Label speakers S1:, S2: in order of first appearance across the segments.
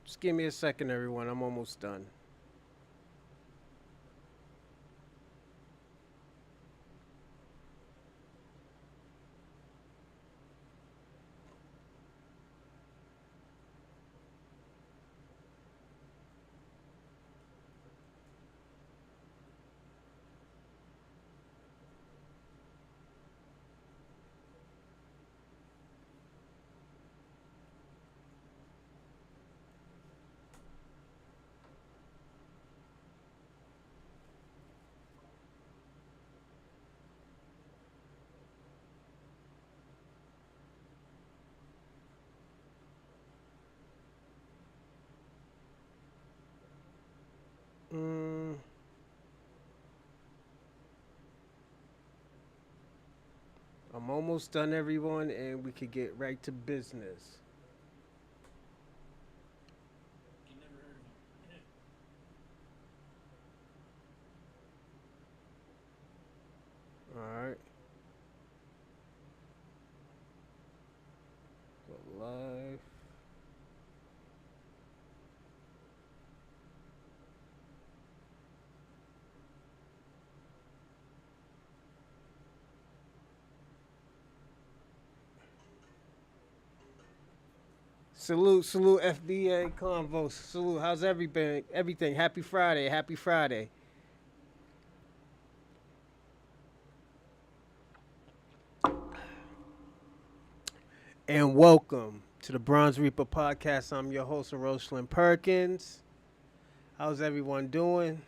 S1: Just give me a second, everyone. I'm almost done. Mm, I'm almost done, everyone, and we could get right to business. All right. Go live. Salute, salute, FBA Convo. Salute. How's everything? Everything. Happy Friday. Happy Friday. And welcome to the Bronze Reaper podcast. I'm your host, Roslyn Perkins. How's everyone doing?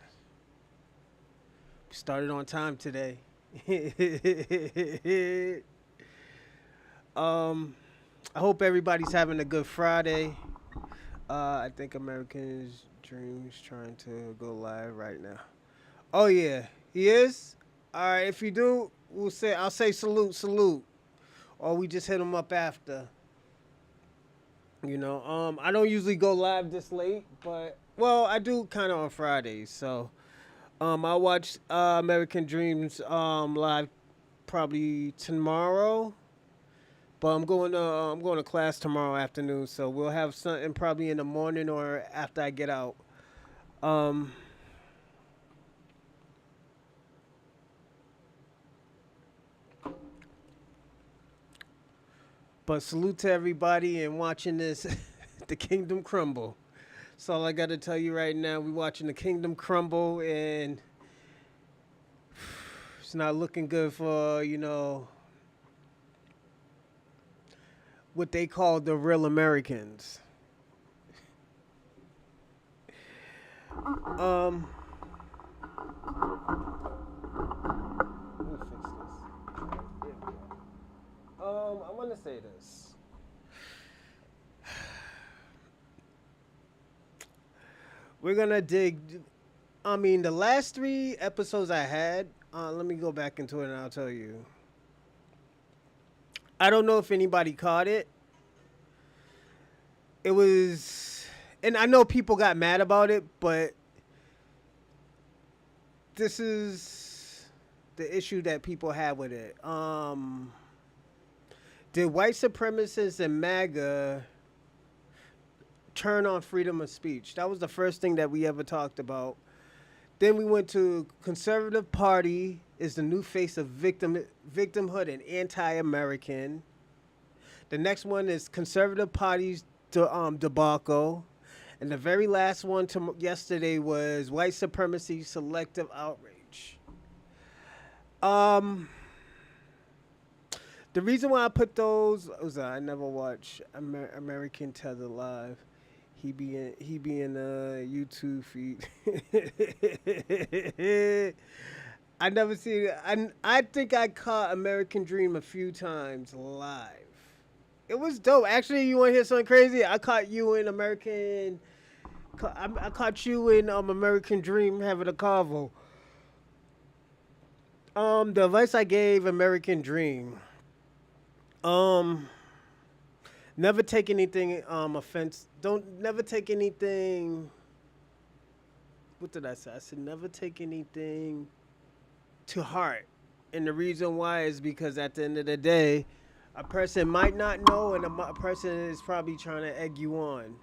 S1: We started on time today. um, I hope everybody's having a good Friday. I think Americans Dreams trying to go live right now. Oh yeah, he is. All right, if you do, I'll say salute, salute, or we just hit him up after. I don't usually go live this late, but well, I do kind of on Fridays. So, I watch American Dreams live probably tomorrow. But I'm going to class tomorrow afternoon, so we'll have something probably in the morning or after I get out. Um, but salute to everybody and watching this, the kingdom crumble. That's all I got to tell you right now. We watching the kingdom crumble, and it's not looking good for what they call the real Americans. Um, let me fix this. There we go. I'm gonna say this. We're gonna dig. I mean, the last three episodes I had. Let me go back into it and I'll tell you. I don't know if anybody caught it. It was, and I know people got mad about it, but this is the issue that people have with it. Did white supremacists and MAGA turn on freedom of speech? That was the first thing that we ever talked about. Then we went to conservative party is the new face of victimhood and anti-American. The next one is conservative party's debacle. And the very last one yesterday was white supremacy selective outrage. Um, the reason why I put those was I never watched American Tether Live. He be in a YouTube feed. I never seen it. I think I caught American Dream a few times live. It was dope. Actually, you want to hear something crazy? I caught you in American. I caught you in American Dream having a convo. The advice I gave American Dream. Um, Never take anything offense. Don't never take anything. What did I say? I said never take anything to heart. And the reason why is because at the end of the day, a person might not know, and a person is probably trying to egg you on.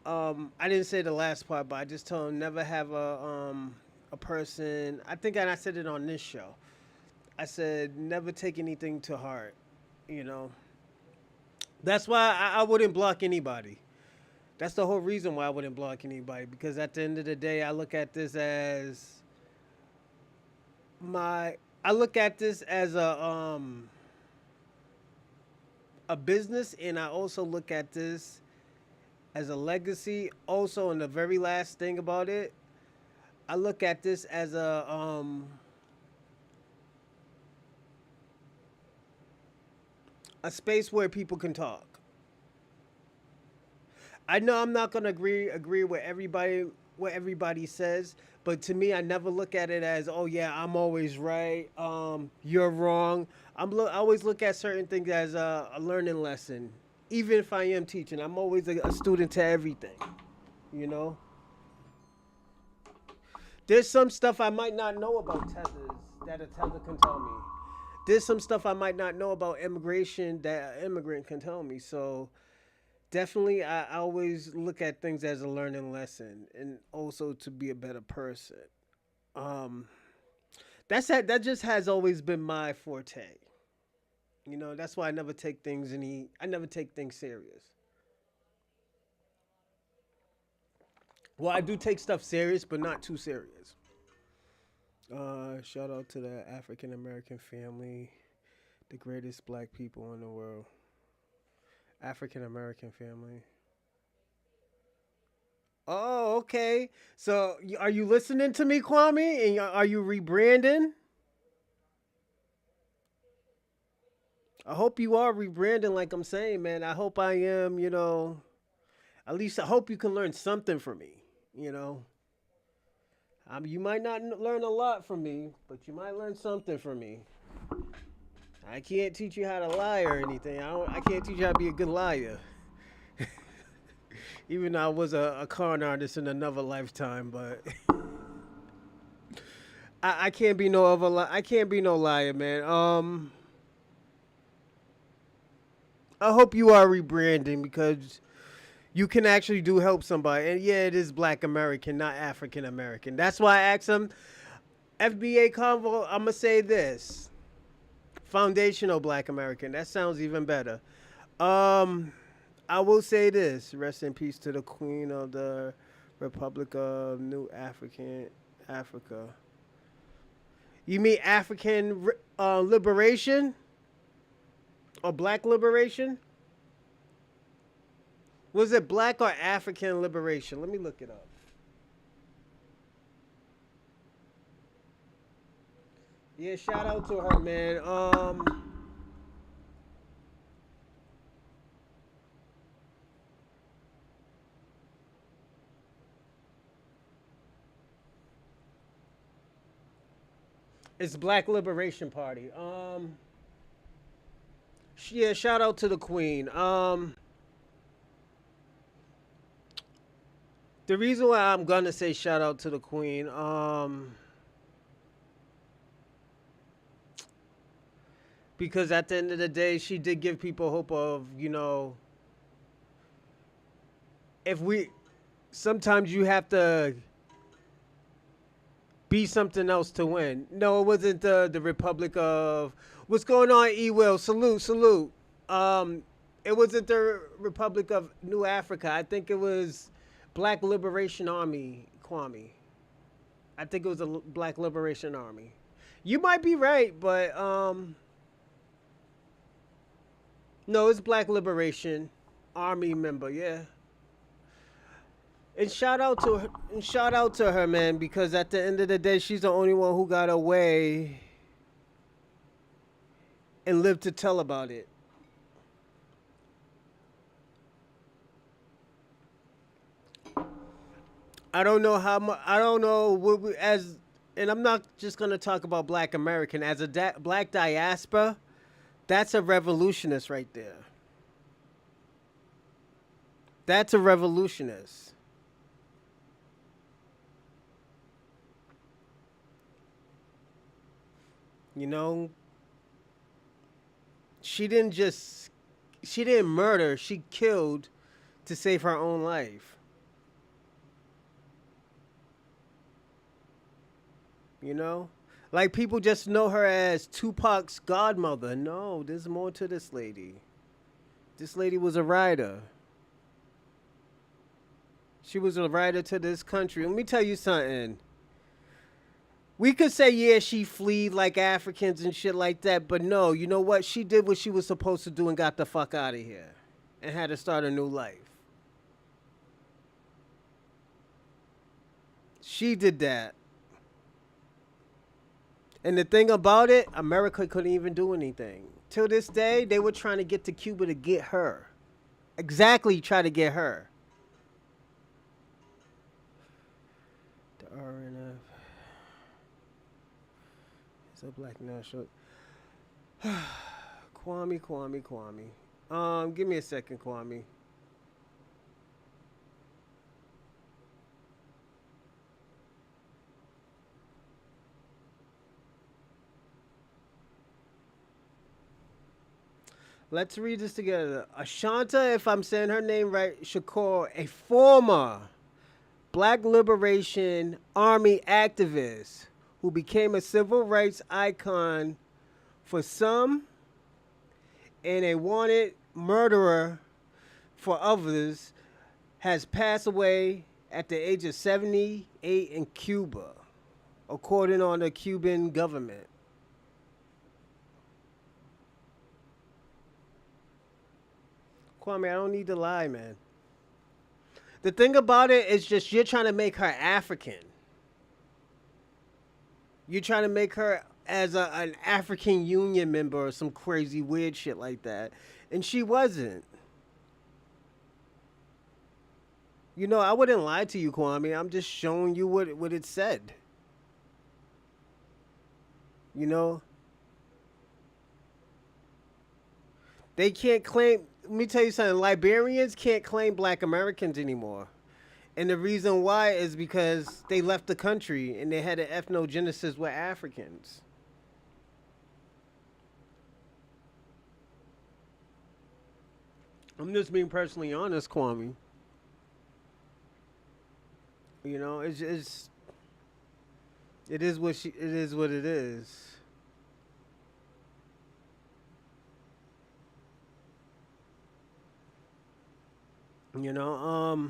S1: I didn't say the last part, but I just told him never have a person. I think I said it on this show. I said never take anything to heart. You know, that's why I wouldn't block anybody. That's the whole reason why I wouldn't block anybody, because at the end of the day, I look at this as my. I look at this as a business, and I also look at this as a legacy. Also, and the very last thing about it, I look at this as a space where people can talk. I know I'm not gonna agree with everybody what everybody says, but to me, I never look at it as, oh yeah, I'm always right. You're wrong. I always look at certain things as a learning lesson. Even if I am teaching, I'm always a student to everything. You know, there's some stuff I might not know about tethers that a tether can tell me. There's some stuff I might not know about immigration that an immigrant can tell me. So definitely, I always look at things as a learning lesson, and also to be a better person. Um, that just has always been my forte. You know, that's why I never take things serious. Well, I do take stuff serious, but not too serious. Shout out to the African American family, the greatest black people in the world. African American family. Oh, okay. So, are you listening to me, Kwame? And are you rebranding? I hope you are rebranding, like I'm saying, man. I hope I am. You know, at least I hope you can learn something from me. You know, you might not learn a lot from me, but you might learn something from me. I can't teach you how to lie or anything. I can't teach you how to be a good liar. Even though I was a con artist in another lifetime, but I can't be no other. I can't be no liar, man. I hope you are rebranding, because you can actually do help somebody. And yeah, it is Black American, not African American. That's why I asked him. FBA convo. I'm gonna say this: foundational Black American. That sounds even better. Um, I will say this: rest in peace to the Queen of the Republic of New African Africa. You mean African liberation or Black liberation? Was it Black or African liberation? Let me look it up. Yeah, shout out to her, man. It's Black Liberation Party. Yeah, shout out to the Queen. The reason why I'm gonna say shout out to the Queen, because at the end of the day, she did give people hope of, if we, sometimes you have to be something else to win. No, it wasn't the Republic of, what's going on, E Will? Salute, salute. Um, it wasn't the Republic of New Africa. I think it was Black Liberation Army, Kwame. I think it was a Black Liberation Army. You might be right, but no, it's Black Liberation Army member. Yeah. And shout out to her, man, because at the end of the day, she's the only one who got away and lived to tell about it. I don't know how much. I don't know what we, as, and I'm not just gonna talk about Black American as a Black diaspora. That's a revolutionist right there. That's a revolutionist. You know, she didn't just she didn't murder. She killed to save her own life. You know, like people just know her as Tupac's godmother. No, there's more to this lady. This lady was a writer. She was a writer to this country. Let me tell you something. We could say, yeah, she fled like Africans and shit like that, but no, you know what? She did what she was supposed to do and got the fuck out of here and had to start a new life. She did that. And the thing about it, America couldn't even do anything. Till this day, they were trying to get to Cuba to get her. Exactly, try to get her. The RNF is a black national. Kwame. Give me a second, Kwame. Let's read this together. Ashanta, if I'm saying her name right, Shakur, a former Black Liberation Army activist who became a civil rights icon for some and a wanted murderer for others, has passed away at the age of 78 in Cuba, according on the Cuban government. Kwame, I don't need to lie, man. The thing about it is just you're trying to make her African. You're trying to make her as an African Union member or some crazy weird shit like that. And she wasn't. You know, I wouldn't lie to you, Kwame. I'm just showing you what it said. You know? They can't claim, let me tell you something, Liberians can't claim black Americans anymore. And the reason why is because they left the country and they had an ethnogenesis with Africans. I'm just being personally honest, Kwame. You know, it is what it is. You know,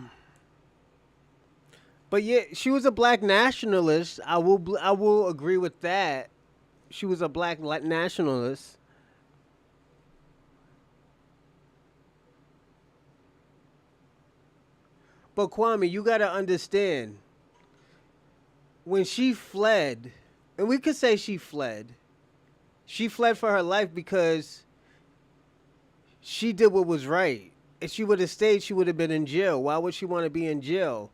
S1: but yeah, she was a black nationalist. I will agree with that. She was a black nationalist. But Kwame, you got to understand when she fled, and we could say she fled. She fled for her life because she did what was right. If she would have stayed, she would have been in jail. Why would she want to be in jail?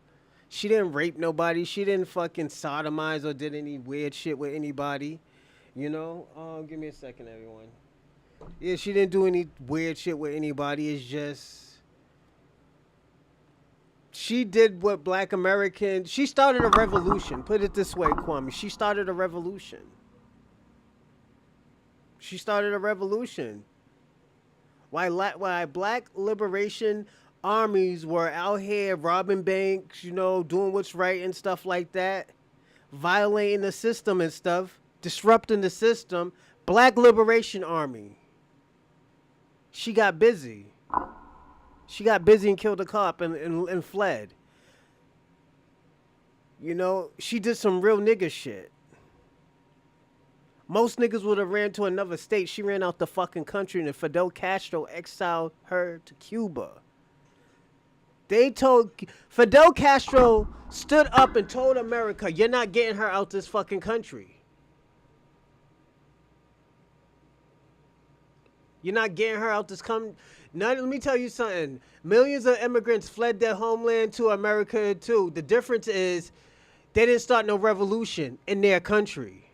S1: She didn't rape nobody. She didn't fucking sodomize or did any weird shit with anybody. You know? Give me a second, everyone. Yeah, she didn't do any weird shit with anybody. It's just she did what black Americans. She started a revolution. Put it this way, Kwame. She started a revolution. She started a revolution. Why black liberation armies were out here robbing banks, you know, doing what's right and stuff like that, violating the system and stuff, disrupting the system. Black Liberation Army. She got busy. She got busy and killed a cop and fled. You know, she did some real nigga shit. Most niggas would have ran to another state. She ran out the fucking country and Fidel Castro exiled her to Cuba. They told Fidel Castro stood up and told America, "You're not getting her out this fucking country. You're not getting her out this country." Now, let me tell you something. Millions of immigrants fled their homeland to America too. The difference is they didn't start no revolution in their country.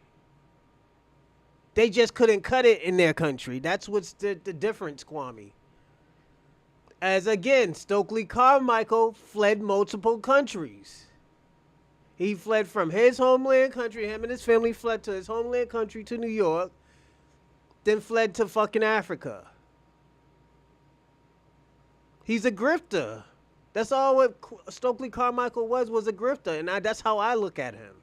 S1: They just couldn't cut it in their country. That's what's the difference, Kwame. As again, Stokely Carmichael fled multiple countries. He fled from his homeland country. Him and his family fled to his homeland country to New York. Then fled to fucking Africa. He's a grifter. That's all what Stokely Carmichael was a grifter. And that's how I look at him.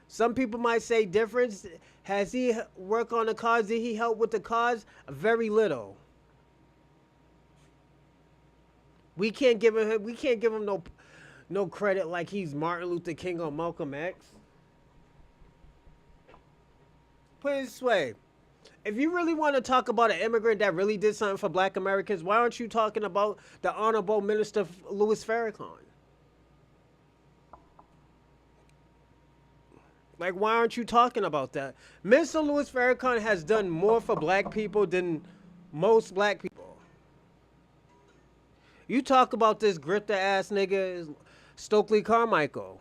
S1: Some people might say difference. Has he worked on the cause? Did he help with the cause? Very little. We can't give him no credit like he's Martin Luther King or Malcolm X. Put it this way. If you really want to talk about an immigrant that really did something for black Americans, why aren't you talking about the Honorable Minister Louis Farrakhan? Like, why aren't you talking about that? Mr. Louis Farrakhan has done more for black people than most black people. You talk about this grifter ass nigga, Stokely Carmichael.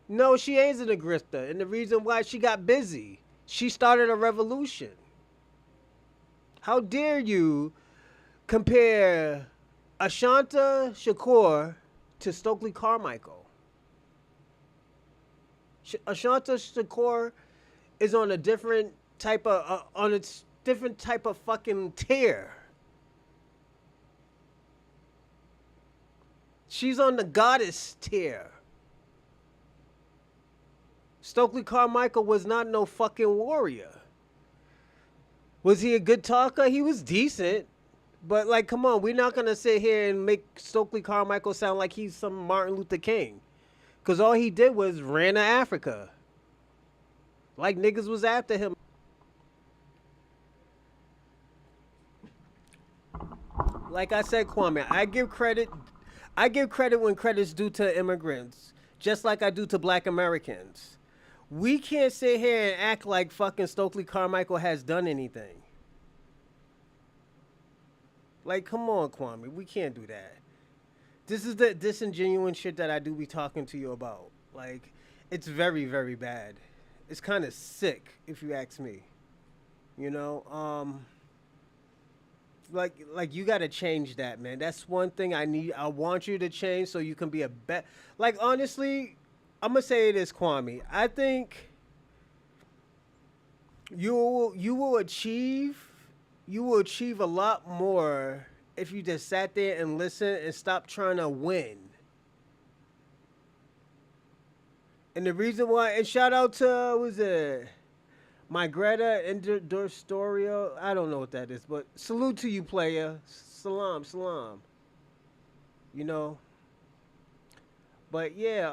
S1: No, she ain't a grifter. And the reason why, she got busy. She started a revolution. How dare you compare Ashanta Shakur to Stokely Carmichael? Ashanta Shakur is on a different type of different type of fucking tier. She's on the goddess tier. Stokely Carmichael was not no fucking warrior. Was he a good talker? He was decent. But, like, come on, we're not going to sit here and make Stokely Carmichael sound like he's some Martin Luther King. Because all he did was ran to Africa. Like, niggas was after him. Like I said, Kwame, I give credit when credit's due to immigrants. Just like I do to black Americans. We can't sit here and act like fucking Stokely Carmichael has done anything. Like, come on, Kwame. We can't do that. This is the disingenuous shit that I do be talking to you about. Like, it's very, very bad. It's kind of sick, if you ask me. You know, like you gotta change that, man. That's one thing I want you to change so you can be a like, honestly, I'm gonna say this, Kwame. I think you will achieve a lot more if you just sat there and listened and stopped trying to win. And the reason why, and shout out to, was it my Greta Endostorio? I don't know what that is, but salute to you, player. Salam, salam. You know. But yeah,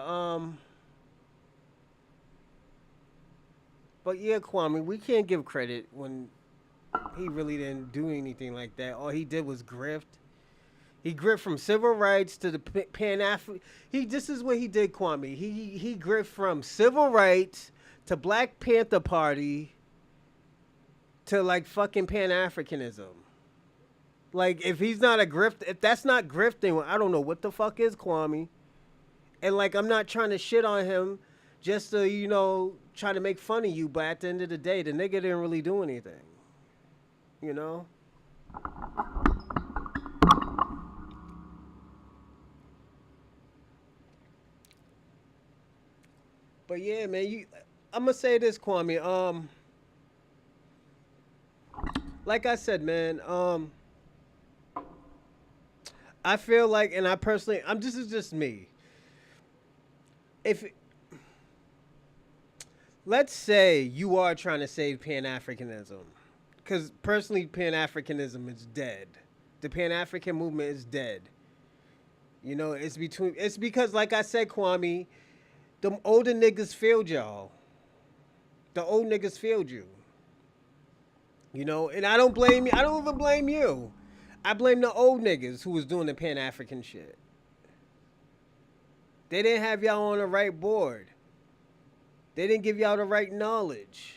S1: Kwame, we can't give credit when he really didn't do anything like that. All he did was grift. He grift from civil rights to the Pan-African. This is what he did, Kwame. He grift from civil rights to Black Panther Party to like fucking Pan-Africanism. Like, if he's not a grift, if that's not grifting, I don't know what the fuck is, Kwame. And like, I'm not trying to shit on him just to, you know, try to make fun of you, but at the end of the day, the nigga didn't really do anything. You know? But yeah, man, I'm gonna say this, Kwame. Like I said, man, I feel like, and I personally, this is just me. If let's say you are trying to save Pan-Africanism, because personally, Pan-Africanism is dead. The Pan-African movement is dead. You know, it's because, like I said, Kwame, them older niggas failed y'all. The old niggas failed you. You know, and I don't blame you. I don't even blame you. I blame the old niggas who was doing the Pan-African shit. They didn't have y'all on the right board. They didn't give y'all the right knowledge.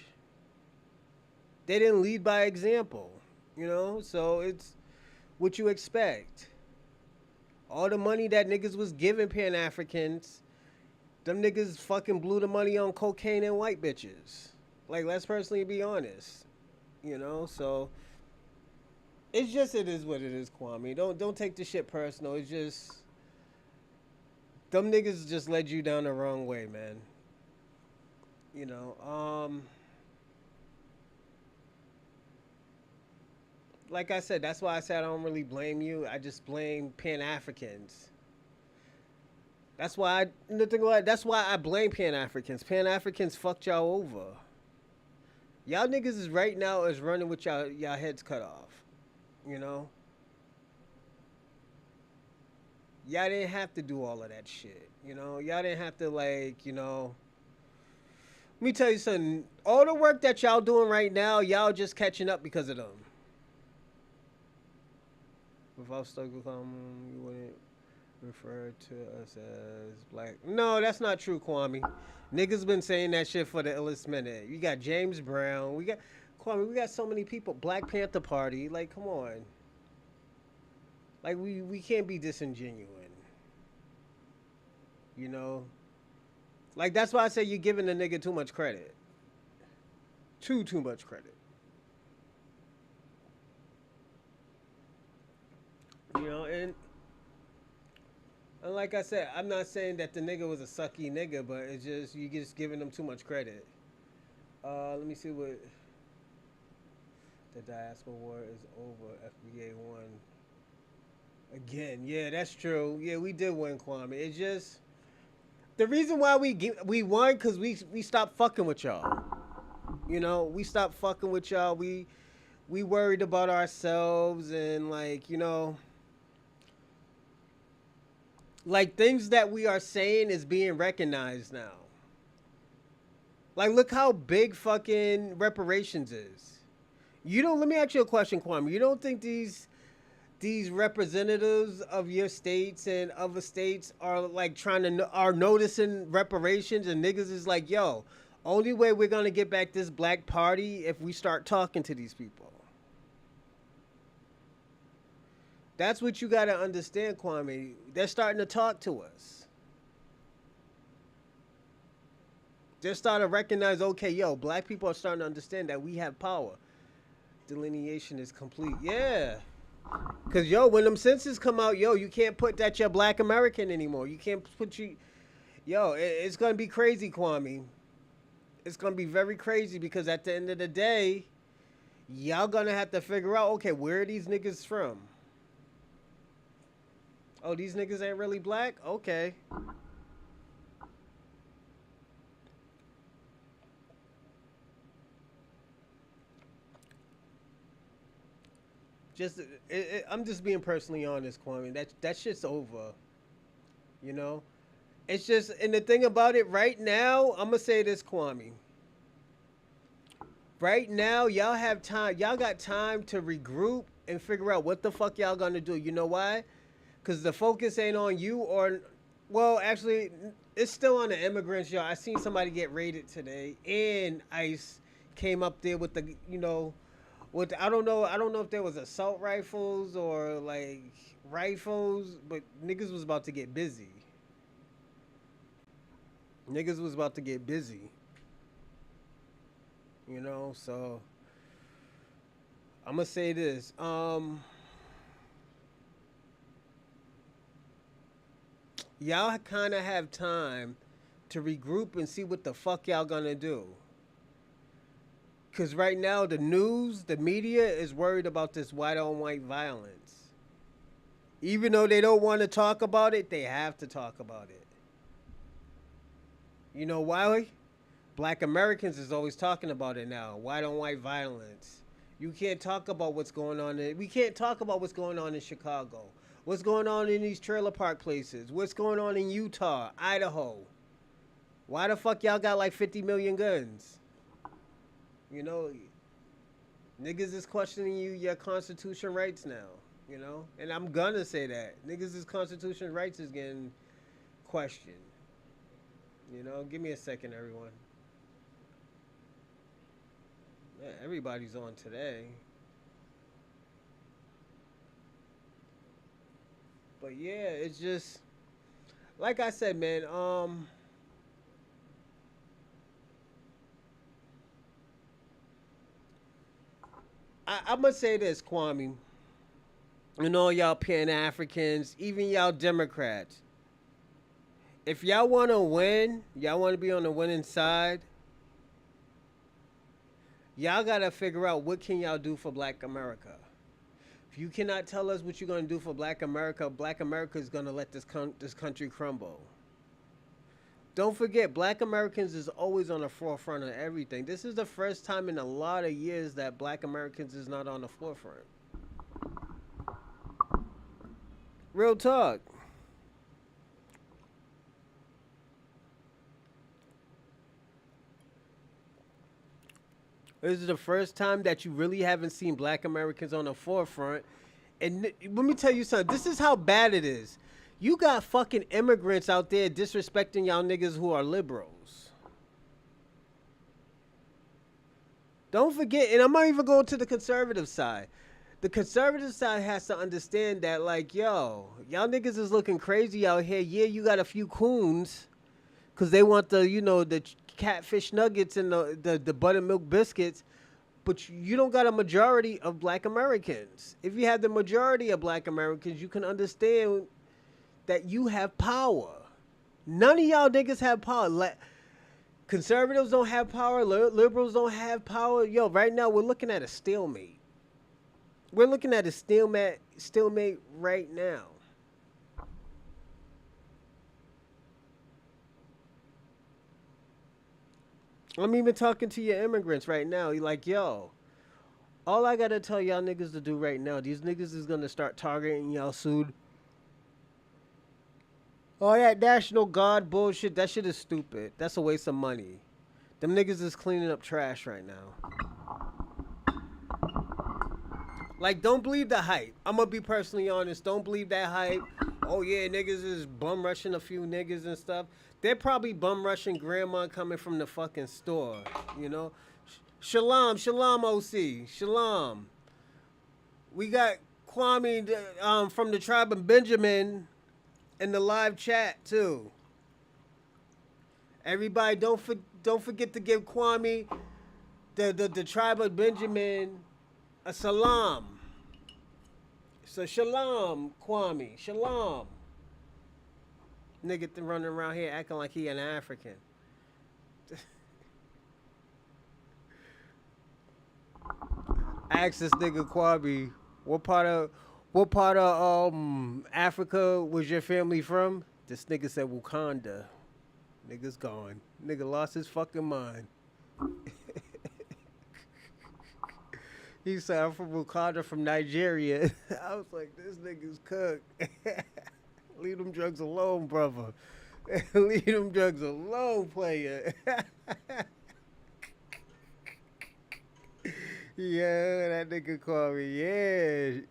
S1: They didn't lead by example. You know, so it's what you expect. All the money that niggas was giving Pan-Africans, them niggas fucking blew the money on cocaine and white bitches. Like, let's personally be honest. You know, so it is what it is, Kwame. Don't take the shit personal. It's just them niggas just led you down the wrong way, man. You know, like I said, that's why I said I don't really blame you. I just blame Pan-Africans. That's why that's why I blame Pan Africans. Pan Africans fucked y'all over. Y'all niggas is right now is running with y'all heads cut off. You know, y'all didn't have to do all of that shit. You know, y'all didn't have to like Let me tell you something. All the work that y'all doing right now, y'all just catching up because of them. Without struggle, you wouldn't refer to us as black. No, that's not true, Kwame. Niggas been saying that shit for the illest minute. You got James Brown. We got Kwame. We got so many people. Black Panther Party. Like, come on. Like, we can't be disingenuous. You know. Like, that's why I say you're giving the nigga too much credit. Too much credit. You know, and like I said, I'm not saying that the nigga was a sucky nigga, but it's just you just giving him too much credit. Let me see what the diaspora war is over. FBA won again. Yeah, that's true. Yeah, we did win, Kwame. It's just the reason why we won because we stopped fucking with y'all. You know, we stopped fucking with y'all. We worried about ourselves and like things that we are saying is being recognized now. Like, look how big fucking reparations is. You don't. Let me ask you a question, Kwame. You don't think these representatives of your states and other states are like are noticing reparations and niggas is like, yo, only way we're gonna get back this black party if we start talking to these people. That's what you gotta understand, Kwame. They're starting to talk to us. They're starting to recognize, okay, yo, black people are starting to understand that we have power. Delineation is complete. Yeah. Cause yo, when them census come out, yo, you can't put that you're black American anymore. You can't put yo, it's gonna be crazy, Kwame. It's gonna be very crazy because at the end of the day, y'all gonna have to figure out, okay, where are these niggas from? Oh, these niggas ain't really black? Okay. I'm just being personally honest, Kwame. That shit's over. You know? It's just, and the thing about it right now, I'm gonna say this, Kwame. Right now, y'all have time. Y'all got time to regroup and figure out what the fuck y'all gonna do. You know why? Because the focus ain't on you or, well, actually, it's still on the immigrants, y'all. I seen somebody get raided today, and ICE came up there with I don't know if there was assault rifles or like rifles, but niggas was about to get busy. Niggas was about to get busy. You know, so I'm gonna say this. Y'all kind of have time to regroup and see what the fuck y'all gonna do. Cause right now the news, the media is worried about this white on white violence. Even though they don't want to talk about it, they have to talk about it. You know why? Black Americans is always talking about it now. White on white violence. You can't talk about what's going on. We can't talk about what's going on in Chicago. What's going on in these trailer park places? What's going on in Utah, Idaho? Why the fuck y'all got like 50 million guns? You know, niggas is questioning your constitution rights now. You know, and I'm gonna say that niggas' constitution rights is getting questioned. You know, give me a second, everyone. Yeah, everybody's on today. But yeah, it's just like I said, man. I'm gonna say this, Kwame. And all y'all Pan Africans, even y'all Democrats. If y'all wanna win, y'all wanna be on the winning side. Y'all gotta figure out what can y'all do for Black America. If you cannot tell us what you're gonna do for Black America is gonna let this country crumble. Don't forget, Black Americans is always on the forefront of everything. This is the first time in a lot of years that Black Americans is not on the forefront. Real talk. This is the first time that you really haven't seen Black Americans on the forefront. And let me tell you something. This is how bad it is. You got fucking immigrants out there disrespecting y'all niggas who are liberals. Don't forget, and I'm not even going to the conservative side. The conservative side has to understand that, like, yo, y'all niggas is looking crazy out here. Yeah, you got a few coons, because they want the, the catfish nuggets and the buttermilk biscuits, but you don't got a majority of Black Americans. If you have the majority of Black Americans, you can understand that you have power. None of y'all niggas have power. Conservatives don't have power. Liberals don't have power. Yo, right now we're looking at a stalemate. We're looking at a stalemate right now. I'm even talking to your immigrants right now. You're like, yo, all I gotta tell y'all niggas to do right now, these niggas is gonna start targeting y'all soon. Oh, that National Guard bullshit, that shit is stupid. That's a waste of money. Them niggas is cleaning up trash right now. Like, don't believe the hype. I'm gonna be personally honest. Don't believe that hype. Oh, yeah, niggas is bum rushing a few niggas and stuff. They're probably bum rushing grandma coming from the fucking store, you know? Shalom, shalom, OC. Shalom. We got Kwame from the tribe of Benjamin in the live chat, too. Everybody, don't forget to give Kwame, the tribe of Benjamin, a salam. So shalom, Kwame. Shalom. Nigga running around here acting like he an African. I asked this nigga Kwame, what part of Africa was your family from? This nigga said Wakanda. Nigga's gone. Nigga lost his fucking mind. He said, I'm from Wakanda, from Nigeria. I was like, this nigga's cooked. Leave them drugs alone, brother. Leave them drugs alone, player. Yeah, that nigga called me. Yeah.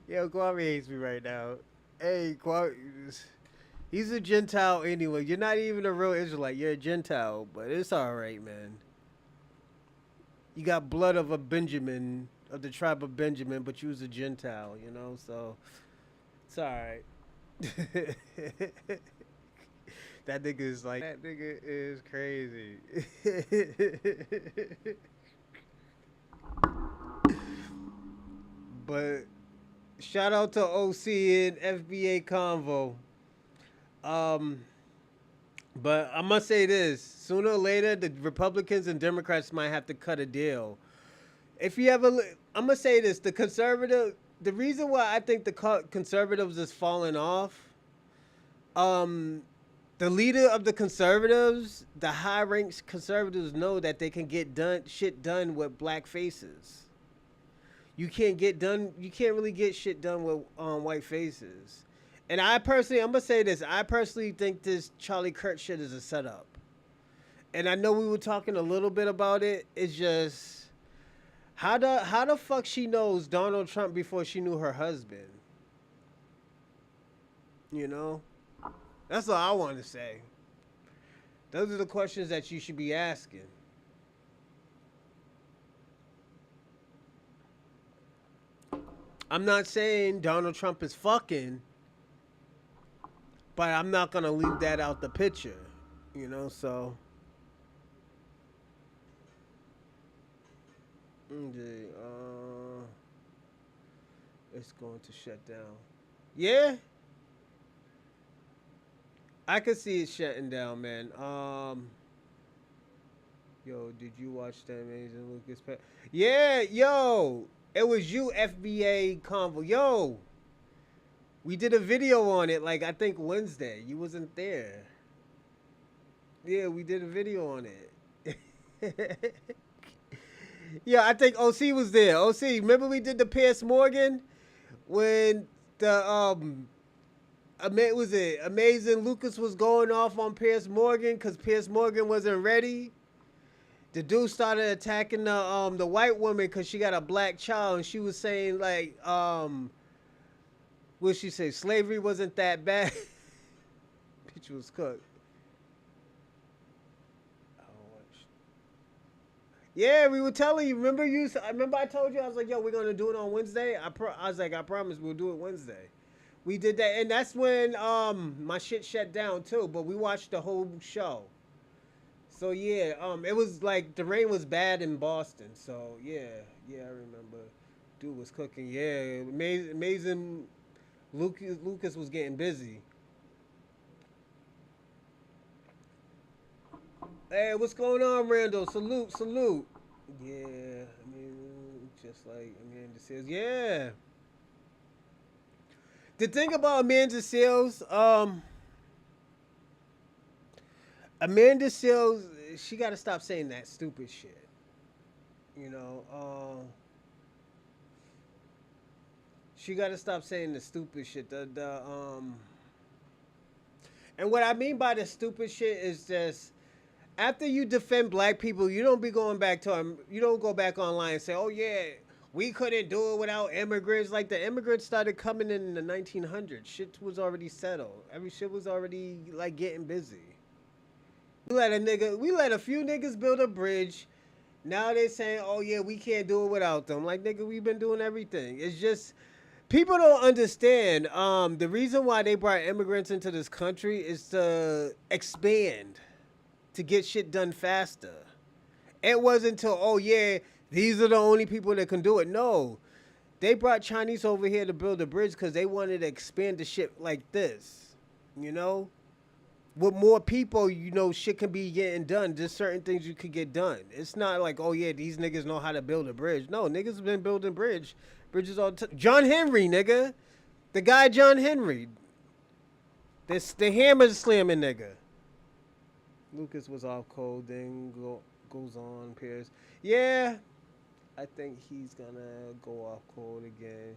S1: Yo, Kwame hates me right now. Hey, Kwame. He's a Gentile anyway. You're not even a real Israelite. You're a Gentile, but it's all right, man. You got blood of a Benjamin, of the tribe of Benjamin, but you was a Gentile, you know? So, it's all right. That nigga is like, that nigga is crazy. But shout out to OC and FBA Convo. Um, but I must say this: sooner or later, the Republicans and Democrats might have to cut a deal. If you ever, I'm gonna say this: the reason why I think the conservatives is falling off, um, the leader of the conservatives, the high-ranked conservatives know that they can get shit done with black faces. You can't get done. You can't really get shit done with white faces. And I'm gonna say this. I personally think this Charlie Kirk shit is a setup. And I know we were talking a little bit about it. It's just how the fuck she knows Donald Trump before she knew her husband. You know, that's all I want to say. Those are the questions that you should be asking. I'm not saying Donald Trump is fucking, but I'm not gonna leave that out the picture, you know. So, okay, it's going to shut down. Yeah, I could see it shutting down, man. Yo, did you watch that amazing Lucas? Yeah, yo, it was you, FBA Convo. Yo, We did a video on it, like I think Wednesday. You wasn't there. Yeah, we did a video on it. Yeah, I think OC was there. OC, remember we did the Pierce Morgan when the was it Amazing Lucas was going off on Pierce Morgan because Pierce Morgan wasn't ready. The dude started attacking the white woman because she got a black child and she was saying like what she say slavery wasn't that bad. Bitch was cooked. Yeah, we were telling you. Remember you? I remember I told you I was like, "Yo, we're gonna do it on Wednesday." I was like, "I promise we'll do it Wednesday." We did that, and that's when my shit shut down too. But we watched the whole show. So yeah, it was like the rain was bad in Boston. So yeah, yeah, I remember. Dude was cooking. Yeah, amazing. Lucas was getting busy. Hey, what's going on, Randall? Salute, salute. Yeah, I mean, just like Amanda says, yeah. The thing about Amanda Seals, Amanda Seals, she got to stop saying that stupid shit. You know, she got to stop saying the stupid shit. And what I mean by the stupid shit is just after you defend black people, you don't be going back to them. You don't go back online and say, "Oh yeah, we couldn't do it without immigrants." Like the immigrants started coming in the 1900s. Shit was already settled. Every shit was already like getting busy. We let a few niggas build a bridge. Now they saying, "Oh yeah, we can't do it without them." Like nigga, we've been doing everything. It's just people don't understand. The reason why they brought immigrants into this country is to expand, to get shit done faster. It wasn't until, oh yeah, these are the only people that can do it. No, they brought Chinese over here to build a bridge because they wanted to expand the shit like this. You know, with more people, you know, shit can be getting done. There's certain things you could get done. It's not like, oh yeah, these niggas know how to build a bridge. No, niggas been building bridges all the time. John Henry, nigga, the guy John Henry, this the hammer slamming nigga. Lucas was off cold, then goes on Pierce. Yeah, I think he's gonna go off cold again.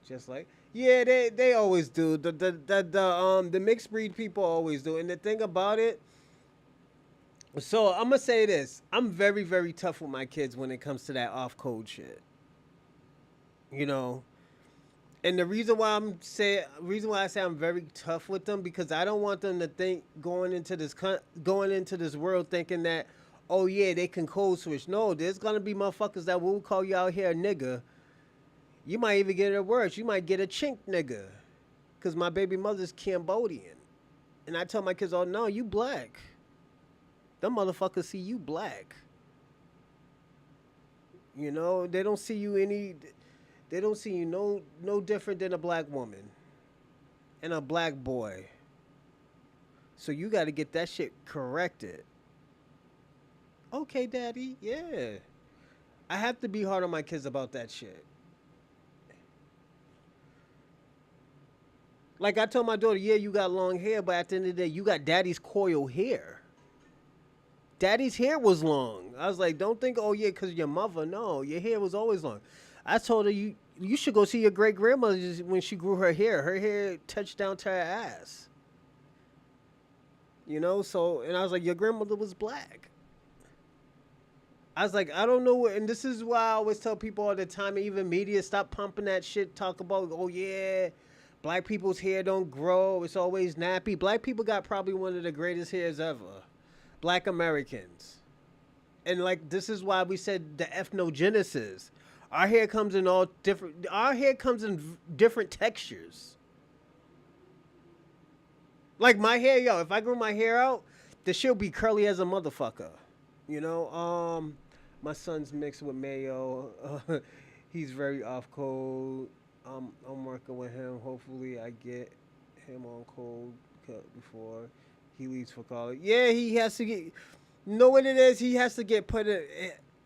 S1: Just like yeah, they always do. The mixed breed people always do. And the thing about it, so I'm gonna say this: I'm very very tough with my kids when it comes to that off code shit. You know, and the reason why I say I'm very tough with them because I don't want them to think going into this world thinking that oh yeah they can code switch. No, there's gonna be motherfuckers that will call you out here a nigga. You might even get it worse. You might get a chink nigga, cause my baby mother's Cambodian, and I tell my kids, oh no, you black. Them motherfuckers see you black. You know they don't see you any. They don't see you no different than a black woman and a black boy. So you got to get that shit corrected. Okay, daddy. Yeah. I have to be hard on my kids about that shit. Like I told my daughter, yeah, you got long hair, but at the end of the day, you got daddy's coil hair. Daddy's hair was long. I was like, don't think, oh yeah, because your mother. No, your hair was always long. I told her you should go see your great grandmother when she grew her hair. Her hair touched down to her ass. You know, so and I was like, your grandmother was black. I was like, I don't know what, and this is why I always tell people all the time, even media, stop pumping that shit. Talk about, oh yeah, black people's hair don't grow. It's always nappy. Black people got probably one of the greatest hairs ever. Black Americans. And like this is why we said the ethnogenesis. Our hair comes in all different. Our hair comes in different textures. Like my hair, yo. If I grew my hair out, the shit'll be curly as a motherfucker. You know. My son's mixed with Mayo. He's very off code. I'm working with him. Hopefully, I get him on cold cut before he leaves for college. Yeah, he has to get. You know what it is? He has to get put in.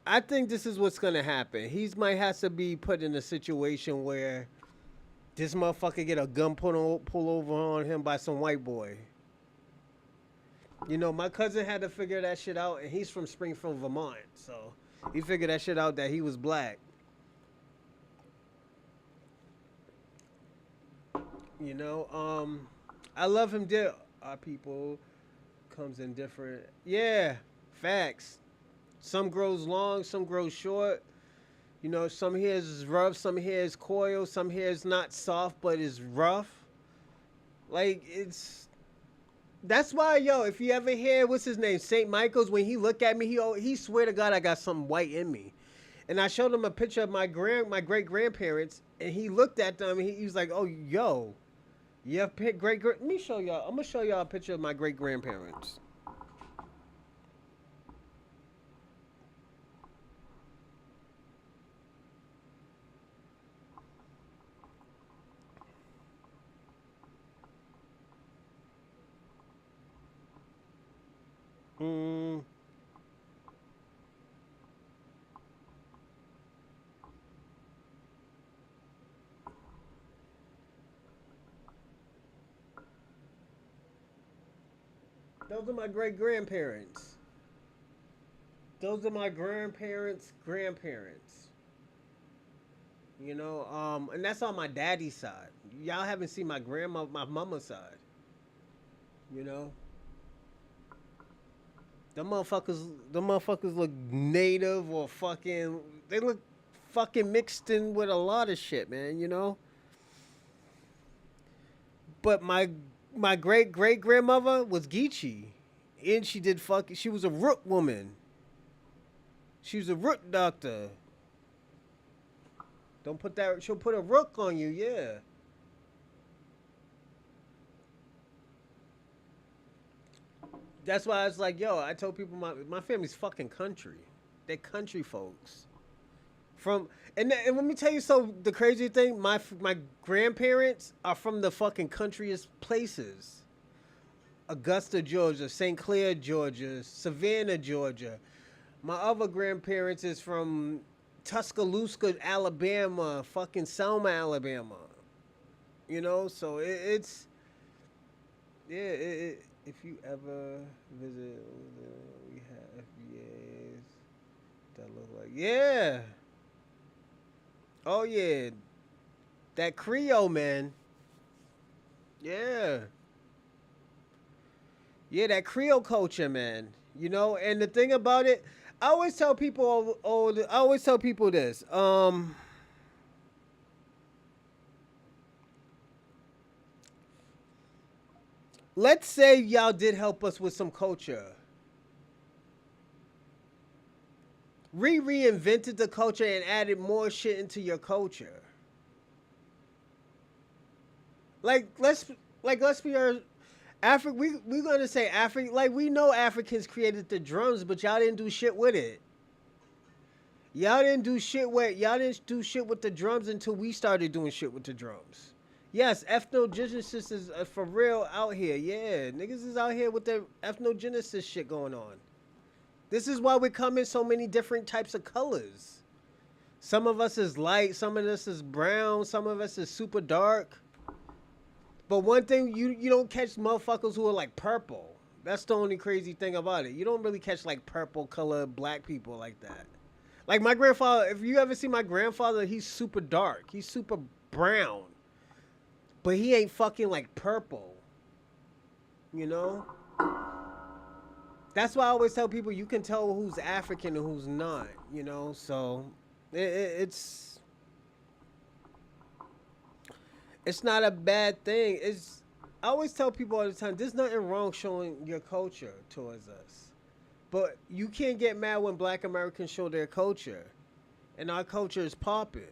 S1: I think this is what's gonna happen. He's might has to be put in a situation where This motherfucker get a gun pull over on him by some white boy. You know, my cousin had to figure that shit out, and he's from Springfield, Vermont. So he figured that shit out that he was black. You know, I love him. Dear, our people comes in different. Yeah, facts. Some grows long, some grows short. You know, some hair is rough, some hair is coil, some hair is not soft but is rough. Like it's that's why, yo, if you ever hear what's his name, Saint Michael's, when he look at me, he swear to God I got something white in me. And I showed him a picture of my great grandparents, and he looked at them. And he was like, "Oh, yo, you have great. Let me show y'all. I'm gonna show y'all a picture of my great grandparents." Mm, those are my great grandparents. Those are my grandparents' grandparents. You know, and that's on my daddy's side. Y'all haven't seen my grandma, my mama's side. You know, the motherfuckers look native or fucking. They look fucking mixed in with a lot of shit, man. You know, but my great great grandmother was Geechee, and she did fucking. She was a root woman. She was a root doctor. Don't put that. She'll put a rook on you. Yeah. That's why I was like, yo, I told people my family's fucking country. They're country folks. From and let me tell you, so the crazy thing, my grandparents are from the fucking countryest places. Augusta, Georgia, St. Clair, Georgia, Savannah, Georgia. My other grandparents is from Tuscaloosa, Alabama, fucking Selma, Alabama. You know, so it's yeah. If you ever visit, we have FBAs that look like yeah. Oh yeah, that Creole man. Yeah, yeah, that Creole culture, man. You know, and the thing about it, I always tell people, I always tell people this. Let's say y'all did help us with some culture. Reinvented the culture and added more shit into your culture. Like let's be our we gonna say Africa, like we know Africans created the drums, but y'all didn't do shit with it. Y'all didn't do shit with the drums until we started doing shit with the drums. Yes, ethnogenesis is for real out here. Yeah, niggas is out here with the ethnogenesis shit going on. This is why we come in so many different types of colors. Some of us is light, some of us is brown, some of us is super dark. But one thing you don't catch motherfuckers who are like purple. That's the only crazy thing about it. You don't really catch like purple colored black people like that. Like my grandfather, if you ever see my grandfather, he's super dark. He's super brown. But he ain't fucking like purple. You know? That's why I always tell people you can tell who's African and who's not, you know? So it's not a bad thing. It's I always tell people all the time, there's nothing wrong showing your culture towards us. But you can't get mad when black Americans show their culture. And our culture is popping.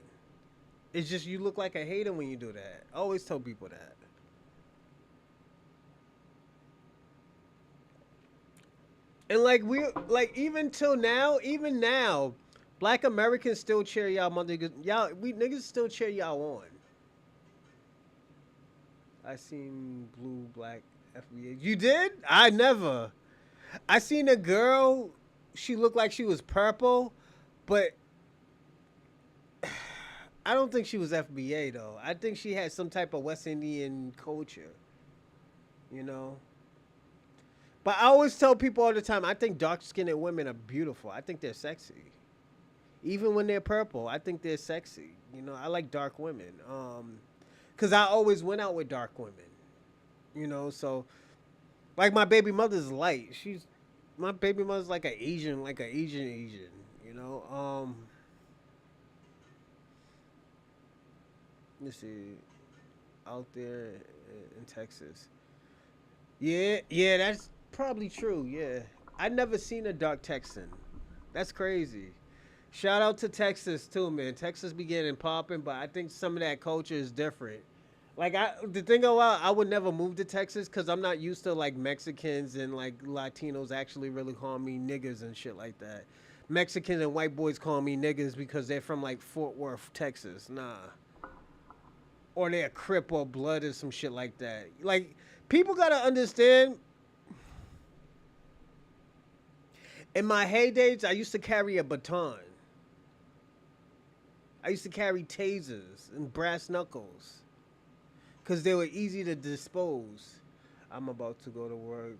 S1: It's just you look like a hater when you do that. I always tell people that. And like we like even now, black Americans still cheer y'all mother y'all we niggas still cheer y'all on. I seen blue, black FBA. You did? I never. I seen a girl. She looked like she was purple, but I don't think she was FBA though. I think she had some type of West Indian culture, you know. But I always tell people all the time, I think dark skinned women are beautiful. I think they're sexy. Even when they're purple, I think they're sexy. You know, I like dark women. Cause I always went out with dark women. You know, so like my baby mother's light. She's my baby mother's like an Asian. You know, let's see, out there in Texas. Yeah, yeah, that's probably true. Yeah, I never seen a dark Texan. That's crazy. Shout out to Texas too, man. Texas be getting popping, but I think some of that culture is different. Like the thing about I would never move to Texas because I'm not used to like Mexicans and like Latinos actually really call me niggas and shit like that. Mexicans and white boys call me niggas because they're from like Fort Worth, Texas. Nah, or they're Crip or Blood or some shit like that. Like people gotta understand. In my heydays, I used to carry a baton. I used to carry tasers and brass knuckles because they were easy to dispose. I'm about to go to work.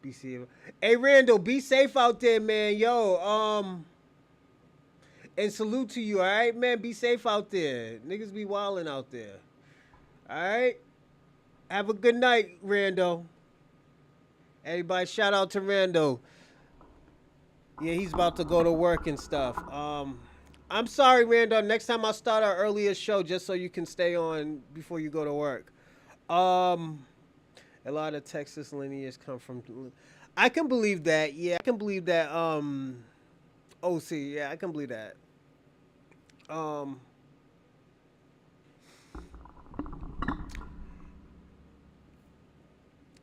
S1: Be safe. Hey Randall, be safe out there, man. Yo, and salute to you. All right, man. Be safe out there. Niggas be wilding out there. All right. Have a good night, Randall. Everybody, shout out to Randall. Yeah, he's about to go to work and stuff. I'm sorry, Randall. Next time I'll start our earlier show just so you can stay on before you go to work. Um, a lot of Texas lineage come from. I can believe that. Yeah, I can believe that. OC. Yeah, I can believe that. Um,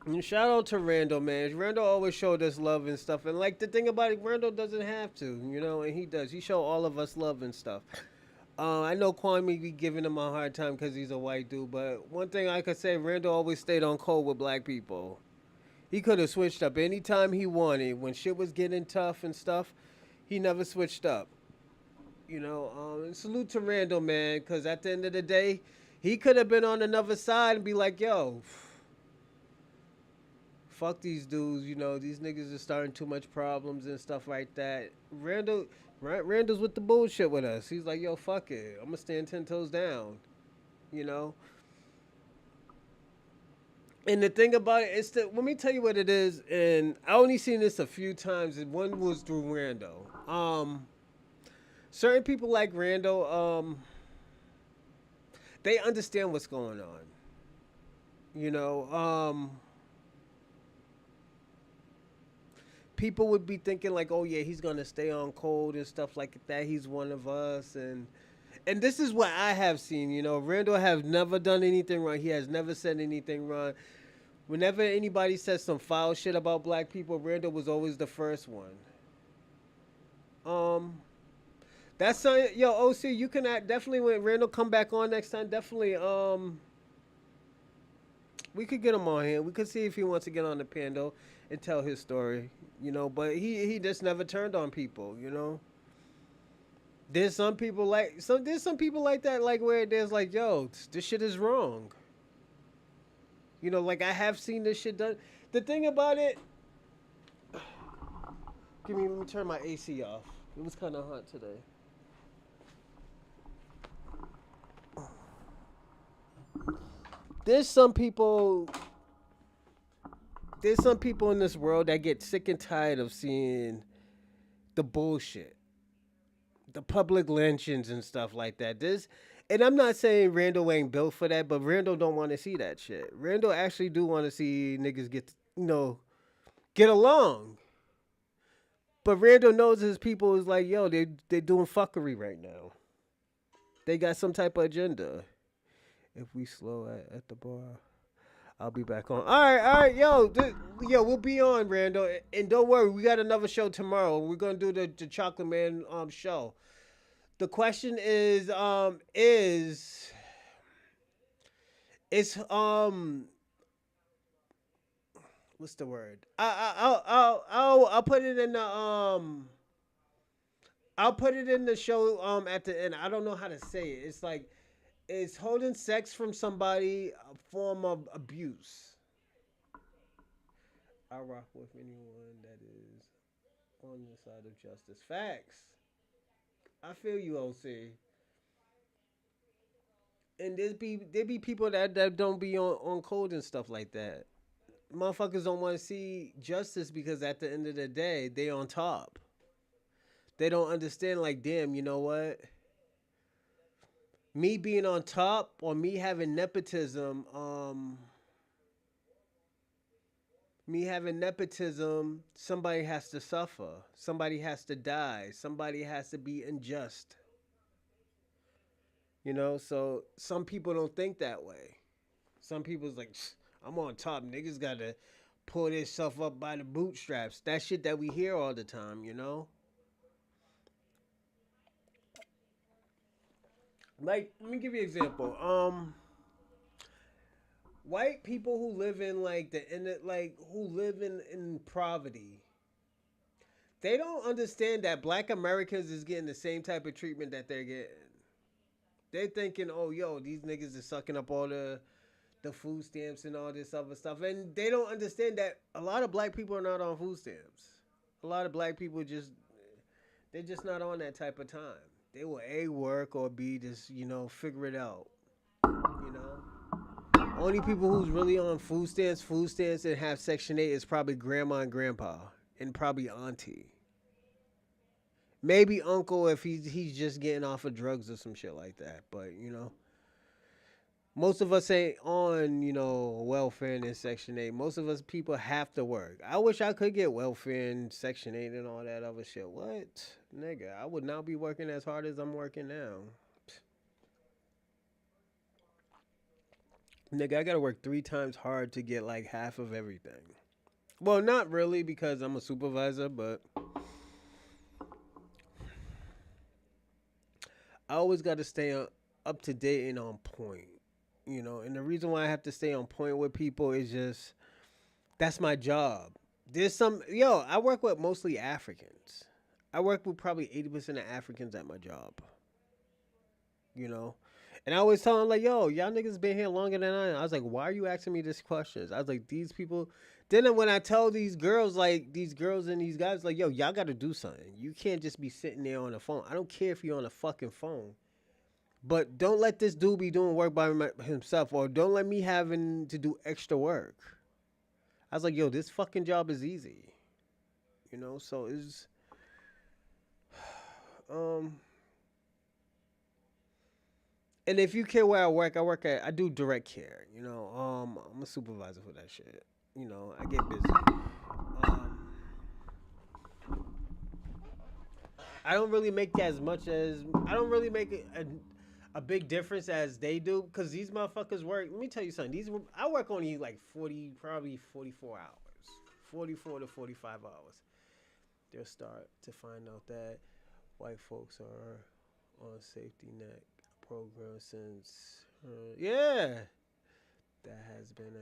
S1: and shout out to Randall, man. Randall always showed us love and stuff. And like the thing about it, Randall doesn't have to, you know, and he does. He show all of us love and stuff. I know Kwame be giving him a hard time because he's a white dude, but one thing I could say, Randall always stayed on code with black people. He could have switched up anytime he wanted. When shit was getting tough and stuff, he never switched up. You know, and salute to Randall, man, because at the end of the day, he could have been on another side and be like, yo, fuck these dudes, you know, these niggas are starting too much problems and stuff like that. Randall's with the bullshit with us. He's like, yo, fuck it. I'm gonna stand 10 toes down, you know? And the thing about it is that let me tell you what it is, and I only seen this a few times, and one was through Randall. Certain people like Randall, they understand what's going on. You know, people would be thinking like, oh yeah, he's gonna stay on cold and stuff like that. He's one of us, and this is what I have seen. You know, Randall have never done anything wrong. He has never said anything wrong. Whenever anybody says some foul shit about black people, Randall was always the first one. Um, that's yo OC. You can definitely when Randall come back on next time. Definitely we could get him on here. We could see if he wants to get on the panel and tell his story. You know, but he just never turned on people. You know, there's some people like that like where there's like yo this shit is wrong. You know, like I have seen this shit done. The thing about it, let me turn my AC off. It was kind of hot today. There's some people there's some people in this world that get sick and tired of seeing the bullshit, the public lynchings and stuff like that. And I'm not saying Randall ain't built for that, but Randall don't want to see that shit. Randall actually do want to see niggas get along. But Randall knows his people is like, yo, they doing fuckery right now. They got some type of agenda. If we slow at the bar, I'll be back on. All right, yo, we'll be on, Randall, and don't worry, we got another show tomorrow. We're gonna do the Chocolate Man show. The question is what's the word? I'll put it in the I'll put it in the show at the end. I don't know how to say it. It's like it's holding sex from somebody a form of abuse. I rock with anyone that is on the side of justice. Facts. I feel you, OC. And there be people that don't be on code and stuff like that. Motherfuckers don't want to see justice because at the end of the day, they on top. They don't understand like, damn, you know what? Me being on top or me having nepotism, somebody has to suffer. Somebody has to die. Somebody has to be unjust. So some people don't think that way. Some people's like, I'm on top. Niggas gotta pull themselves up by the bootstraps. That shit that we hear all the time. Like, let me give you an example. White people who live in like who live in poverty, they don't understand that black Americans is getting the same type of treatment that they're getting. They're thinking, oh, yo, these niggas is sucking up all the food stamps and all this other stuff. And they don't understand that a lot of black people are not on food stamps. A lot of black people they're just not on that type of time. They will A, work, or B, just, figure it out. You know? Only people who's really on food stamps and have Section 8 is probably grandma and grandpa. And probably auntie. Maybe uncle if he's just getting off of drugs or some shit like that. But most of us ain't on, welfare and Section 8. Most of us people have to work. I wish I could get welfare and Section 8 and all that other shit. What? Nigga, I would not be working as hard as I'm working now. Nigga, I gotta work 3 times hard to get like half of everything. Well, not really because I'm a supervisor, but I always gotta stay up to date and on point. And the reason why I have to stay on point with people is just that's my job. I work with mostly Africans. I work with probably 80% of Africans at my job. You know, and I always tell them like, yo, y'all niggas been here longer than I am. I was like, why are you asking me these questions? I was like, these people. Then when I tell these girls and these guys, like, yo, y'all got to do something. You can't just be sitting there on the phone. I don't care if you're on a fucking phone. But don't let this dude be doing work by himself, or don't let me having to do extra work. I was like, yo, this fucking job is easy. So it's um and if you care where I do direct care, I'm a supervisor for that shit. I get busy. Um I don't really make as much as I don't really make a big difference as they do because these motherfuckers work. Let me tell you something. I work only like 40, probably 44 hours, 44 to 45 hours. They'll start to find out that white folks are on safety net program since yeah, that has been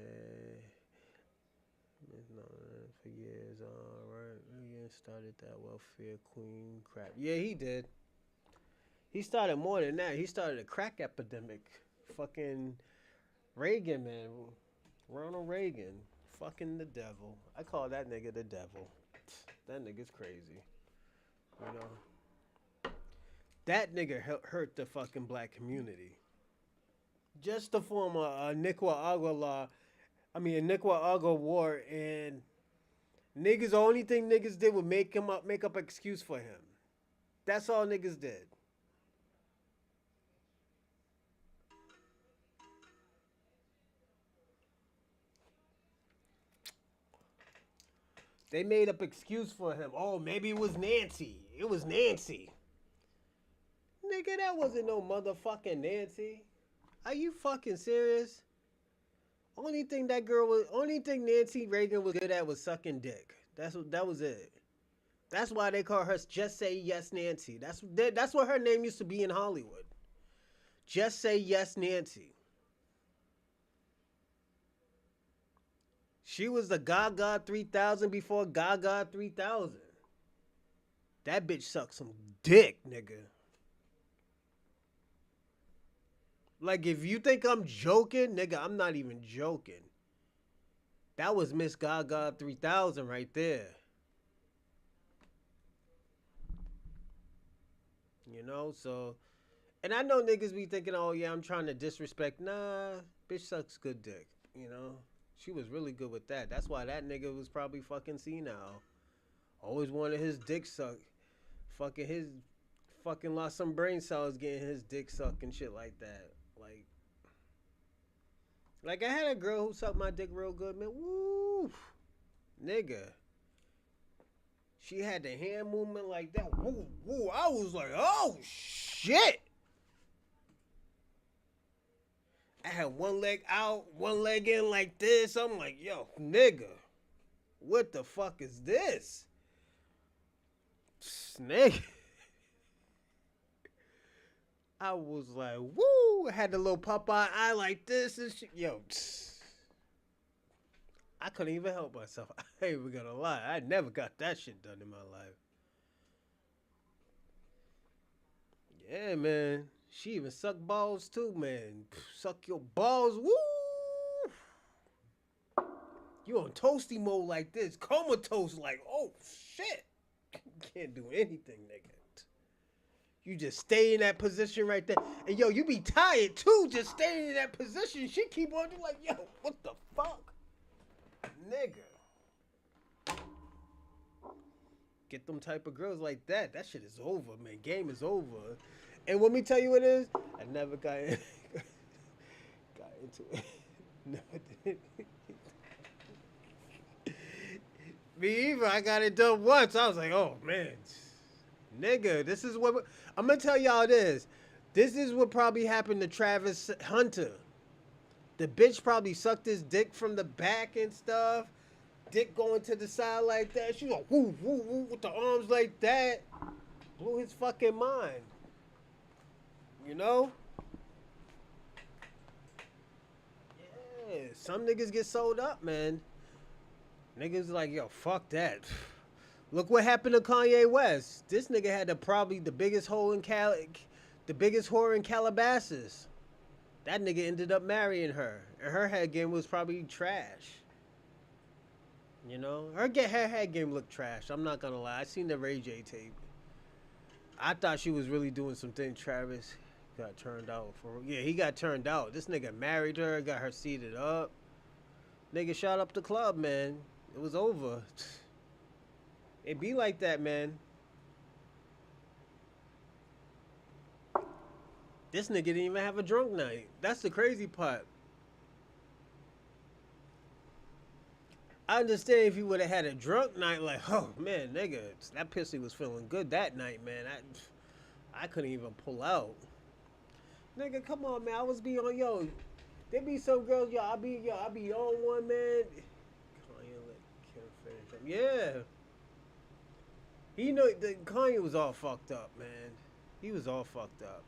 S1: known for years. All right, again started that welfare queen crap. Yeah, he did. He started more than that. He started a crack epidemic. Fucking Reagan, man. Ronald Reagan. Fucking the devil. I call that nigga the devil. That nigga's crazy. You know? That nigga hurt the fucking black community. Just to form a Nicaragua law. I mean, a Nicaragua war, and the only thing niggas did was make up excuse for him. That's all niggas did. They made up excuse for him. Oh, maybe it was Nancy. It was Nancy. Nigga, that wasn't no motherfucking Nancy. Are you fucking serious? Only thing Nancy Reagan was good at was sucking dick. That was it. That's why they call her Just Say Yes Nancy. That's what her name used to be in Hollywood. Just Say Yes Nancy. She was the Gaga 3000 before Gaga 3000. That bitch sucked some dick, nigga. Like, if you think I'm joking, nigga, I'm not even joking. That was Miss Gaga 3000 right there. You know, so. And I know niggas be thinking, oh, yeah, I'm trying to disrespect. Nah, bitch sucks good dick. You know? She was really good with that. That's why that nigga was probably fucking senile. Always wanted his dick sucked. Fucking his. Fucking lost some brain cells getting his dick sucked and shit like that. Like I had a girl who sucked my dick real good, man. Woo, nigga. She had the hand movement like that. Woo, woo. I was like, oh shit. I had one leg out, one leg in like this. I'm like, yo, nigga, what the fuck is this? Nigga. I was like, woo. I had the little Popeye eye like this and shit. Yo, I couldn't even help myself. I ain't even gonna lie. I never got that shit done in my life. Yeah, man. She even sucked balls too, man. Suck your balls. Woo! You on toasty mode like this. Comatose like, oh shit. Can't do anything, nigga. You just stay in that position right there. And yo, you be tired too, just staying in that position. She keep on you like, yo, what the fuck? Nigga. Get them type of girls like that. That shit is over, man. Game is over. And let me tell you what it is. I never got into it. Never did. Me either. I got it done once. I was like, oh man, nigga, this is what I'm gonna tell y'all. This is what probably happened to Travis Hunter. The bitch probably sucked his dick from the back and stuff. Dick going to the side like that. She like woo woo woo with the arms like that. Blew his fucking mind. You know? Yeah, some niggas get sold up, man. Niggas like, yo, fuck that. Look what happened to Kanye West. This nigga had probably the biggest hole in the biggest whore in Calabasas. That nigga ended up marrying her, and her head game was probably trash. You know, her head game looked trash. I'm not gonna lie. I seen the Ray J tape. I thought she was really doing some things. Travis got turned out for. Yeah, he got turned out. This nigga married her, got her seated up. Nigga shot up the club, man. It was over. It be like that, man. This nigga didn't even have a drunk night. That's the crazy part. I understand if he would have had a drunk night, like, oh man, nigga, that pussy was feeling good that night, man. I couldn't even pull out. Nigga, come on, man. I was be on, yo. There be some girls, yo. I be on one, man. Kanye let Kim finish him. Yeah. Kanye was all fucked up, man. He was all fucked up.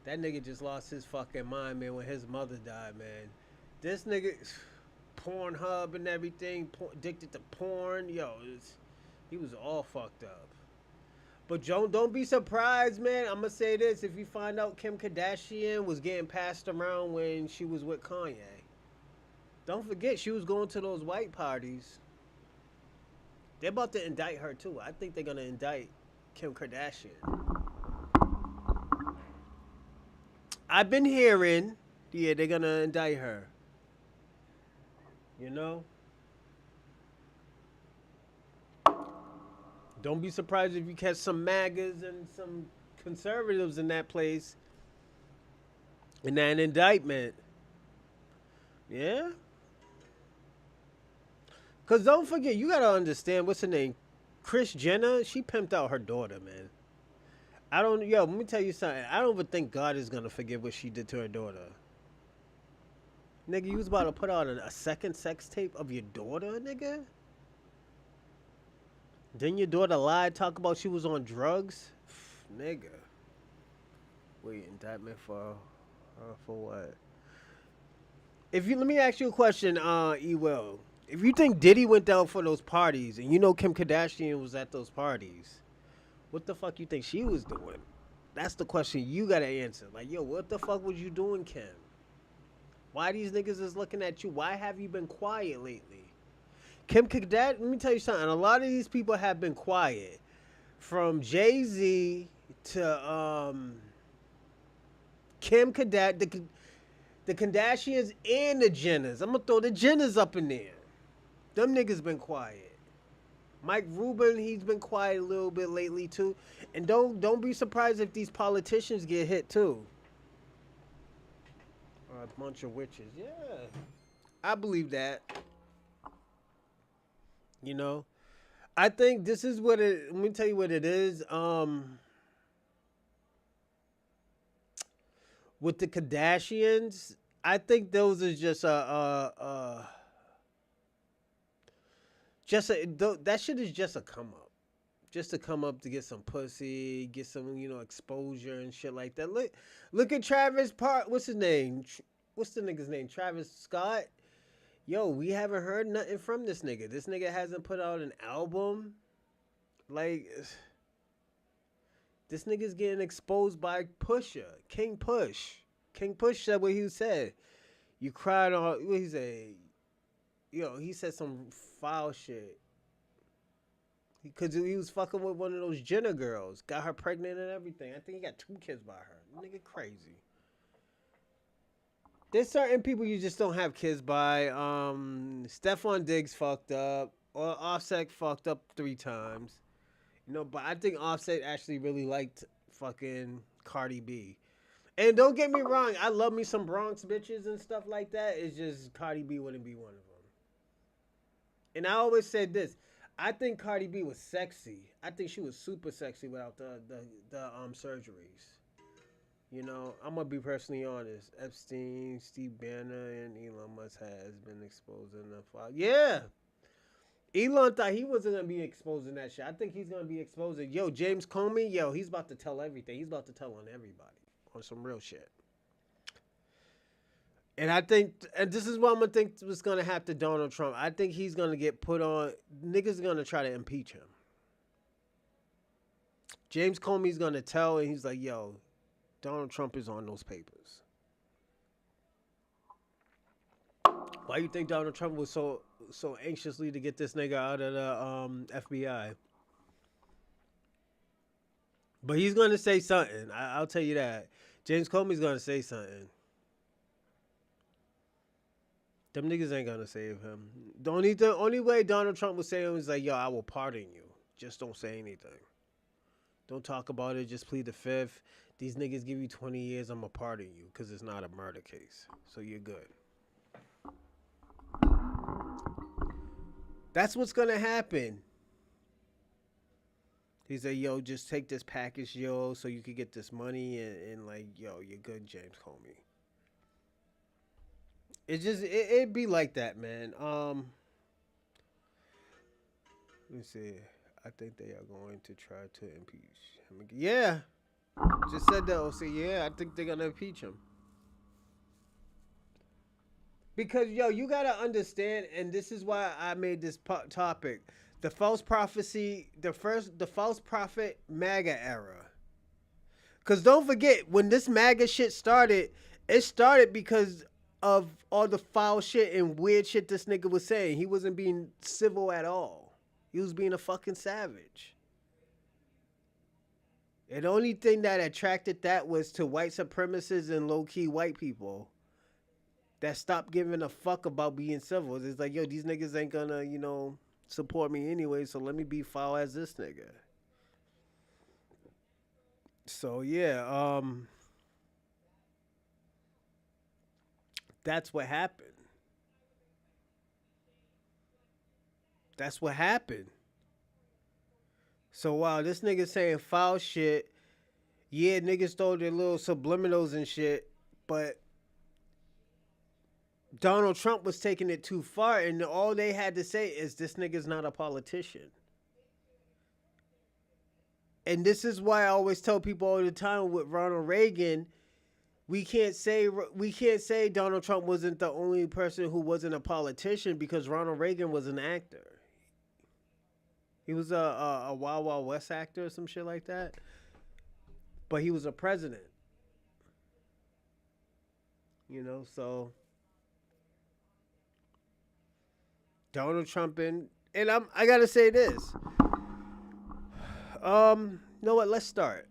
S1: That nigga just lost his fucking mind, man, when his mother died, man. This nigga, Pornhub and everything, addicted to porn, yo, he was all fucked up. But don't be surprised, man. I'm gonna say this: if you find out Kim Kardashian was getting passed around when she was with Kanye, don't forget she was going to those white parties. They're about to indict her too. I think they're gonna indict Kim Kardashian. I've been hearing, yeah, they're gonna indict her. You know? Don't be surprised if you catch some MAGAs and some conservatives in that place in that indictment. Yeah? Because don't forget, you gotta understand, what's her name? Kris Jenner, she pimped out her daughter, man. Let me tell you something. I don't even think God is gonna forgive what she did to her daughter. Nigga, you was about to put out a second sex tape of your daughter, nigga? Then your daughter lied, talk about she was on drugs? Nigga. Wait, indictment for what? Let me ask you a question, Ewell. If you think Diddy went down for those parties, and you know Kim Kardashian was at those parties, what the fuck you think she was doing? That's the question you gotta answer. Like, yo, what the fuck was you doing, Kim? Why these niggas is looking at you? Why have you been quiet lately? Kim Kardashian, let me tell you something. A lot of these people have been quiet. From Jay-Z to Kim Kardashian, the Kardashians and the Jenners. I'm gonna throw the Jenners up in there. Them niggas been quiet. Mike Rubin, he's been quiet a little bit lately too. And don't be surprised if these politicians get hit too. Or a bunch of witches. Yeah. I believe that. You know? I think this is what it, let me tell you what it is. With the Kardashians, I think those are that shit is just a come up. Just to come up to get some pussy, get some, exposure and shit like that. Look at Travis Part. What's his name? What's the nigga's name? Travis Scott. Yo, we haven't heard nothing from this nigga. This nigga hasn't put out an album. Like, this nigga's getting exposed by Pusha. King Push. King Push said what he said. You cried on, what he said? He said some foul shit. Because he was fucking with one of those Jenner girls. Got her pregnant and everything. I think he got 2 kids by her. Nigga crazy. There's certain people you just don't have kids by. Stephon Diggs fucked up. Or Offset fucked up 3 times. But I think Offset actually really liked fucking Cardi B. And don't get me wrong, I love me some Bronx bitches and stuff like that. It's just Cardi B wouldn't be one of them. And I always said this. I think Cardi B was sexy. I think she was super sexy without the surgeries. I'm gonna be personally honest. Epstein, Steve Bannon, and Elon Musk has been exposed in the file. Yeah. Elon thought he wasn't gonna be exposing that shit. I think he's gonna be exposing. Yo, James Comey, he's about to tell everything. He's about to tell on everybody on some real shit. And I think, and this is what I'm gonna think was gonna happen to Donald Trump. I think he's gonna get put on. Niggas are gonna try to impeach him. James Comey's gonna tell, and he's like, "Yo, Donald Trump is on those papers." Why you think Donald Trump was so anxiously to get this nigga out of the FBI? But he's gonna say something. I'll tell you that. James Comey's gonna say something. Them niggas ain't gonna save him. The only way Donald Trump would save him is like, yo, I will pardon you. Just don't say anything. Don't talk about it. Just plead the fifth. These niggas give you 20 years, I'm gonna pardon you because it's not a murder case. So you're good. That's what's gonna happen. He said, yo, just take this package, yo, so you could get this money and like, yo, you're good, James Comey. It'd be like that, man. Let me see. I think they are going to try to impeach him. Yeah. Just said that, OC. Yeah, I think they're going to impeach him. Because, yo, you got to understand, and this is why I made this topic. The false prophecy, the false prophet MAGA era. Because don't forget, when this MAGA shit started, it started because of all the foul shit and weird shit this nigga was saying. He wasn't being civil at all. He was being a fucking savage. And the only thing that attracted that was to white supremacists and low-key white people that stopped giving a fuck about being civil. It's like, yo, these niggas ain't gonna, support me anyway, so let me be foul as this nigga. So, yeah, that's what happened. That's what happened. So while this nigga saying foul shit, yeah, niggas throw their little subliminals and shit, but Donald Trump was taking it too far, and all they had to say is this nigga's not a politician. And this is why I always tell people all the time with Ronald Reagan, We can't say Donald Trump wasn't the only person who wasn't a politician because Ronald Reagan was an actor. He was a Wild Wild West actor or some shit like that. But he was a president, so Donald Trump and I gotta say this. You know what? Let's start.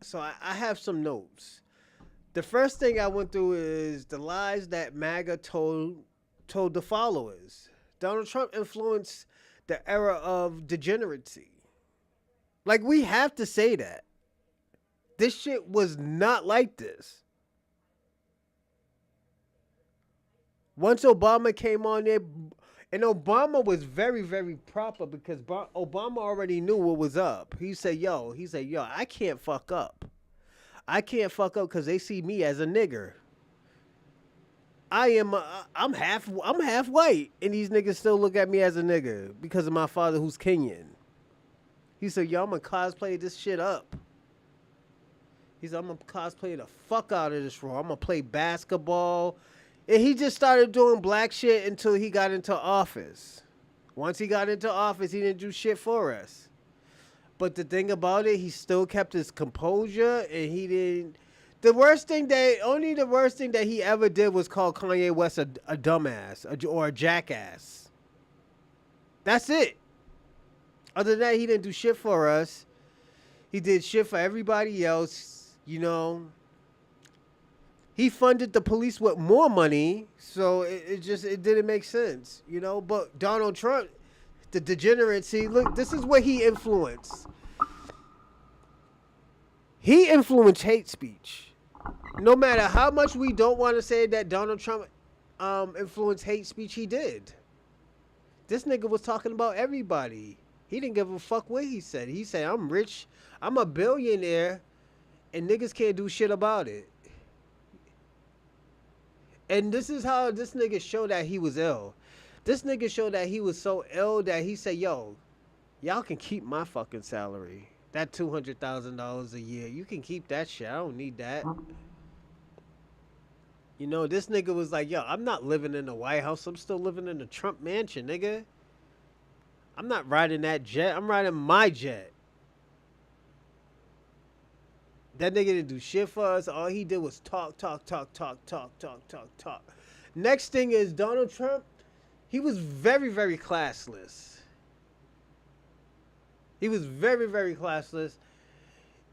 S1: So I have some notes. The first thing I went through is the lies that MAGA told the followers. Donald Trump influenced the era of degeneracy. Like we have to say that. This shit was not like this. Once Obama came on there, and Obama was very, very proper because Obama already knew what was up. He said, yo, I can't fuck up. I can't fuck up because they see me as a nigger. I'm half white, and these niggas still look at me as a nigger because of my father who's Kenyan. He said, yo, I'm gonna cosplay this shit up. He said, I'm gonna cosplay the fuck out of this role. I'm gonna play basketball. And he just started doing black shit until he got into office. Once he got into office, he didn't do shit for us. But the thing about it, he still kept his composure, and he didn't. The worst thing that he ever did was call Kanye West a dumbass or a jackass. That's it. Other than that, he didn't do shit for us. He did shit for everybody else, He funded the police with more money, so it didn't make sense, But Donald Trump, the degeneracy, look, this is what he influenced. He influenced hate speech. No matter how much we don't want to say that Donald Trump influenced hate speech, he did. This nigga was talking about everybody. He didn't give a fuck what he said. He said, I'm rich, I'm a billionaire, and niggas can't do shit about it. And this is how this nigga showed that he was ill. This nigga showed that he was so ill that he said, yo, y'all can keep my fucking salary. That $200,000 a year. You can keep that shit. I don't need that. This nigga was like, yo, I'm not living in the White House. I'm still living in the Trump mansion, nigga. I'm not riding that jet. I'm riding my jet. That nigga didn't do shit for us. All he did was talk. Next thing is Donald Trump. He was very, very classless. He was very, very classless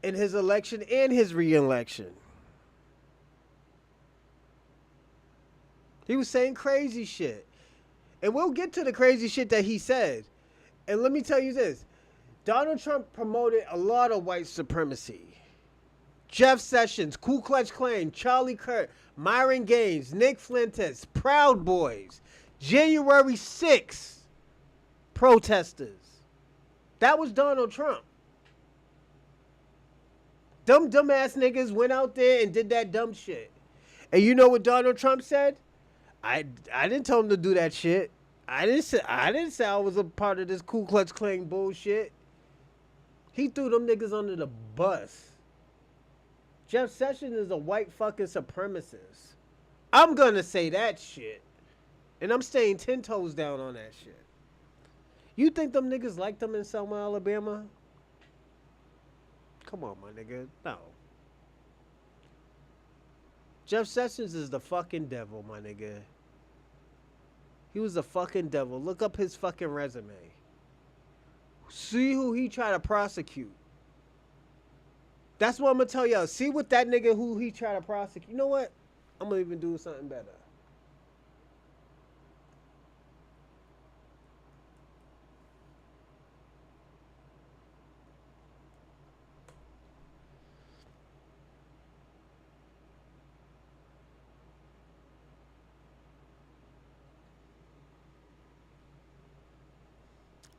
S1: in his election and his re-election. He was saying crazy shit. And we'll get to the crazy shit that he said. And let me tell you this. Donald Trump promoted a lot of white supremacy. Jeff Sessions, Ku Klux Klan, Charlie Kirk, Myron Gaines, Nick Fuentes, Proud Boys, January 6th protesters. That was Donald Trump. Dumbass niggas went out there and did that dumb shit. And you know what Donald Trump said? I didn't tell him to do that shit. I didn't say I was a part of this Ku Klux Klan bullshit. He threw them niggas under the bus. Jeff Sessions is a white fucking supremacist. I'm gonna say that shit. And I'm staying 10 toes down on that shit. You think them niggas liked them in Selma, Alabama? Come on, my nigga. No. Jeff Sessions is the fucking devil, my nigga. He was a fucking devil. Look up his fucking resume. See who he tried to prosecute. That's what I'm gonna tell y'all. See what that nigga who he tried to prosecute. You know what? I'm gonna even do something better.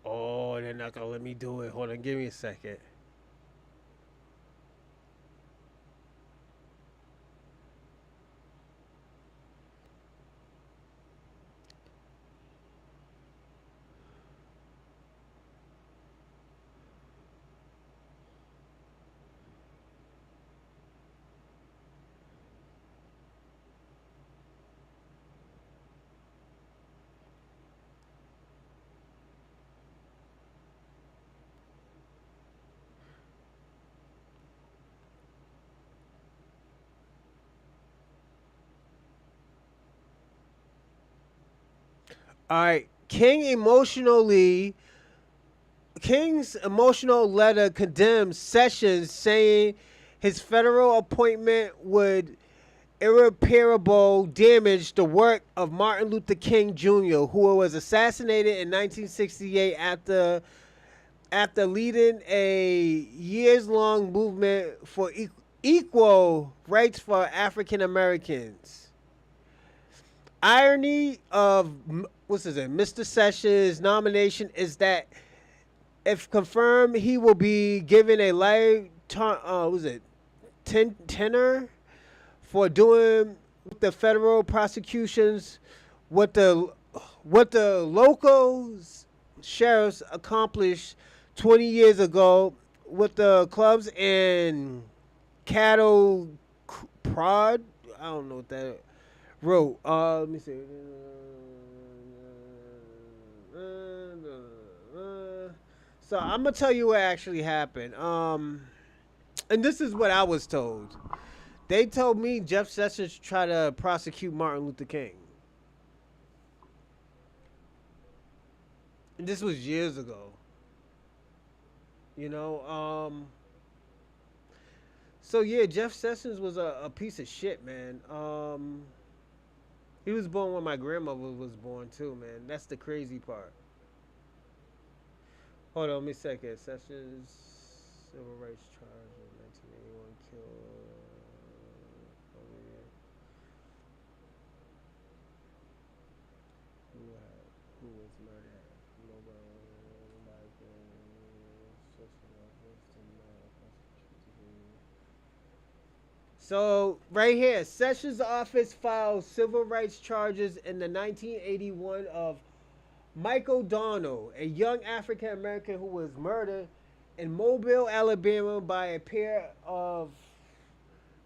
S1: Oh, they're not gonna let me do it. Hold on, give me a second. All right. King's emotional letter condemns Sessions, saying his federal appointment would irreparable damage the work of Martin Luther King Jr., who was assassinated in 1968 after leading a years-long movement for equal rights for African Americans. Irony of what's his name, Mr. Sessions' nomination is that if confirmed, he will be given a lifetime. Was it tenor for doing the federal prosecutions what the local sheriffs accomplished 20 years ago with the clubs and cattle prod. I don't know what that wrote. Let me see. So I'm gonna tell you what actually happened. And this is what I was told. They told me Jeff Sessions tried to prosecute Martin Luther King. And this was years ago. You know, so yeah, Jeff Sessions was a piece of shit, man. He was born when my grandmother was born too, man. That's the crazy part. Hold on, let me second. Sessions civil rights charge in 1981 killed. Oh, yeah. Who was murdered? Nobody So right here, Sessions' office filed civil rights charges in the 1981 of Mike O'Donnell, a young African American who was murdered in Mobile, Alabama by a pair of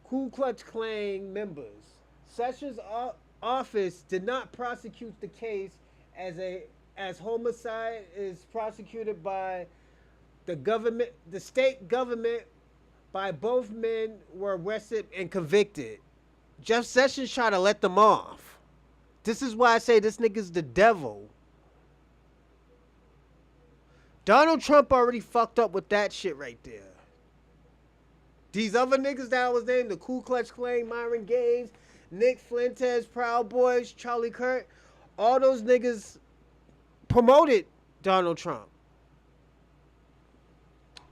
S1: Ku Klux Klan members. Sessions' office did not prosecute the case as homicide is prosecuted by the state government. By both men were arrested and convicted. Jeff Sessions tried to let them off. This is why I say this nigga's the devil. Donald Trump already fucked up with that shit right there. These other niggas that I was named, the Ku Klux Klan, Myron Gaines, Nick Fuentes, Proud Boys, Charlie Kirk, all those niggas promoted Donald Trump.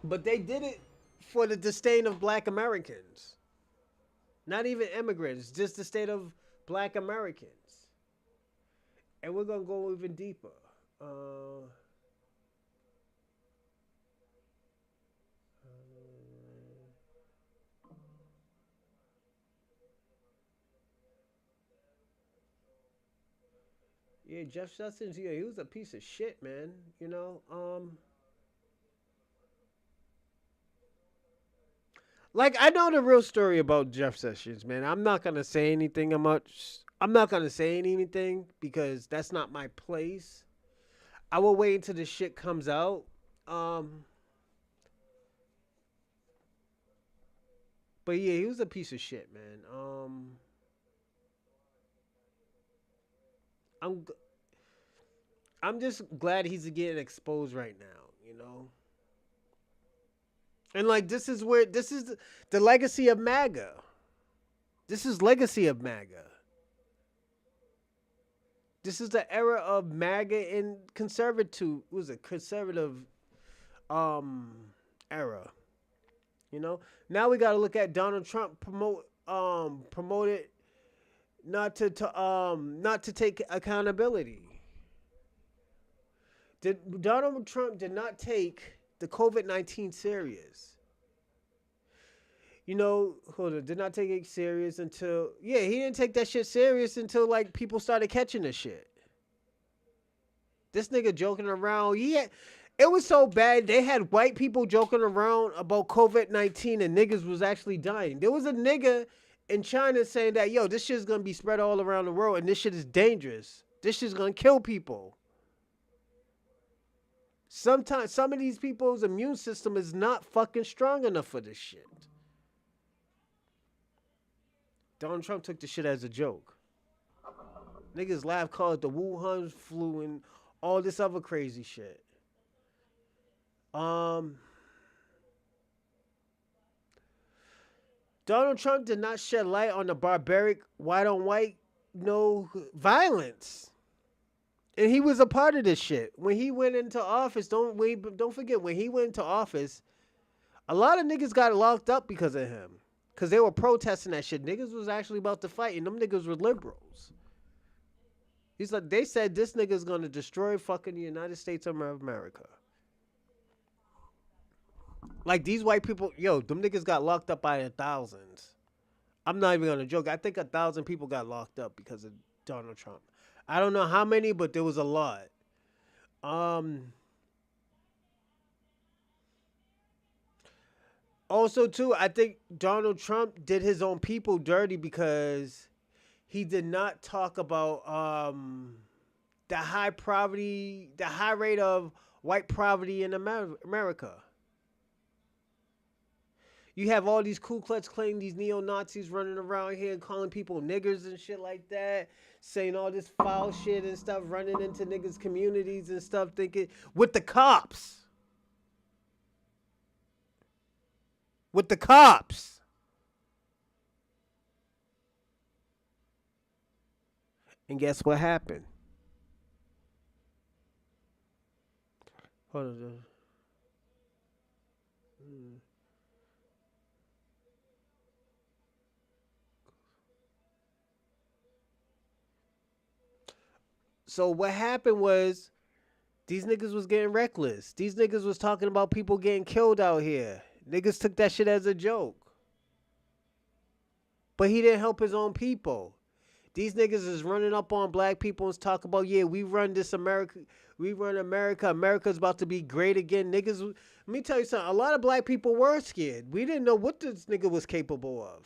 S1: But they did it for the disdain of black Americans. Not even immigrants, just the state of black Americans. And we're going to go even deeper. Yeah, Jeff Sessions, yeah, he was a piece of shit, man. You know, like I know the real story about Jeff Sessions, man. I'm not gonna say anything much. I'm not gonna say anything because that's not my place. I will wait until the shit comes out. Um, but yeah, he was a piece of shit, man. I'm I'm just glad he's getting exposed right now. You know, and like this is the legacy of MAGA. This is legacy of MAGA. This is the era of MAGA and conservative. Was it conservative um era? You know. Now we got to look at Donald Trump promoted not to take accountability. Donald Trump did not take the COVID-19 serious. You know, hold on, did not take it serious until he didn't take that shit serious until like people started catching the shit. This nigga joking around. It was so bad they had white people joking around about COVID-19 and niggas was actually dying. There was a nigga in China saying that this shit is gonna be spread all around the world and this shit is dangerous. This shit's gonna kill people. Sometimes some of these people's immune system is not fucking strong enough for this shit. Donald Trump took the shit as a joke. Niggas laugh, call it the Wuhan flu and all this other crazy shit. Um, Donald Trump did not shed light on the barbaric white on white no violence. And he was a part of this shit. When he went into office, don't forget when he went into office, a lot of niggas got locked up because of him. Cause they were protesting that shit. Niggas was actually about to fight, and them niggas were liberals. He's like, they said this nigga's gonna destroy fucking the United States of America. Like these white people, yo, them niggas got locked up by the thousands. I'm not even gonna joke. I think 1,000 people got locked up because of Donald Trump. I don't know how many, but there was a lot. Um. Also, too, I think Donald Trump did his own people dirty because he did not talk about the the high rate of white poverty in America. You have all these Ku Klux Klan, these neo-Nazis running around here calling people niggers and shit like that, saying all this foul shit and stuff, running into niggas' communities and stuff, thinking with the cops. With the cops. And guess what happened? Hold on. So what happened was these niggas was getting reckless. These niggas was talking about people getting killed out here. Niggas took that shit as a joke. But he didn't help his own people. These niggas is running up on black people and talk about, yeah, we run this America. We run America. America's about to be great again. Niggas, let me tell you something. A lot of black people were scared. We didn't know what this nigga was capable of.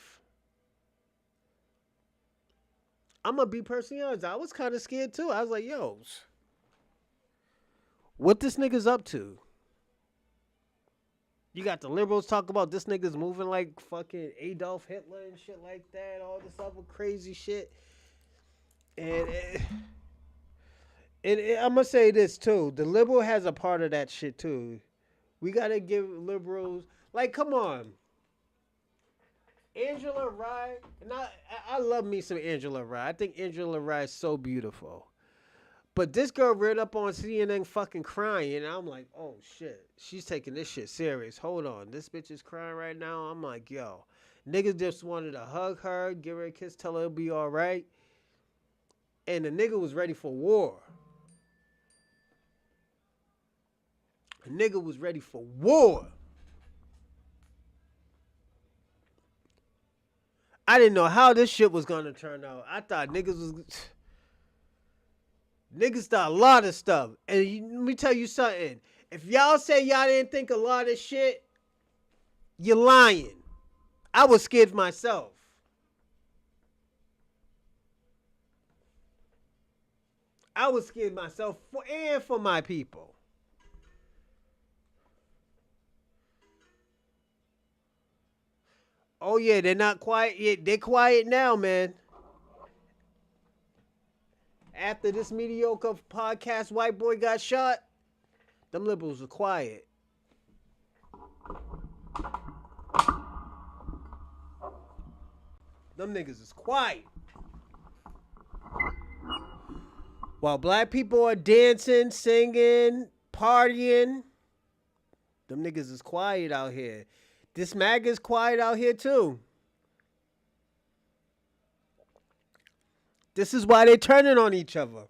S1: I'm going to be personally honest. I was kind of scared too. I was like, yo, what this nigga's up to? You got the liberals talk about this nigga's moving like fucking Adolf Hitler and shit like that. All this other crazy shit. And I'm going to say this too. The liberal has a part of that shit too. We got to give liberals, like, come on. Angela Rye, and I love me some Angela Rye. I think Angela Rye is so beautiful. But this girl read up on CNN fucking crying, and I'm like, oh shit, she's taking this shit serious. Hold on, this bitch is crying right now. I'm like, yo, niggas just wanted to hug her, give her a kiss, tell her it'll be all right. And the nigga was ready for war. The nigga was ready for war. I didn't know how this shit was gonna turn out. I thought niggas thought a lot of stuff. And let me tell you something. If y'all say y'all didn't think a lot of shit, you're lying. I was scared myself. I was scared myself and for my people. Oh yeah, they're not quiet yet. They're quiet now, man. After this mediocre podcast white boy got shot, them liberals are quiet. Them niggas is quiet. While black people are dancing, singing, partying, them niggas is quiet out here. This MAGA is quiet out here too. This is why they turning on each other.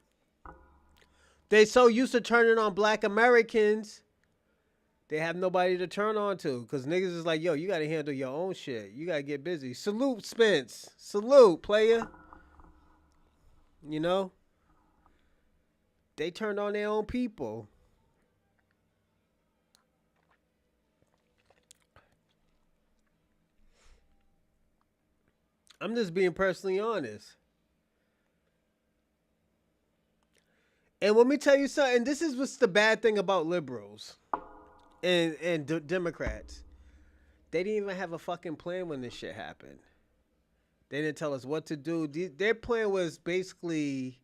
S1: They so used to turning on black Americans, they have nobody to turn on to. Because niggas is like, yo, you got to handle your own shit. You got to get busy. Salute, Spence. Salute, player. You know? They turned on their own people. I'm just being personally honest. And let me tell you something. This is what's the bad thing about liberals and Democrats. They didn't even have a fucking plan when this shit happened. They didn't tell us what to do. Their plan was basically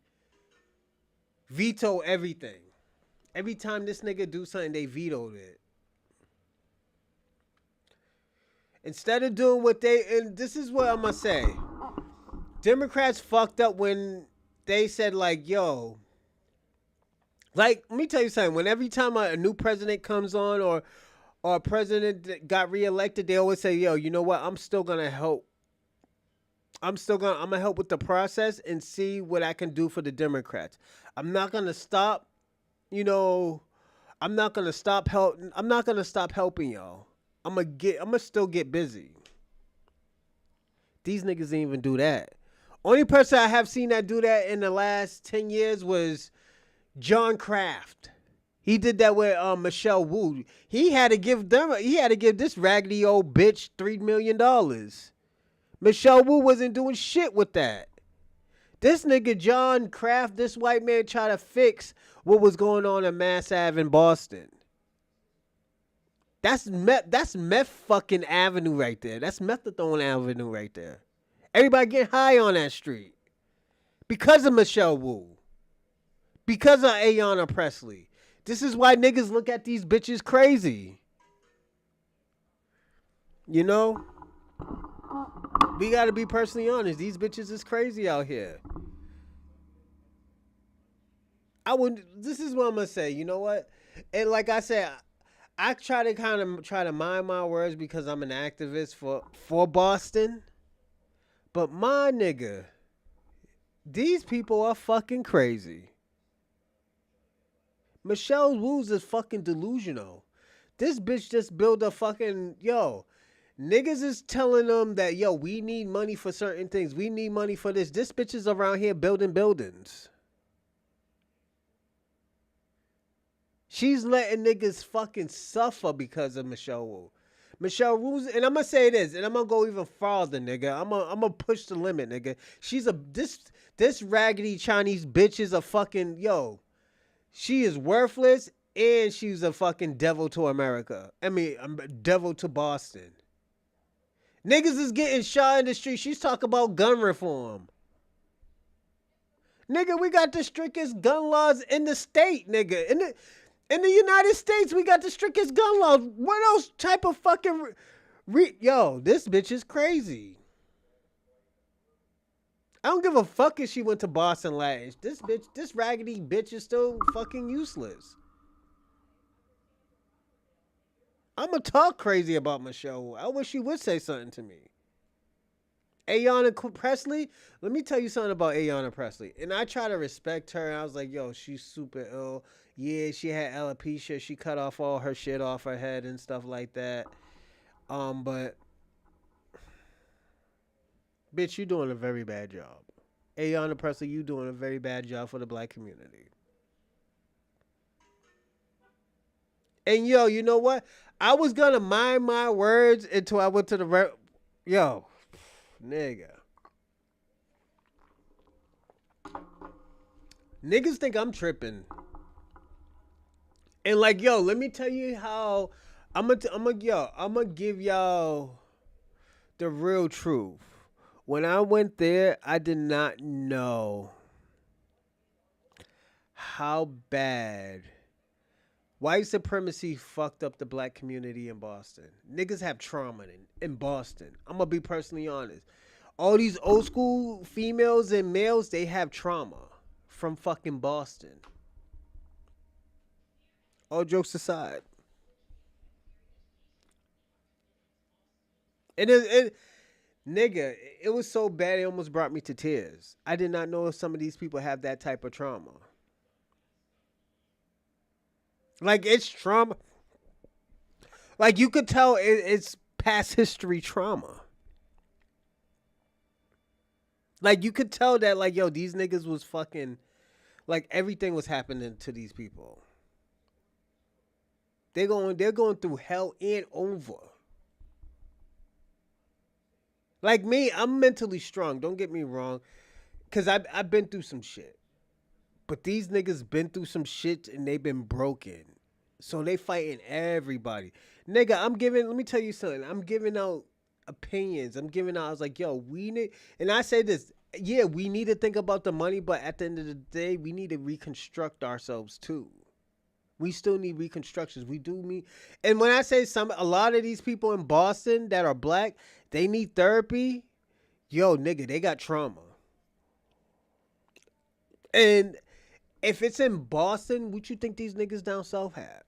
S1: veto everything. Every time this nigga do something, they vetoed it. Instead of doing what they, and this is what I'm gonna say, Democrats fucked up when they said like, yo, like let me tell you something. When every time a new president comes on or a president that got reelected, they always say, yo, you know what? I'm still gonna help. I'm gonna help with the process and see what I can do for the Democrats. I'm not gonna stop, you know, I'm not gonna stop helping y'all. I'm gonna still get busy. These niggas didn't even do that. Only person I have seen that do that in the last 10 years was John Kraft. He did that with Michelle Wu. He had to give this raggedy old bitch $3 million. Michelle Wu wasn't doing shit with that. This nigga John Kraft, this white man, tried to fix what was going on in Mass Ave in Boston. That's meth fucking avenue right there. That's methadone avenue right there. Everybody get high on that street because of Michelle Wu, because of Ayanna Presley. This is why niggas look at these bitches crazy. You know, we gotta be personally honest. These bitches is crazy out here. This is what I'm gonna say. You know what? And like I said, I try to mind my words because I'm an activist for Boston. But my nigga, these people are fucking crazy. Michelle Wu's is fucking delusional. This bitch just built a fucking, yo, niggas is telling them that, yo, we need money for certain things. We need money for this. This bitch is around here building buildings. She's letting niggas fucking suffer because of Michelle Wu. Michelle Wu's, and I'm gonna say this, and I'm gonna go even farther, nigga. I'm gonna push the limit, nigga. This raggedy Chinese bitch is a fucking, yo. She is worthless, and she's a fucking devil to America. I mean, devil to Boston. Niggas is getting shot in the street. She's talking about gun reform. Nigga, we got the strictest gun laws in the state, nigga. In the United States, we got the strictest gun laws. What else type of fucking... Yo, this bitch is crazy. I don't give a fuck if she went to Boston last. This raggedy bitch is still fucking useless. I'm gonna talk crazy about Michelle. I wish she would say something to me. Ayanna Presley, let me tell you something about Ayanna Presley. And I try to respect her. And I was like, yo, she's super ill. Yeah, she had alopecia. She cut off all her shit off her head and stuff like that. But bitch, you doing a very bad job. Ayanna Presley, you doing a very bad job for the black community. And yo, you know what? I was gonna mind my words until I went to the yo, nigga. Niggas think I'm tripping. And like, yo, let me tell you how I'm gonna give y'all the real truth. When I went there, I did not know how bad white supremacy fucked up the black community in Boston. Niggas have trauma in Boston. I'm gonna be personally honest. All these old school females and males, they have trauma from fucking Boston. All jokes aside. Nigga, it was so bad it almost brought me to tears. I did not know if some of these people have that type of trauma. Like, it's trauma. Like, you could tell it's past history trauma. Like, you could tell that, like, yo, these niggas was fucking, like, everything was happening to these people. They're going through hell and over. Like me, I'm mentally strong. Don't get me wrong. Because I've been through some shit. But these niggas been through some shit and they've been broken. So they fighting everybody. Nigga, let me tell you something. I'm giving out opinions. I was like, yo, we need, and I say this, Yeah, we need to think about the money, but at the end of the day, we need to reconstruct ourselves too. We still need reconstructions. We do need, and when I say a lot of these people in Boston that are black, they need therapy. Yo, nigga, they got trauma. And if it's in Boston, what you think these niggas down south have?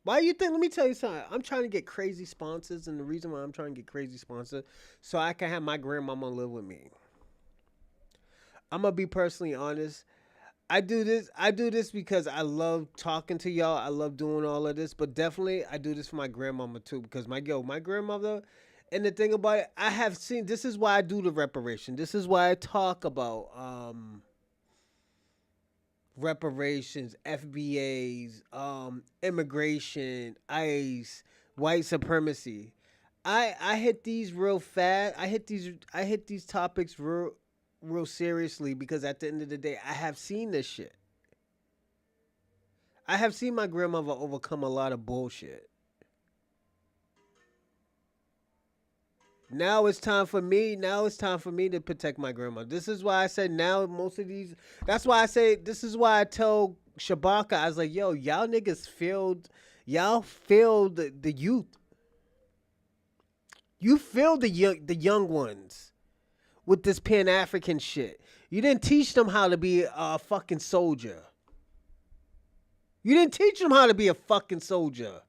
S1: Why you think? Let me tell you something. I'm trying to get crazy sponsors, and the reason why I'm trying to get crazy sponsors, so I can have my grandmama live with me. I'm gonna be personally honest. I do this. I do this because I love talking to y'all. I love doing all of this, but definitely I do this for my grandmama too. Because my grandmother, and the thing about it, I have seen. This is why I do the reparation. This is why I talk about reparations, FBAs, immigration, ICE, white supremacy. I hit these real fast. I hit these topics real seriously because at the end of the day, I have seen this shit. I have seen my grandmother overcome a lot of bullshit. Now it's time for me. Now it's time for me to protect my grandma. This is why I said now most of these. That's why I say this is why I tell Shabaka. I was like, yo, y'all niggas failed. Y'all failed the youth. You failed the young ones with this Pan African shit. You didn't teach them how to be a fucking soldier. You didn't teach them how to be a fucking soldier.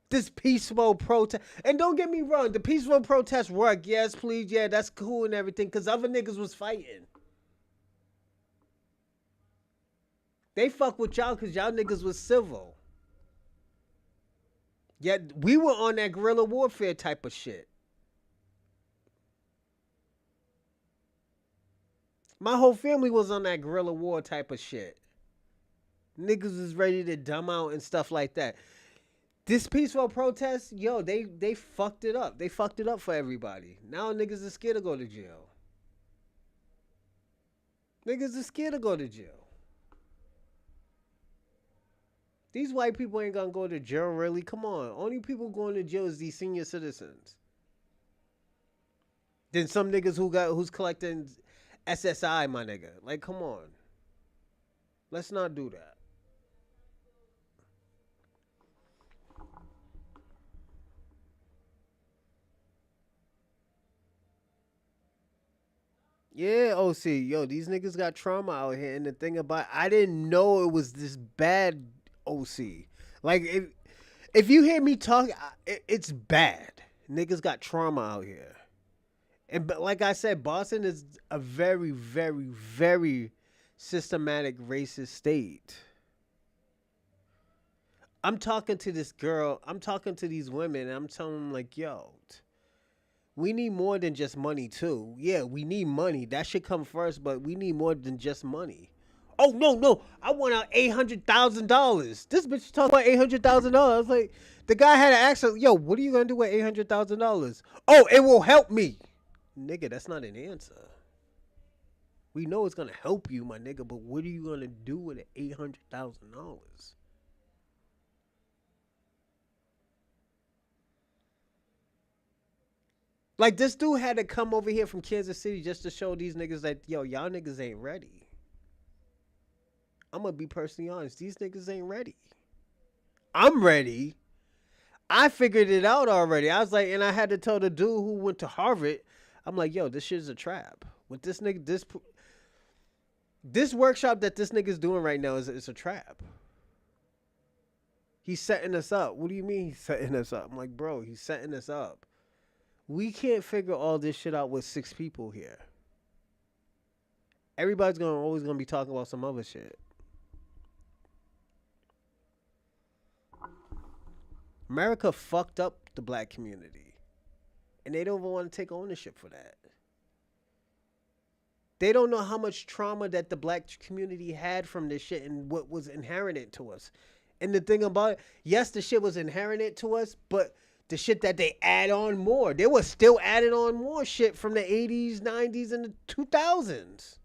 S1: This peaceful protest. And don't get me wrong, the peaceful protest work. Yes, please. Yeah, that's cool and everything. Because other niggas was fighting. They fuck with y'all because y'all niggas was civil. Yet we were on that guerrilla warfare type of shit. My whole family was on that guerrilla war type of shit. Niggas is ready to dumb out and stuff like that. This peaceful protest, yo, they fucked it up. They fucked it up for everybody. Now niggas are scared to go to jail. Niggas are scared to go to jail. These white people ain't gonna go to jail, really. Come on. Only people going to jail is these senior citizens. Then some niggas who's collecting SSI, my nigga. Like, come on. Let's not do that. Yeah, OC. Yo, these niggas got trauma out here. And the thing about I didn't know it was this bad, OC. Like, if you hear me talk, it's bad. Niggas got trauma out here. And but like I said, Boston is a very, very, very systematic racist state. I'm talking to this girl, I'm talking to these women, and I'm telling them, like, yo, we need more than just money, too. Yeah, we need money. That should come first, but we need more than just money. Oh, no, no. I want out $800,000. This bitch talking about $800,000. Like, the guy had to ask her, yo, what are you going to do with $800,000? Oh, it will help me. Nigga, that's not an answer. We know it's gonna help you, my nigga, but what are you gonna do with it? $800,000. Like this dude had to come over here from Kansas City just to show these niggas that yo, y'all niggas ain't ready. I'm gonna be personally honest. These niggas ain't ready. I'm ready. I figured it out already. I was like, and I had to tell the dude who went to Harvard, I'm like, yo, this shit's a trap. With this nigga, this workshop that this nigga's doing right now is a trap. He's setting us up. What do you mean he's setting us up? I'm like, bro, he's setting us up. We can't figure all this shit out with 6 people here. Everybody's always gonna be talking about some other shit. America fucked up the black community. And they don't even want to take ownership for that. They don't know how much trauma that the black community had from this shit and what was inherited to us. And the thing about it, yes, the shit was inherited to us, but the shit that they add on more, they were still adding on more shit from the 80s, 90s, and the 2000s.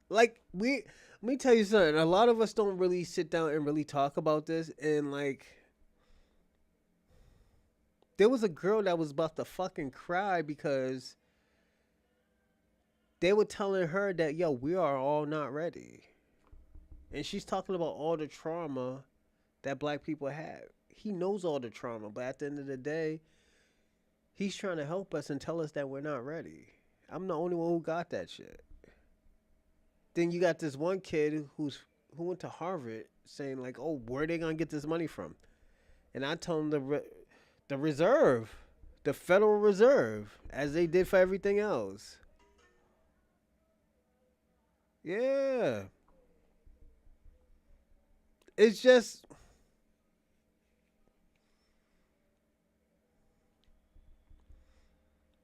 S1: Like let me tell you something. A lot of us don't really sit down and really talk about this. And like, there was a girl that was about to fucking cry because they were telling her that yo, we are all not ready. And she's talking about all the trauma that black people have. He knows all the trauma, but at the end of the day, he's trying to help us and tell us that we're not ready. I'm the only one who got that shit. Then you got this one kid who went to Harvard saying like, "Oh, where are they gonna get this money from?" And I told him the reserve, the Federal Reserve, as they did for everything else. Yeah, it's just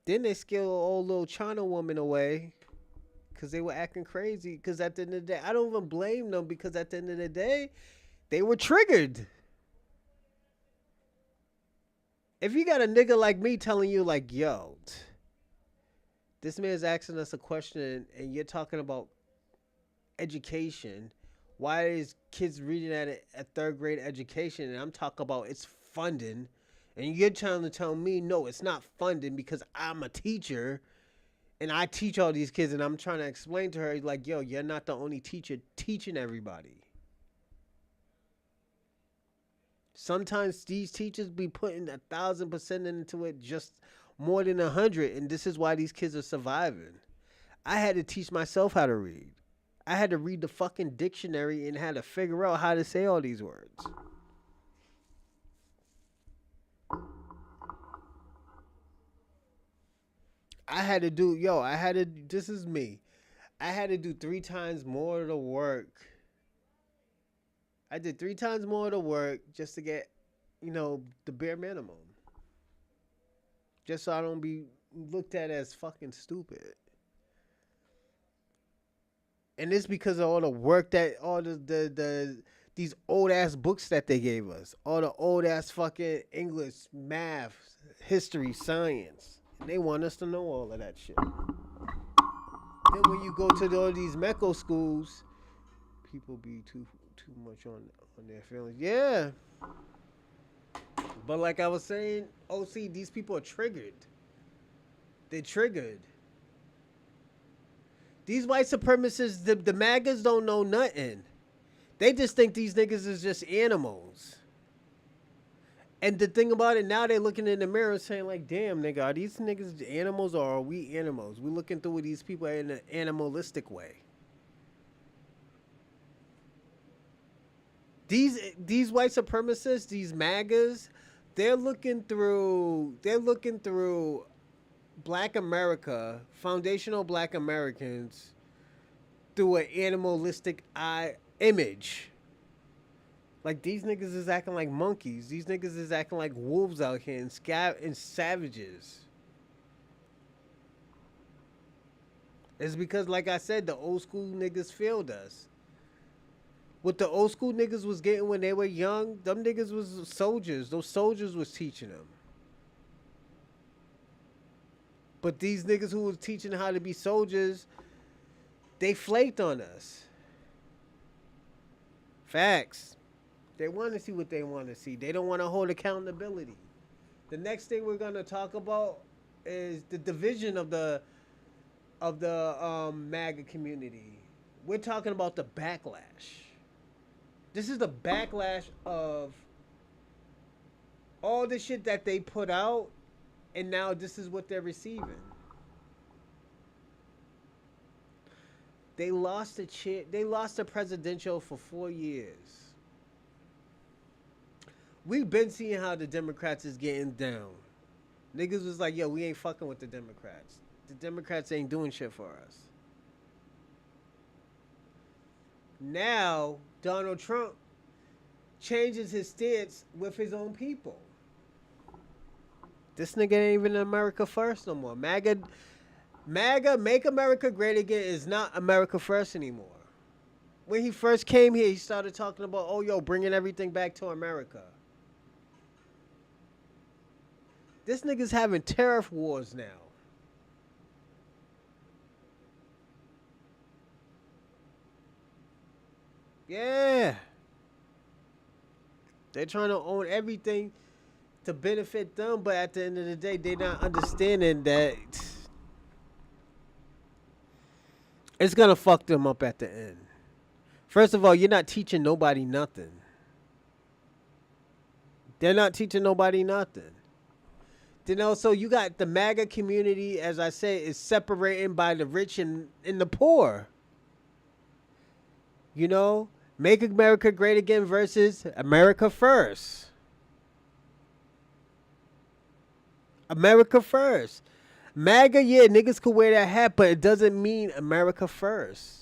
S1: then they scale old little China woman away because they were acting crazy. Because at the end of the day, I don't even blame them because at the end of the day, they were triggered. If you got a nigga like me telling you like, yo, this man's asking us a question and you're talking about education, why is kids reading at a third grade education, and I'm talking about it's funding, and you're trying to tell me no, it's not funding because I'm a teacher and I teach all these kids, and I'm trying to explain to her like, yo, you're not the only teacher teaching everybody. Sometimes these teachers be putting 1,000% into it, just more than 100, and this is why these kids are surviving. I had to teach myself how to read. I had to read the fucking dictionary and had to figure out how to say all these words. I had to do, yo, I had to, this is me. I had to do 3 times more of the work. I did 3 times more of the work just to get, the bare minimum. Just so I don't be looked at as fucking stupid. And it's because of all the work that all the these old ass books that they gave us, all the old ass fucking English, math, history, science. And they want us to know all of that shit. Then when you go to all these Mecco schools, people be too much on their feelings. Yeah, but like I was saying, OC, these people are triggered. They're triggered. These white supremacists, the MAGAs don't know nothing. They just think these niggas is just animals. And the thing about it, now they're looking in the mirror and saying like, damn, nigga, are these niggas animals or are we animals? We looking through these people in an animalistic way. These white supremacists, these MAGAs, they're looking through black America, foundational black Americans, through an animalistic eye image. Like these niggas is acting like monkeys. These niggas is acting like wolves out here and savages. It's because, like I said, the old school niggas failed us. What the old school niggas was getting when they were young, them niggas was soldiers. Those soldiers was teaching them. But these niggas who was teaching how to be soldiers, they flaked on us. Facts. They want to see what they want to see. They don't want to hold accountability. The next thing we're gonna talk about is the division of the MAGA community. We're talking about the backlash. This is the backlash of all the shit that they put out, and now this is what they're receiving. They lost the presidential for 4 years. We've been seeing how the Democrats is getting down. Niggas was like, yo, we ain't fucking with the Democrats. The Democrats ain't doing shit for us. Now, Donald Trump changes his stance with his own people. This nigga ain't even America first no more. MAGA, Make America Great Again is not America first anymore. When he first came here, he started talking about, oh, yo, bringing everything back to America. This nigga's having tariff wars now. Yeah. They're trying to own everything to benefit them, but at the end of the day, they're not understanding that it's gonna fuck them up at the end. First of all, you're not teaching nobody nothing. They're not teaching nobody nothing. Then also, you got the MAGA community, as I say, is separating by the rich and the poor. You know, make America great again versus America first. America first. MAGA, yeah, niggas could wear that hat, but it doesn't mean America first.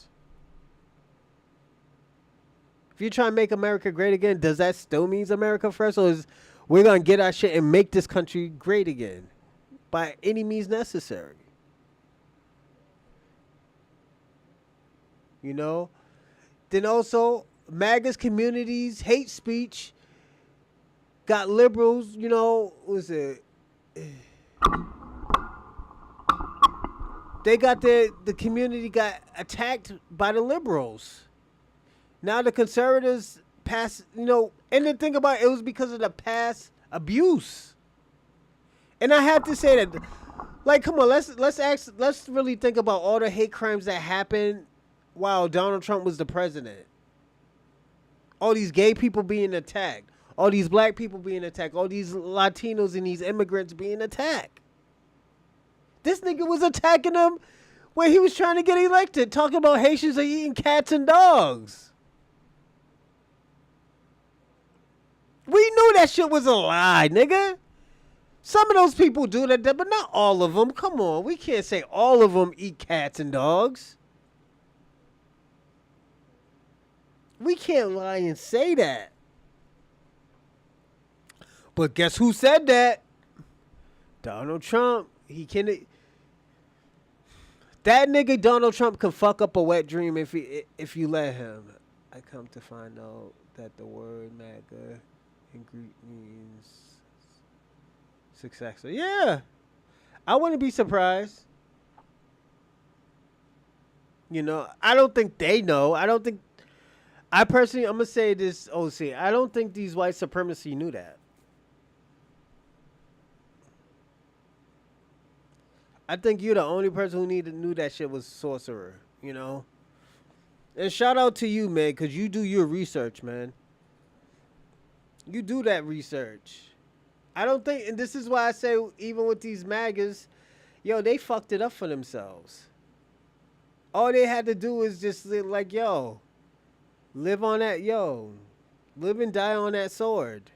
S1: If you're trying to make America great again, does that still means America first, or is we're gonna get our shit and make this country great again by any means necessary? You know. Then also, MAGA's communities hate speech. Got liberals. You know, what was it? They got the community got attacked by the liberals. Now the conservatives pass, you know, and the thing about it was because of the past abuse. And I have to say that, like, come on, let's really think about all the hate crimes that happened while Donald Trump was the president. All these gay people being attacked, all these black people being attacked, all these Latinos and these immigrants being attacked. This nigga was attacking them when he was trying to get elected, talking about Haitians are eating cats and dogs. We knew that shit was a lie, nigga. Some of those people do that, but not all of them. Come on, we can't say all of them eat cats and dogs. We can't lie and say that. But guess who said that? Donald Trump. He can. That nigga Donald Trump can fuck up a wet dream if you let him. I come to find out that the word MAGA in Greek means successor. Yeah, I wouldn't be surprised. You know, I don't think they know. I don't think. I personally, I'm gonna say this, OC. I don't think these white supremacy knew that. I think you're the only person who knew that shit was sorcerer. You know. And shout out to you, man, because you do your research, man. You do that research. I don't think, and this is why I say, even with these MAGAs, yo, they fucked it up for themselves. All they had to do is just like, yo, live on that, live and die on that sword.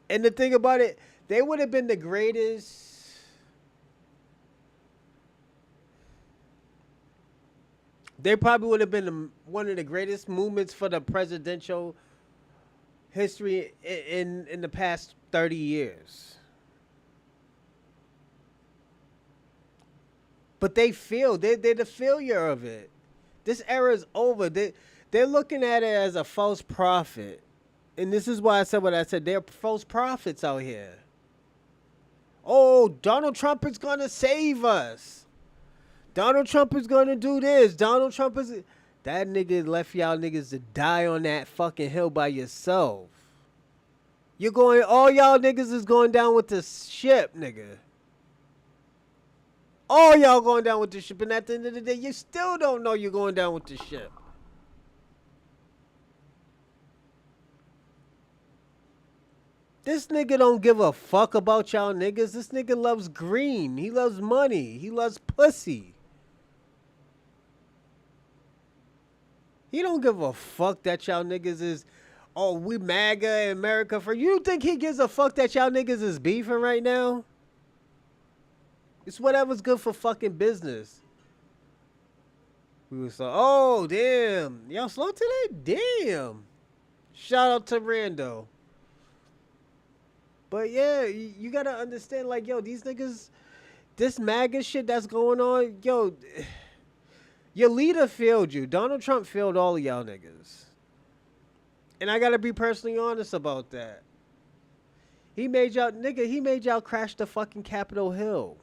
S1: And the thing about it, they would have been the greatest. They probably would have been one of the greatest movements for the presidential history in the past 30 years. But they're the failure of it. This era is over. They're looking at it as a false prophet. And this is why I said what I said. They're false prophets out here. Oh, Donald Trump is going to save us. Donald Trump is going to do this. Donald Trump is... That nigga left y'all niggas to die on that fucking hill by yourself. All y'all niggas is going down with the ship, nigga. All y'all going down with the ship, and at the end of the day, you still don't know you're going down with the ship. This nigga don't give a fuck about y'all niggas. This nigga loves green. He loves money. He loves pussy. He don't give a fuck that y'all niggas is, oh, we MAGA in America for. You think he gives a fuck that y'all niggas is beefing right now? It's whatever's good for fucking business. We was so, oh, damn. Y'all slow today? Damn. Shout out to Rando. But yeah, you gotta understand, like, yo, these niggas, this MAGA shit that's going on, yo, your leader failed you. Donald Trump failed all of y'all niggas. And I gotta be personally honest about that. He made y'all crash the fucking Capitol Hill.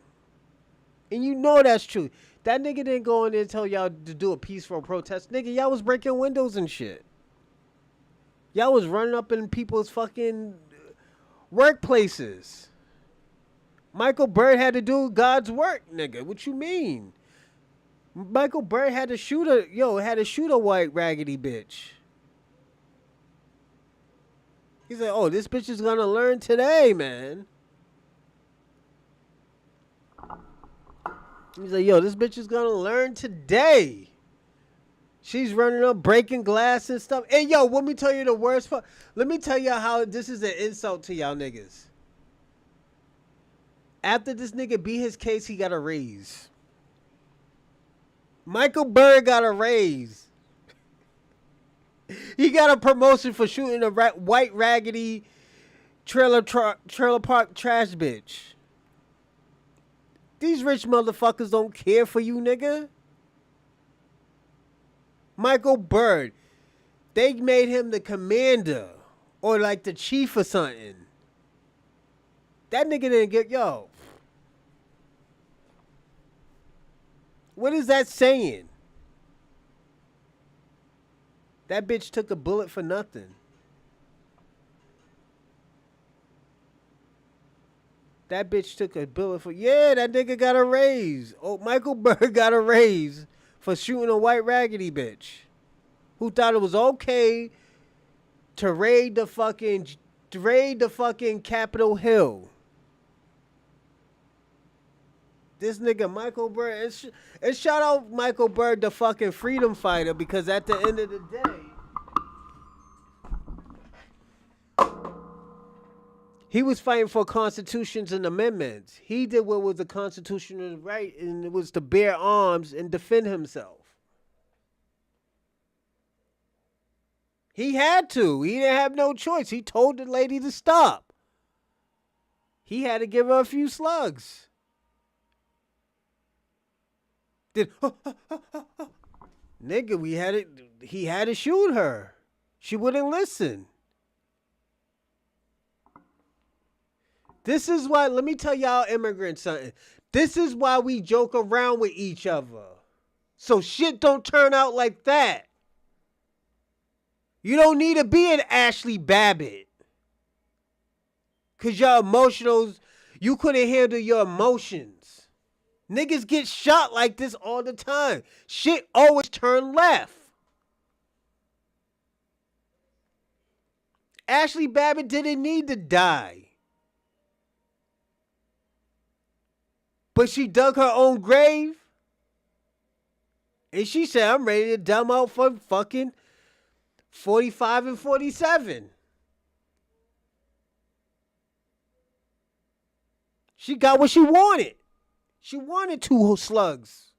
S1: And you know that's true. That nigga didn't go in there and tell y'all to do a peaceful protest. Nigga, y'all was breaking windows and shit. Y'all was running up in people's fucking workplaces. Michael Bird had to do God's work, nigga. What you mean? Michael Bird had to shoot a white raggedy bitch. He said, "Oh, this bitch is gonna learn today, man." He's like, "Yo, this bitch is gonna learn today." She's running up, breaking glass and stuff. Hey, yo, let me tell you the worst part. Let me tell you how this is an insult to y'all niggas. After this nigga beat his case, he got a raise. Michael Bird got a raise. He got a promotion for shooting a white raggedy trailer park trash bitch. These rich motherfuckers don't care for you, nigga. Michael Bird, they made him the commander or like the chief or something. That nigga didn't get, yo. What is that saying? That bitch took a bullet for nothing. That bitch took a bullet for, yeah, that nigga got a raise. Oh, Michael Bird got a raise for shooting a white raggedy bitch who thought it was okay to raid the fucking Capitol Hill. This nigga Michael Bird, and shout out Michael Bird, the fucking freedom fighter, because at the end of the day, he was fighting for constitutions and amendments. He did what was the constitutional right, and it was to bear arms and defend himself. He had to. He didn't have no choice. He told the lady to stop. He had to give her a few slugs. Then, nigga, he had to shoot her. She wouldn't listen. This is why, let me tell y'all immigrants something. This is why we joke around with each other. So shit don't turn out like that. You don't need to be an Ashley Babbitt. Because your emotionals, you couldn't handle your emotions. Niggas get shot like this all the time. Shit always turn left. Ashley Babbitt didn't need to die. But she dug her own grave. And she said, I'm ready to dumb out for fucking 45 and 47. She got what she wanted. She wanted 2 slugs.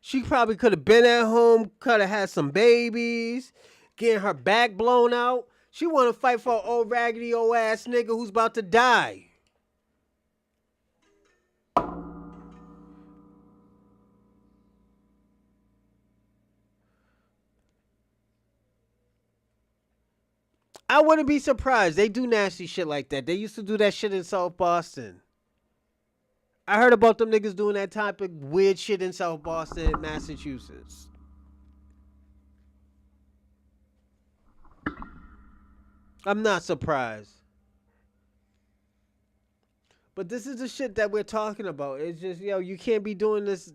S1: She probably could have been at home, could have had some babies, getting her back blown out. She want to fight for an old raggedy old ass nigga who's about to die. I wouldn't be surprised. They do nasty shit like that. They used to do that shit in South Boston. I heard about them niggas doing that type of weird shit in South Boston, Massachusetts. I'm not surprised. But this is the shit that we're talking about. It's just, yo, you can't be doing this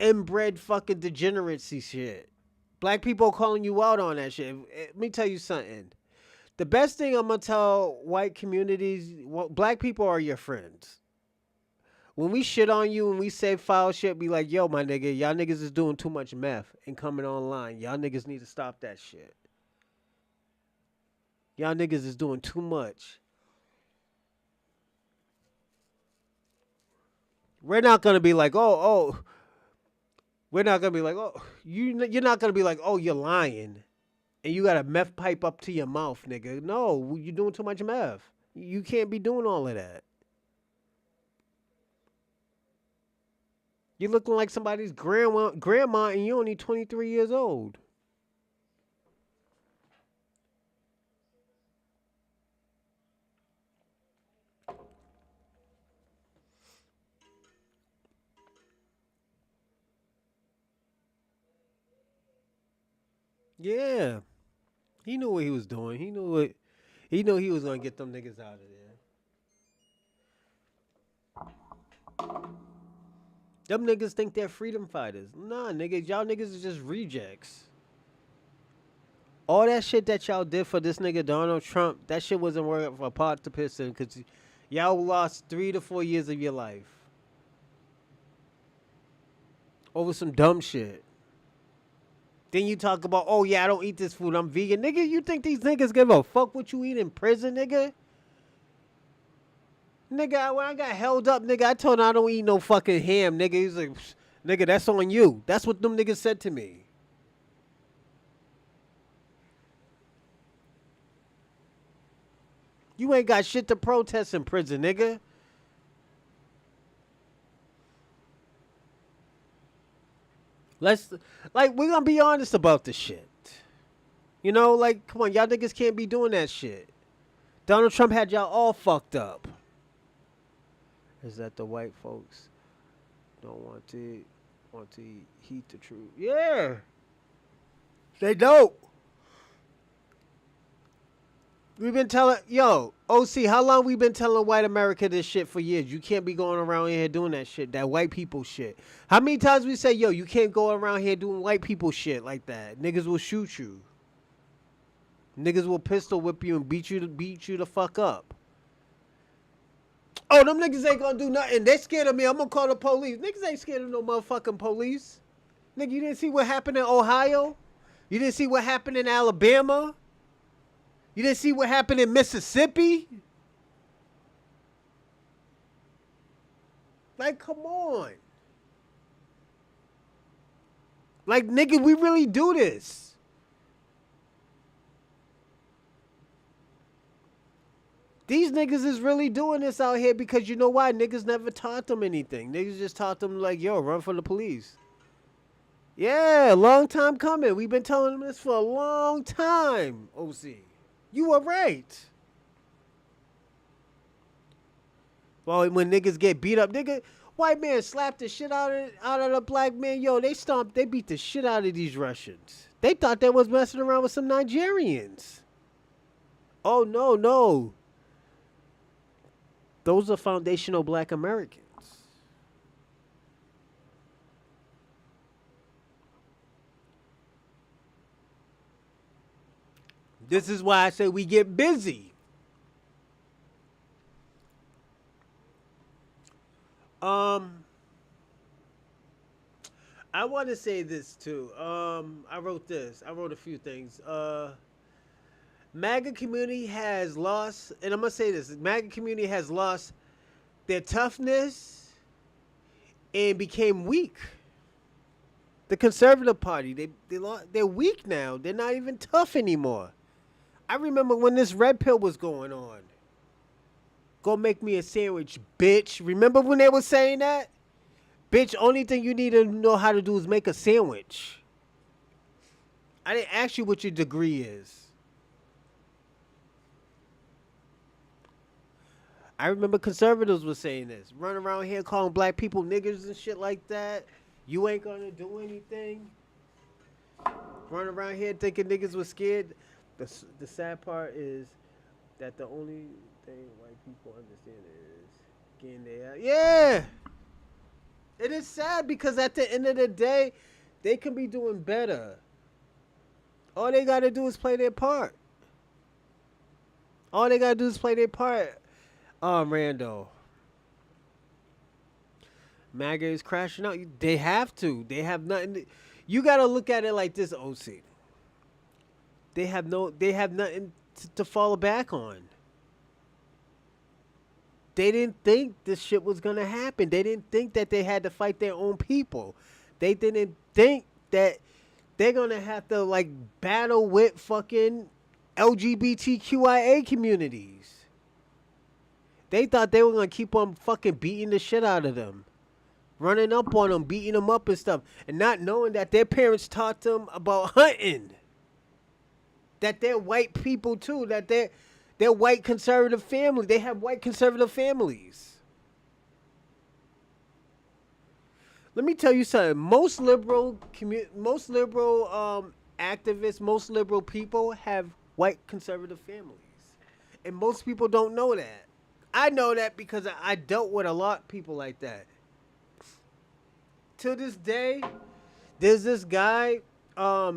S1: inbred fucking degeneracy shit. Black people calling you out on that shit. Let me tell you something. The best thing I'm gonna tell white communities, black people are your friends. When we shit on you and we say foul shit, be like, yo, my nigga, y'all niggas is doing too much meth and coming online. Y'all niggas need to stop that shit. Y'all niggas is doing too much. We're not gonna be like, oh. We're not gonna be like, oh, you're not gonna be like, oh, you're lying, and you got a meth pipe up to your mouth, nigga. No, you're doing too much meth. You can't be doing all of that. You're looking like somebody's grandma, and you're only 23 years old. Yeah, he knew what he was doing. He knew what he knew he was gonna get them niggas out of there. Them niggas think they're freedom fighters. Nah, niggas, y'all niggas is just rejects. All that shit that y'all did for this nigga Donald Trump, that shit wasn't working for a pot to piss in because y'all lost 3 to 4 years of your life over some dumb shit. Then you talk about, oh yeah, I don't eat this food, I'm vegan. Nigga, you think these niggas give a fuck what you eat in prison, nigga? Nigga, when I got held up, nigga, I told him I don't eat no fucking ham, nigga. He's like, nigga, that's on you. That's what them niggas said to me. You ain't got shit to protest in prison, nigga. Let's, like, we're gonna be honest about this shit. You know, like, come on, y'all niggas can't be doing that shit. Donald Trump had y'all all fucked up. Is that the white folks don't want to heat the truth? Yeah, they don't. We've been telling, yo, OC, how long we been telling white America this shit for years? You can't be going around here doing that shit, that white people shit. How many times we say, yo, you can't go around here doing white people shit like that? Niggas will shoot you. Niggas will pistol whip you and beat you the fuck up. Oh, them niggas ain't gonna do nothing. They scared of me. I'm gonna call the police. Niggas ain't scared of no motherfucking police. Nigga, you didn't see what happened in Ohio? You didn't see what happened in Alabama? You didn't see what happened in Mississippi? Like, come on. Like, nigga, we really do this. These niggas is really doing this out here because you know why? Niggas never taught them anything. Niggas just taught them, like, yo, run for the police. Yeah, long time coming. We've been telling them this for a long time, OC. You were right. Well, when niggas get beat up, nigga, white man slapped the shit out of the black man. Yo, they beat the shit out of these Russians. They thought they was messing around with some Nigerians. Oh, no, no. Those are foundational black Americans. This is why I say we get busy. I want to say this too. I wrote this. I wrote a few things. MAGA community has lost, and I'm gonna say this: MAGA community has lost their toughness and became weak. The conservative party, they're weak now. They're not even tough anymore. I remember when this red pill was going on. Go make me a sandwich, bitch. Remember when they were saying that? Bitch, only thing you need to know how to do is make a sandwich. I didn't ask you what your degree is. I remember conservatives were saying this. Run around here calling black people niggers and shit like that. You ain't gonna do anything. Run around here thinking niggas was scared. The sad part is that the only thing white people understand is getting their... Yeah! It is sad because at the end of the day, they can be doing better. All they gotta do is play their part. All they gotta do is play their part. Rando. MAGA is crashing out. They have to. They have nothing. You gotta look at it like this, OC. They have nothing to fall back on. They didn't think this shit was gonna happen. They didn't think that they had to fight their own people. They didn't think that they're gonna have to like battle with fucking LGBTQIA communities. They thought they were gonna keep on fucking beating the shit out of them. Running up on them, beating them up and stuff. And not knowing that their parents taught them about hunting. That they're white people too. That they're white conservative family. They have white conservative families. Let me tell you something. Most liberal activists, most liberal people have white conservative families. And most people don't know that. I know that because I dealt with a lot of people like that. To this day, there's this guy,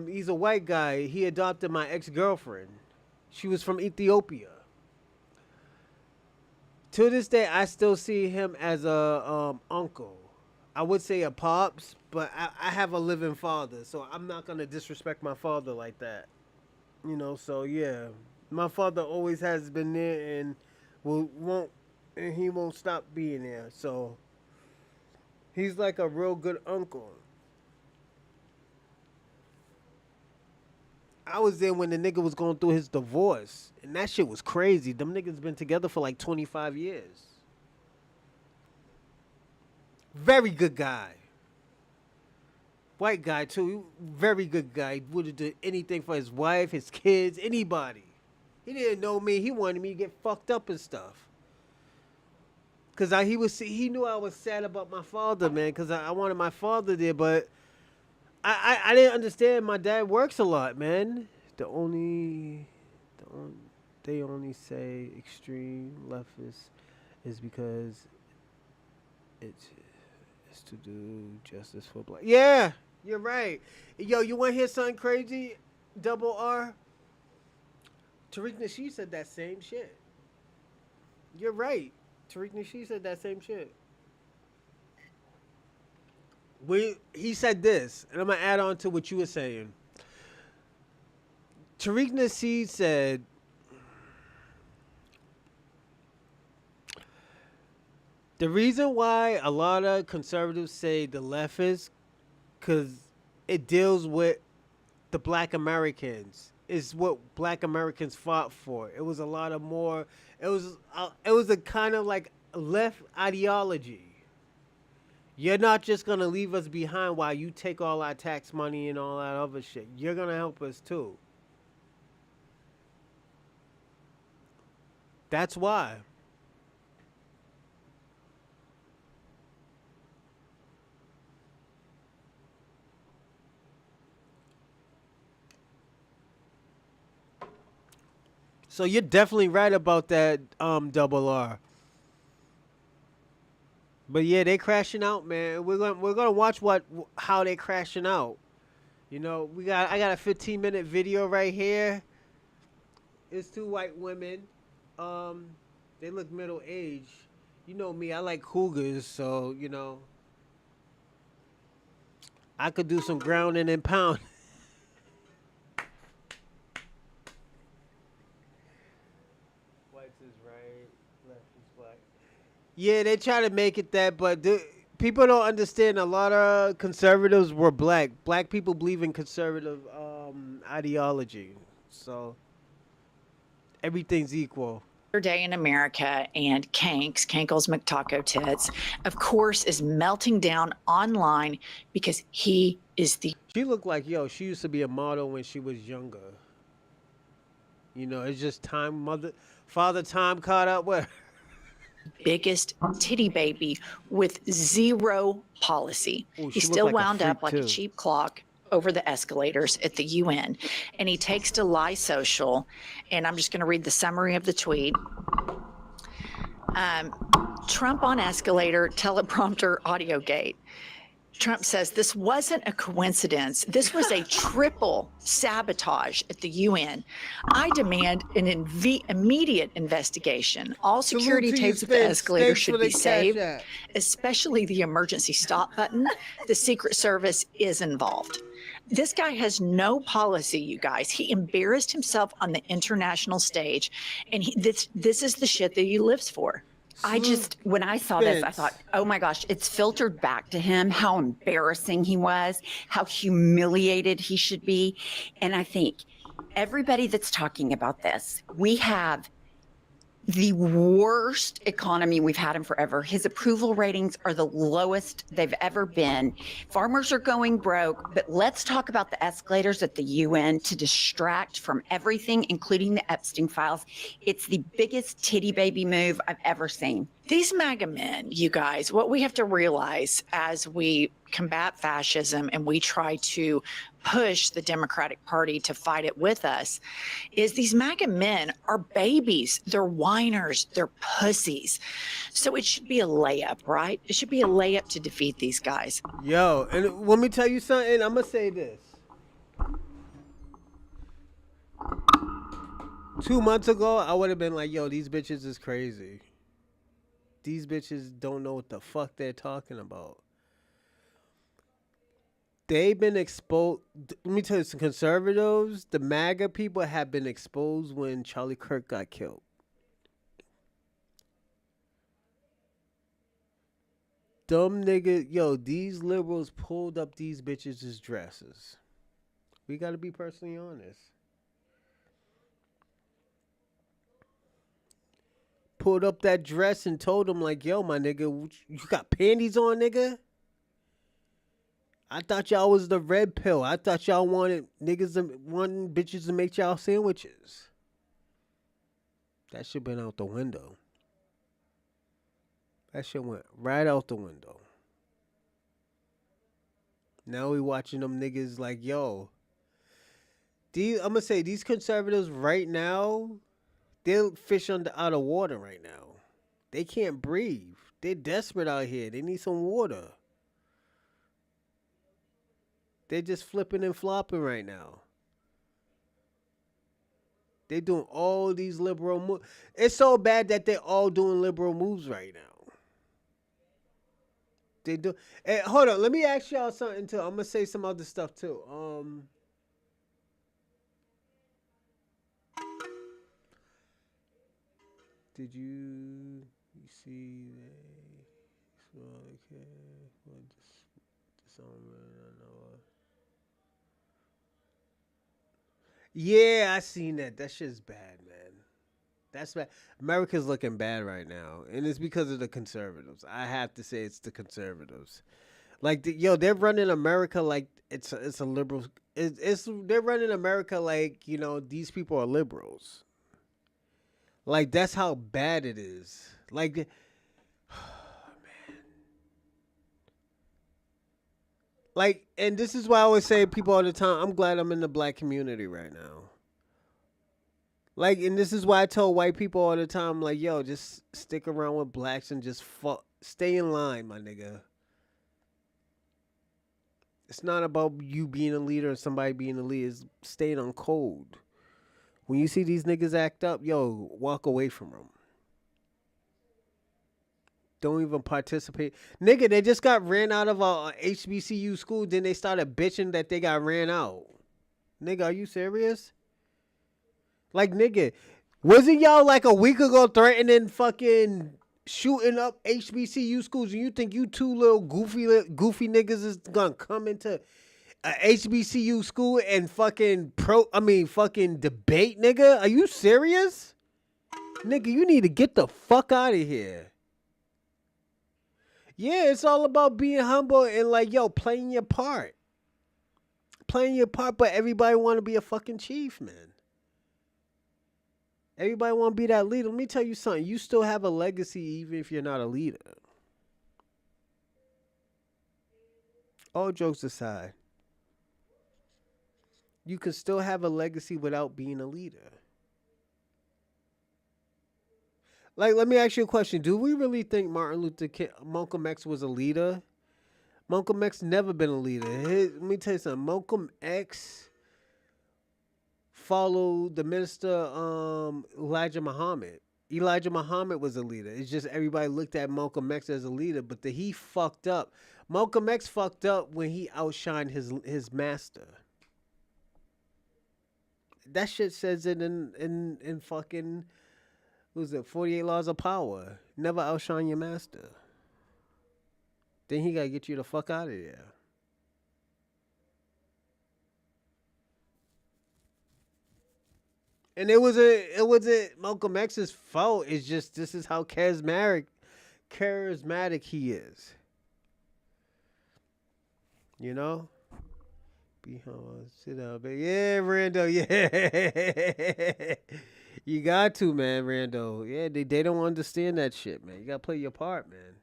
S1: he's a white guy. He adopted my ex-girlfriend. She was from Ethiopia. To this day, I still see him as a uncle. I would say a pops, but I have a living father, so I'm not gonna disrespect my father like that. You know, so yeah, my father always has been there and won't and he won't stop being there. So he's like a real good uncle. I was there when the nigga was going through his divorce, and that shit was crazy. Them niggas been together for like 25 years. Very good guy. White guy too. Very good guy. Would have done anything for his wife, his kids, anybody. He didn't know me. He wanted me to get fucked up and stuff. Cause he knew I was sad about my father, man. Cause I wanted my father there, but I didn't understand. My dad works a lot, man. They only say extreme leftist is because it's to do justice for black. Yeah, you're right. Yo, you want to hear something crazy? Double R. Tariq Nasheed said that same shit. You're right. Tariq Nasheed said that same shit. He said this, and I'm gonna add on to what you were saying. Tariq Nasheed said, the reason why a lot of conservatives say the left is because it deals with the black Americans. Is what black Americans fought for. It was a lot of more. It was a kind of like left ideology. You're not just gonna leave us behind while you take all our tax money and all that other shit. You're gonna help us too. That's why. So you're definitely right about that, double R. But yeah, they crashing out, man. We're gonna watch how they crashing out. You know, I got a 15-minute video right here. It's two white women. They look middle aged. You know me, I like cougars, so you know I could do some grounding and pound. Whites is right, left is black. Yeah, they try to make it that, but people don't understand. A lot of conservatives were black. Black people believe in conservative ideology, so everything's equal.
S2: Day in America and Kankles McTaco Tits, of course, is melting down online because he is the.
S1: She looked like, yo, she used to be a model when she was younger. You know, it's just father time caught up with her.
S2: Biggest titty baby with zero policy.
S1: Ooh,
S2: He's still wound up like a cheap clock over the escalators at the UN. And he takes to Lie Social, and I'm just going to read the summary of the tweet. Trump on escalator, teleprompter, audio gate. Trump says this wasn't a coincidence. This was a triple sabotage at the UN. I demand an immediate investigation. All security tapes of the escalator should be saved, especially the emergency stop button. The Secret Service is involved. This guy has no policy, you guys. He embarrassed himself on the international stage, and this is the shit that he lives for.
S3: When I saw this, I thought, oh my gosh, it's filtered back to him, how embarrassing he was, how humiliated he should be. And I think everybody that's talking about this, we have the worst economy we've had in forever. His approval ratings are the lowest they've ever been. Farmers are going broke, but let's talk about the escalators at the UN to distract from everything, including the Epstein files. It's the biggest titty baby move I've ever seen.
S2: These MAGA men, you guys, what we have to realize as we combat fascism and we try to push the Democratic Party to fight it with us is these MAGA men are babies. They're whiners. They're pussies. So it should be a layup, right? It should be a layup to defeat these guys.
S1: Yo, and let me tell you something. I'm going to say this. 2 months ago, I would have been like, yo, these bitches is crazy. These bitches don't know what the fuck they're talking about. They've been exposed. Let me tell you, some conservatives, the MAGA people have been exposed when Charlie Kirk got killed. Dumb nigga, yo, these liberals pulled up these bitches' dresses. We gotta be personally honest. Pulled up that dress and told them like, yo, my nigga, you got panties on, nigga? I thought y'all was the red pill. I thought y'all wanted bitches to make y'all sandwiches. That shit been out the window. That shit went right out the window. Now we watching them niggas like, yo. I'm gonna say these conservatives right now, they're fish out of water right now. They can't breathe. They're desperate out here. They need some water. They're just flipping and flopping right now. They doing all these liberal moves. It's so bad that they're all doing liberal moves right now. They do. Hey, hold on. Let me ask y'all something too. I'm gonna say some other stuff too. Did you see they? Okay. Well, this I know. Yeah, I seen that. That shit's bad, man. That's bad. America's looking bad right now, and it's because of the conservatives. I have to say, it's the conservatives. Like, they're running America like it's a liberal. They're running America like these people are liberals. Like that's how bad it is. Like, man. Like, and this is why I always say people all the time. I'm glad I'm in the black community right now. Like, and this is why I tell white people all the time, like, yo, just stick around with blacks and just stay in line, my nigga. It's not about you being a leader or somebody being a leader. It's staying on code. When you see these niggas act up, yo, walk away from them. Don't even participate. Nigga, they just got ran out of a HBCU school. Then they started bitching that they got ran out. Nigga, are you serious? Like, nigga, wasn't y'all like a week ago threatening fucking shooting up HBCU schools? And you think you two little goofy niggas is gonna come into a HBCU school and fucking debate, nigga? Are you serious? Nigga, you need to get the fuck out of here. Yeah, it's all about being humble and like, yo, playing your part. Playing your part, but everybody want to be a fucking chief, man. Everybody want to be that leader. Let me tell you something. You still have a legacy even if you're not a leader. All jokes aside, you can still have a legacy without being a leader. Like, let me ask you a question. Do we really think Malcolm X was a leader? Malcolm X never been a leader. Let me tell you something. Malcolm X followed the minister Elijah Muhammad. Elijah Muhammad was a leader. It's just everybody looked at Malcolm X as a leader, but he fucked up. Malcolm X fucked up when he outshined his master. That shit says it in fucking, what was it, 48 Laws of Power. Never outshine your master. Then he gotta get you the fuck out of there. And it wasn't Malcolm X's fault. It's just this is how charismatic he is. You know? Be humble, sit up, baby. Yeah, Randall, yeah. You got to, man, Rando. Yeah, they don't understand that shit, man. You got to play your part, man.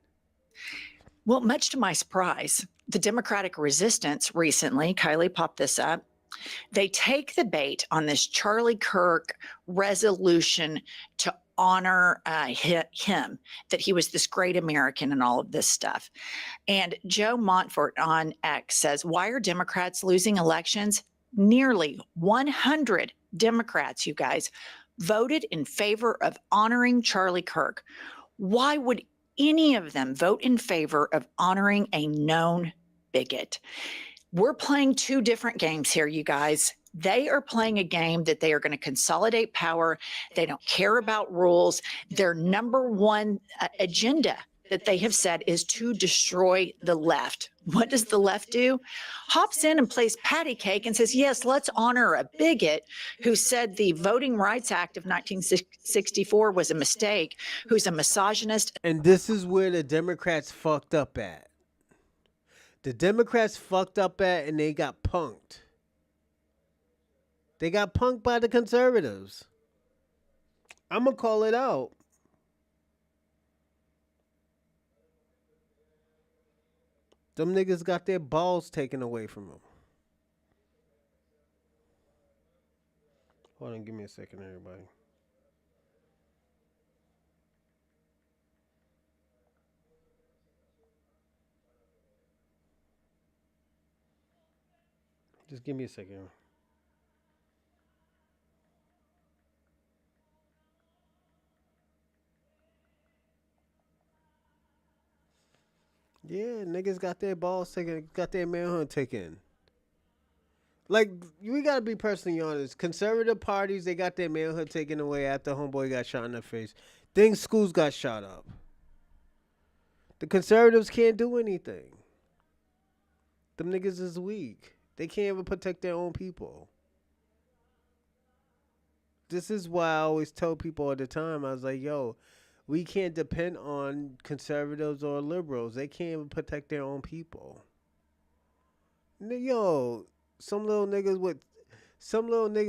S2: Well, much to my surprise, the Democratic resistance recently, Kylie popped this up, they take the bait on this Charlie Kirk resolution to honor him, that he was this great American and all of this stuff. And Joe Montfort on X says, why are Democrats losing elections? Nearly 100 Democrats, you guys, voted in favor of honoring Charlie Kirk. Why would any of them vote in favor of honoring a known bigot? We're playing two different games here, you guys. They are playing a game that they are going to consolidate power. They don't care about rules. Their number one agenda that they have said is to destroy the left. What does the left do? Hops in and plays patty cake and says, yes, let's honor a bigot who said the Voting Rights Act of 1964 was a mistake, who's a misogynist.
S1: And this is where the Democrats fucked up at. The Democrats fucked up at, and they got punked. They got punked by the conservatives. I'm going to call it out. Them niggas got their balls taken away from them. Hold on, give me a second, everybody. Just give me a second. Yeah, niggas got their balls taken, got their manhood taken. Like, we gotta be personally honest. Conservative parties, they got their manhood taken away after homeboy got shot in the face. Then schools got shot up. The conservatives can't do anything. Them niggas is weak. They can't even protect their own people. This is why I always tell people all the time, I was like, yo, we can't depend on conservatives or liberals. They can't even protect their own people. Yo, some little nigga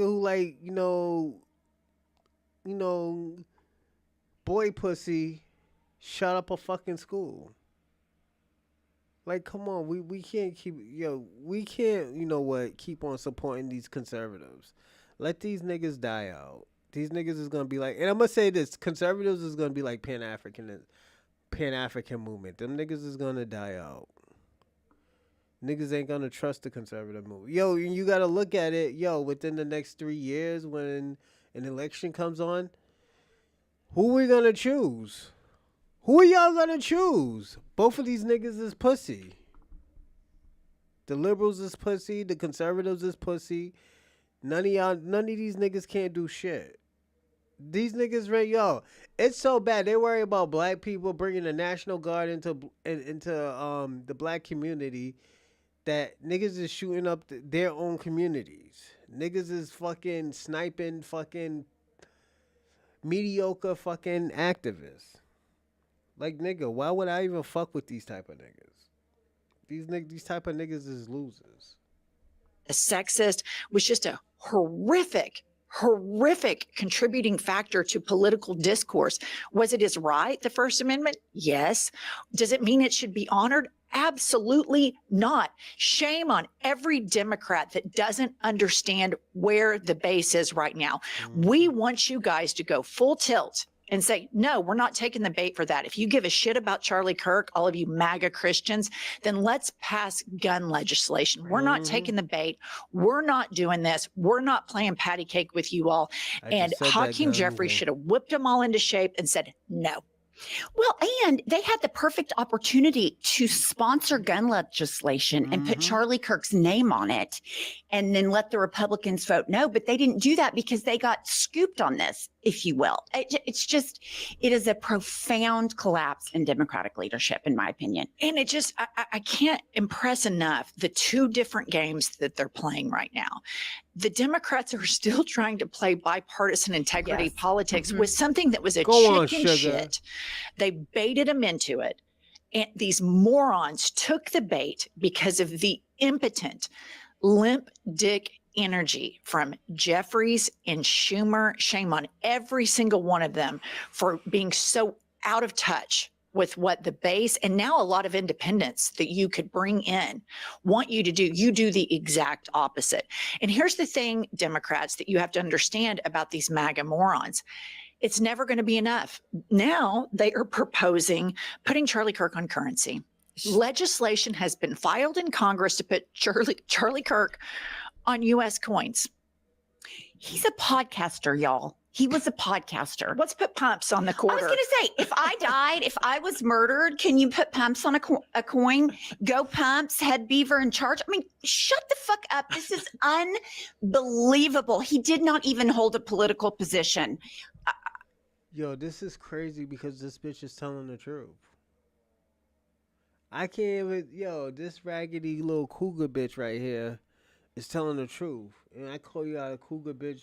S1: who like, boy pussy shot up a fucking school. Like, come on, we can't keep, we can't, keep on supporting these conservatives. Let these niggas die out. These niggas is gonna be like, and I'm gonna say this, conservatives is gonna be like Pan-African movement. Them niggas is gonna die out. Niggas ain't gonna trust the conservative movement. Yo, you gotta look at it, within the next 3 years when an election comes on, who we gonna choose? Who are y'all gonna choose? Both of these niggas is pussy. The liberals is pussy. The conservatives is pussy. None of these niggas can't do shit. These niggas, it's so bad. They worry about black people bringing the National Guard into the black community that niggas is shooting up their own communities. Niggas is fucking sniping fucking mediocre fucking activists. Like, nigga, why would I even fuck with these type of niggas? These type of niggas is losers.
S2: A sexist was just a horrific contributing factor to political discourse. Was it his right, the First Amendment? Yes. Does it mean it should be honored? Absolutely not. Shame on every Democrat that doesn't understand where the base is right now. We want you guys to go full tilt and say, no, we're not taking the bait for that. If you give a shit about Charlie Kirk, all of you MAGA Christians, then let's pass gun legislation. We're not taking the bait. We're not doing this. We're not playing patty cake with you all. And Hakeem Jeffrey should have whipped them all into shape and said, no.
S3: Well, and they had the perfect opportunity to sponsor gun legislation and put Charlie Kirk's name on it and then let the Republicans vote no. But they didn't do that because they got scooped on this, if you will. It is a profound collapse in Democratic leadership, in my opinion.
S2: And I can't impress enough the two different games that they're playing right now. The Democrats are still trying to play bipartisan integrity politics with something that was a chicken shit. They baited them into it. And these morons took the bait because of the impotent, limp dick energy from Jeffries and Schumer. Shame on every single one of them for being so out of touch with what the base and now a lot of independents that you could bring in want you to do. You do the exact opposite. And here's the thing, Democrats, that you have to understand about these MAGA morons. It's never going to be enough. Now they are proposing putting Charlie Kirk on currency. Legislation has been filed in Congress to put Charlie Kirk on U.S. coins.
S3: He's a podcaster, y'all. He was a podcaster.
S2: Let's put pumps on the quarter.
S3: I was going to say, if I died, if I was murdered, can you put pumps on a coin? Go pumps, head beaver in charge. I mean, shut the fuck up. This is unbelievable. He did not even hold a political position.
S1: Yo, this is crazy because this bitch is telling the truth. I can't even, this raggedy little cougar bitch right here is telling the truth. And I call you out a cougar bitch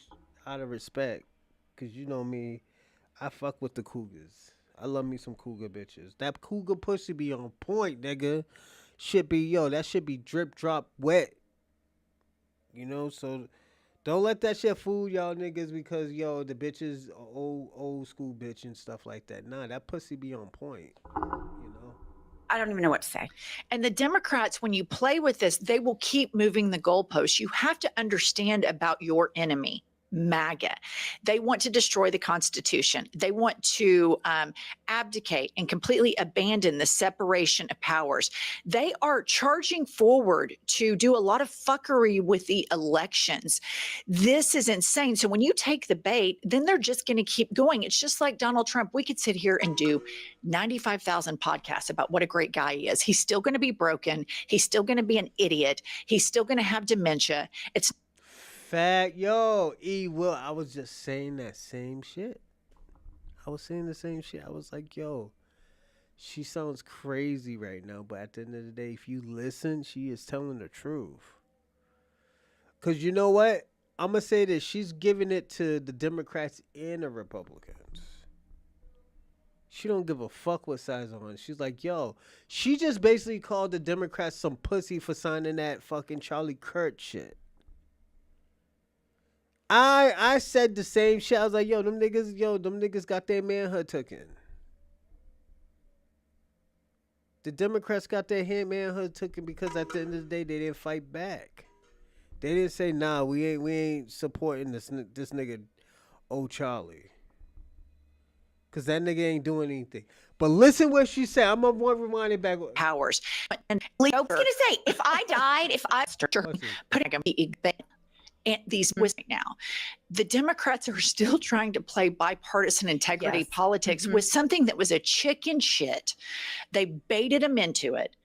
S1: out of respect. Because you know me, I fuck with the cougars. I love me some cougar bitches. That cougar pussy be on point, nigga. That should be drip, drop, wet. So don't let that shit fool y'all niggas because, the bitch is old school bitch and stuff like that. Nah, that pussy be on point,
S3: I don't even know what to say.
S2: And the Democrats, when you play with this, they will keep moving the goalposts. You have to understand about your enemy. MAGA. They want to destroy the Constitution. They want to abdicate and completely abandon the separation of powers. They are charging forward to do a lot of fuckery with the elections. This is insane. So when you take the bait, then they're just going to keep going. It's just like Donald Trump. We could sit here and do 95,000 podcasts about what a great guy he is. He's still going to be broken. He's still going to be an idiot. He's still going to have dementia. It's
S1: fact, Will, I was just saying that same shit. I was saying the same shit. I was like, she sounds crazy right now, but at the end of the day, if you listen, she is telling the truth. Because you know what? I'm going to say this. She's giving it to the Democrats and the Republicans. She don't give a fuck what side's on. She's like, she just basically called the Democrats some pussy for signing that fucking Charlie Kirk shit. I said the same shit. I was like, them niggas got their manhood taken. The Democrats got their manhood taken because at the end of the day, they didn't fight back. They didn't say, nah, we ain't supporting this nigga, Charlie. Because that nigga ain't doing anything. But listen what she said. I'm going to rewind it back.
S2: Powers. And
S3: I was going to say, if I died,
S2: and these now, the Democrats are still trying to play bipartisan integrity politics with something that was a chicken shit. They baited them into it.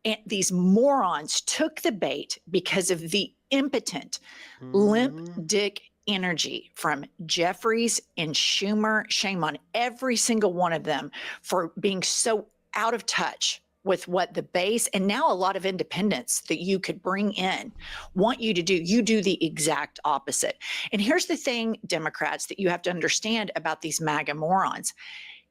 S2: And these morons took the bait because of the impotent, limp dick energy from Jeffries and Schumer. Shame on every single one of them for being so out of touch with what the base and now a lot of independents that you could bring in want you to do. You do the exact opposite. And here's the thing, Democrats, that you have to understand about these MAGA morons.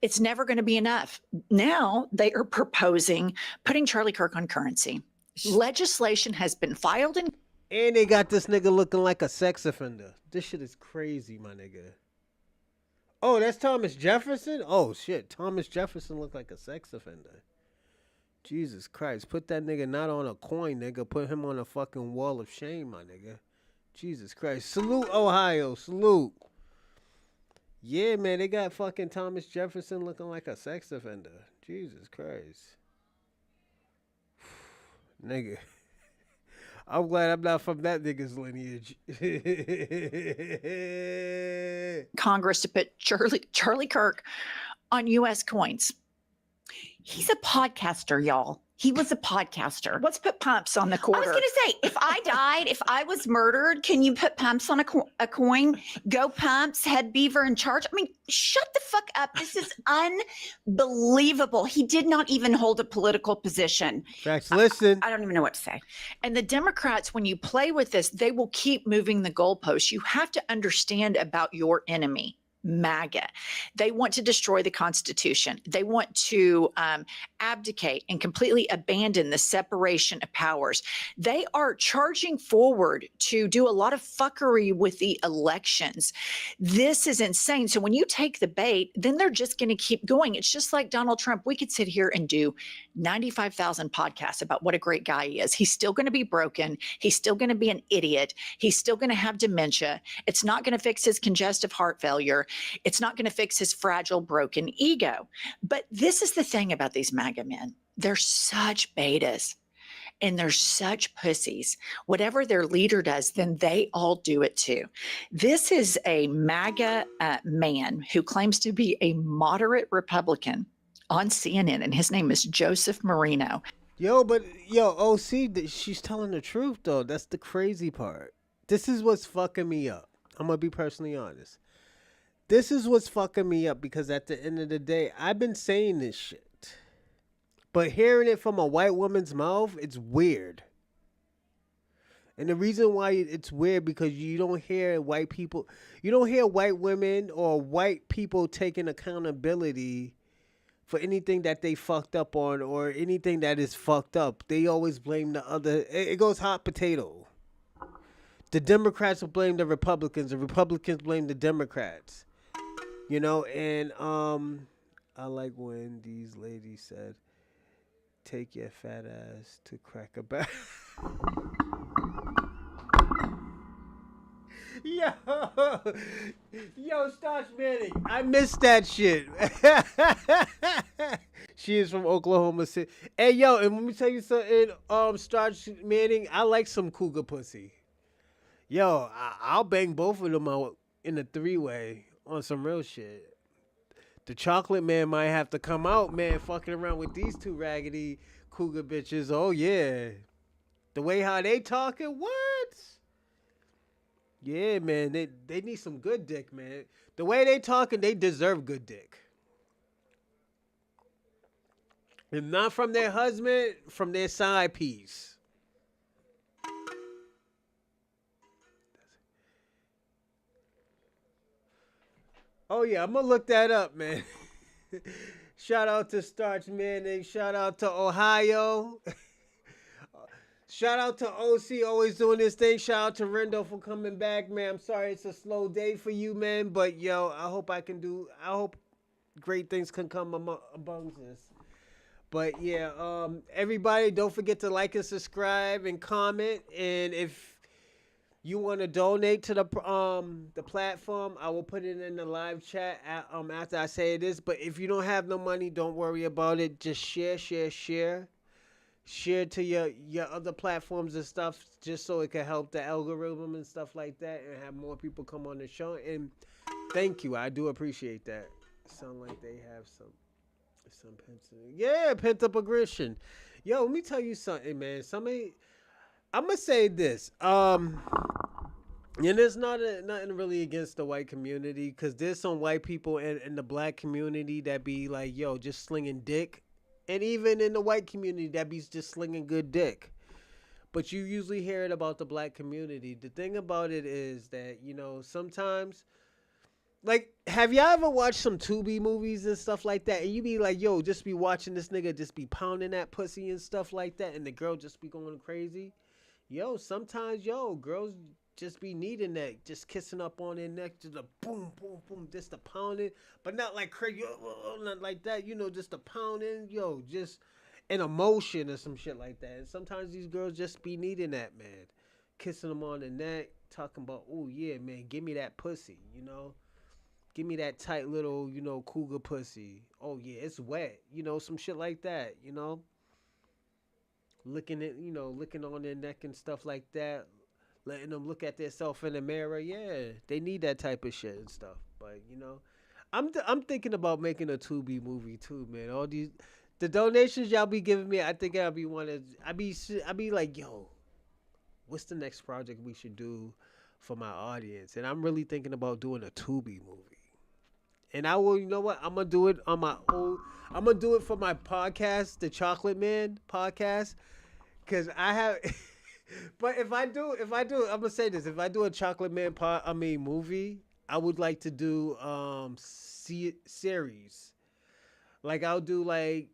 S2: It's never going to be enough. Now they are proposing putting Charlie Kirk on currency. Legislation has been filed in.
S1: And they got this nigga looking like a sex offender. This shit is crazy, my nigga. Oh, that's Thomas Jefferson? Oh, shit. Thomas Jefferson looked like a sex offender. Jesus Christ. Put that nigga not on a coin, nigga. Put him on a fucking wall of shame, my nigga. Jesus Christ. Salute, Ohio. Salute. Yeah, man. They got fucking Thomas Jefferson looking like a sex offender. Jesus Christ. Nigga. I'm glad I'm not from that nigga's lineage.
S2: Congress to put Charlie Kirk on U.S. coins.
S3: He's a podcaster, y'all. He was a podcaster.
S2: Let's put pumps on the quarter.
S3: I was going to say, if I died, if I was murdered, can you put pumps on a coin? Go pumps, head beaver in charge. I mean, shut the fuck up. This is unbelievable. He did not even hold a political position.
S1: Facts. Listen.
S3: I don't even know what to say.
S2: And the Democrats, when you play with this, they will keep moving the goalposts. You have to understand about your enemy. MAGA. They want to destroy the Constitution. They want to abdicate and completely abandon the separation of powers. They are charging forward to do a lot of fuckery with the elections. This is insane. So when you take the bait, then they're just going to keep going. It's just like Donald Trump. We could sit here and do 95,000 podcasts about what a great guy he is. He's still going to be broken. He's still going to be an idiot. He's still going to have dementia. It's not going to fix his congestive heart failure. It's not going to fix his fragile, broken ego. But this is the thing about these MAGA men. They're such betas and they're such pussies. Whatever their leader does, then they all do it too. This is a MAGA man who claims to be a moderate Republican on CNN, and his name is Joseph Marino.
S1: But OC, she's telling the truth though. That's the crazy part. This is what's fucking me up. I'm gonna be personally honest. This is what's fucking me up because at the end of the day, I've been saying this shit. But hearing it from a white woman's mouth, it's weird. And the reason why it's weird because you don't hear white people, you don't hear white women or white people taking accountability for anything that they fucked up on or anything that is fucked up. They always blame the other. It goes hot potato. The Democrats will blame the Republicans blame the Democrats. And I like when these ladies said, take your fat ass to Cracker Barrel. Yo, Starch Manning, I missed that shit. She is from Oklahoma City. Hey, yo, and let me tell you something, Starch Manning, I like some cougar pussy. Yo, I'll bang both of them out in a three-way on some real shit. The chocolate man might have to come out, man, fucking around with these two raggedy cougar bitches. Oh, yeah. The way how they talking, what? Yeah, man, they need some good dick, man. The way they talking, they deserve good dick. If not from their husband, from their side piece. Oh, yeah, I'm going to look that up, man. Shout out to Starch Manning. Shout out to Ohio. Shout out to OC, always doing this thing. Shout out to Rendo for coming back, man. I'm sorry it's a slow day for you, man. But, I hope great things can come among this. But, everybody, don't forget to like and subscribe and comment. And if you want to donate to the platform, I will put it in the live chat after I say this. But if you don't have no money, don't worry about it. Just share. Share to your other platforms and stuff, just so it can help the algorithm and stuff like that, and have more people come on the show. And thank you, I do appreciate that. Sound like they have some pent up aggression. Yo, let me tell you something, man. I'm gonna say this. And there's nothing really against the white community, because there's some white people in the black community that be like, yo, just slinging dick. And even in the white community that be just slinging good dick. But you usually hear it about the black community. The thing about it is that, sometimes, like, have y'all ever watched some Tubi movies and stuff like that? And you be like, yo, just be watching this nigga just be pounding that pussy and stuff like that, and the girl just be going crazy? Yo, sometimes, girls just be needing that, just kissing up on their neck, just a boom, boom, boom, just a pounding, but not like crazy, not like that, just a pounding, just an emotion or some shit like that. And sometimes these girls just be needing that, man, kissing them on the neck, talking about, oh yeah, man, give me that pussy, give me that tight little, cougar pussy. Oh yeah, it's wet, some shit like that, licking on their neck and stuff like that. Letting them look at themselves in the mirror. Yeah, they need that type of shit and stuff. But, I'm thinking about making a Tubi movie too, man. All the donations y'all be giving me, I think I be like, yo, what's the next project we should do for my audience? And I'm really thinking about doing a Tubi movie. And I will, you know what? I'm going to do it on my own. I'm going to do it for my podcast, the Chocolate Man podcast. Because I have... But if I do, I'm gonna say this: if I do a Chocolate Man movie, I would like to do series. Like I'll do like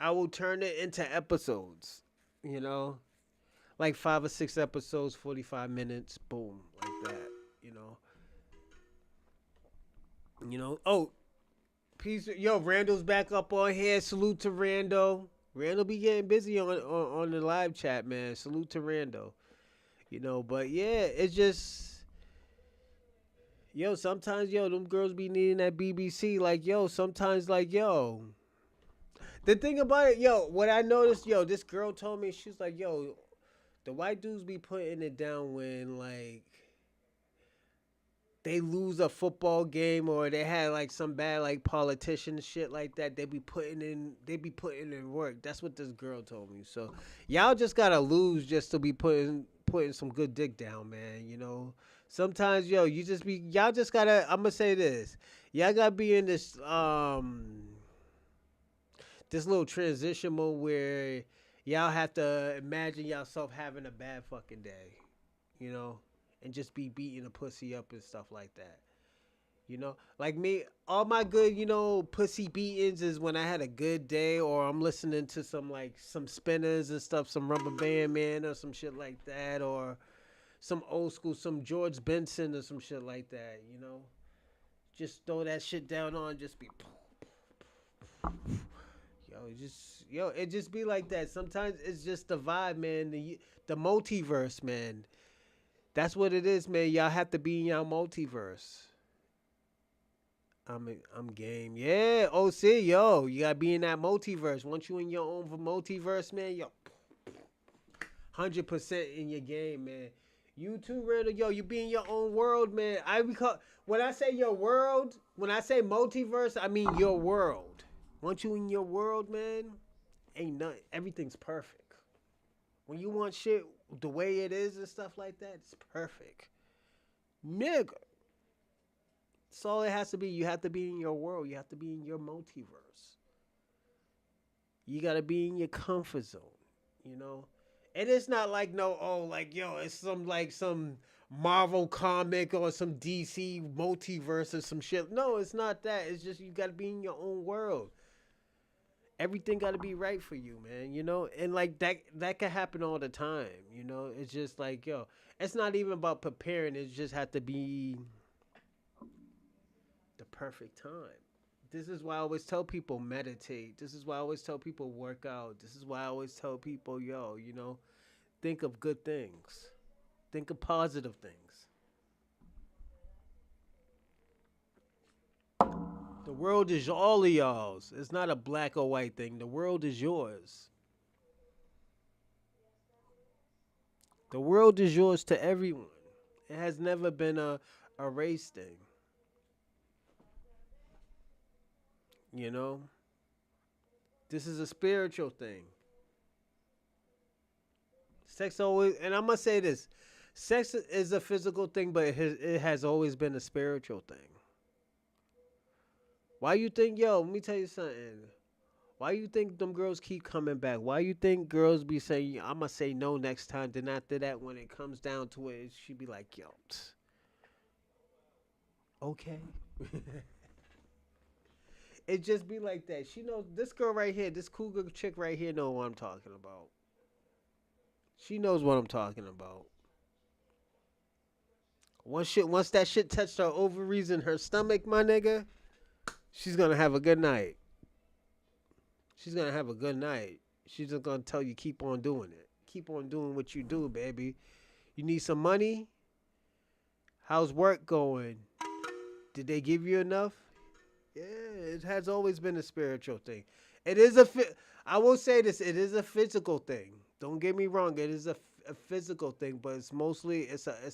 S1: I will turn it into episodes, you know? Like 5 or 6 episodes, 45 minutes, boom, like that, you know. Oh, peace. Yo, Randall's back up on here. Salute to Randall. Randall be getting busy on the live chat, man. Salute to Randall. But yeah, it's just yo, sometimes yo, them girls be needing that BBC. Like, yo, sometimes like yo. The thing about it, yo, what I noticed, yo, this girl told me, she's like, yo, the white dudes be putting it down when like they lose a football game or they had like some bad like politician shit like that. They be putting in work. That's what this girl told me. So y'all just gotta lose just to be putting some good dick down, man. Sometimes yo, y'all just gotta. I'm gonna say this. Y'all gotta be in this little transition mode where y'all have to imagine yourself having a bad fucking day, you know, and just be beating a pussy up and stuff like that. Like me, all my good, pussy beatings is when I had a good day or I'm listening to some spinners and stuff, some rubber band man or some shit like that, or some old school, some George Benson or some shit like that. Just throw that shit down on, just be it just be like that. Sometimes it's just the vibe, man. The multiverse, man. That's what it is, man. Y'all have to be in y'all multiverse. I'm game. Yeah. Oh, see, yo, you gotta be in that multiverse. Once you in your own multiverse, man, yo, 100% in your game, man. You too, Randall. Yo, you be in your own world, man. When I say your world, when I say multiverse, I mean your world. Once you in your world, man, ain't nothing. Everything's perfect. When you want shit the way it is and stuff like that, it's perfect. Nigga. That's all it has to be. You have to be in your world. You have to be in your multiverse. You gotta be in your comfort zone, you know? And it's not like like yo, it's some Marvel comic or some DC multiverse or some shit. No, it's not that. It's just you gotta be in your own world. Everything got to be right for you, man, and like that can happen all the time, it's just like yo, it's not even about preparing, it just have to be the perfect time. This is why I always tell people meditate. This is why I always tell people work out. This is why I always tell people, yo, think of good things, think of positive things. The world is all of y'all's. It's not a black or white thing. The world is yours. The world is yours to everyone. It has never been a race thing. You know? This is a spiritual thing. Sex always, and I'm going to say this, sex is a physical thing, but it has always been a spiritual thing. Why you think, yo, let me tell you something. Why you think them girls keep coming back? Why you think girls be saying, I'm going to say no next time, then after that, when it comes down to it, she be like, yo, okay. It just be like that. She knows, this girl right here, this cougar chick right here know what I'm talking about. She knows what I'm talking about. Once that shit touched her ovaries and her stomach, my nigga, she's going to have a good night. She's going to have a good night. She's just going to tell you, keep on doing it. Keep on doing what you do, baby. You need some money? How's work going? Did they give you enough? Yeah, it has always been a spiritual thing. It is I will say this, it is a physical thing. Don't get me wrong, it is a physical thing, but it's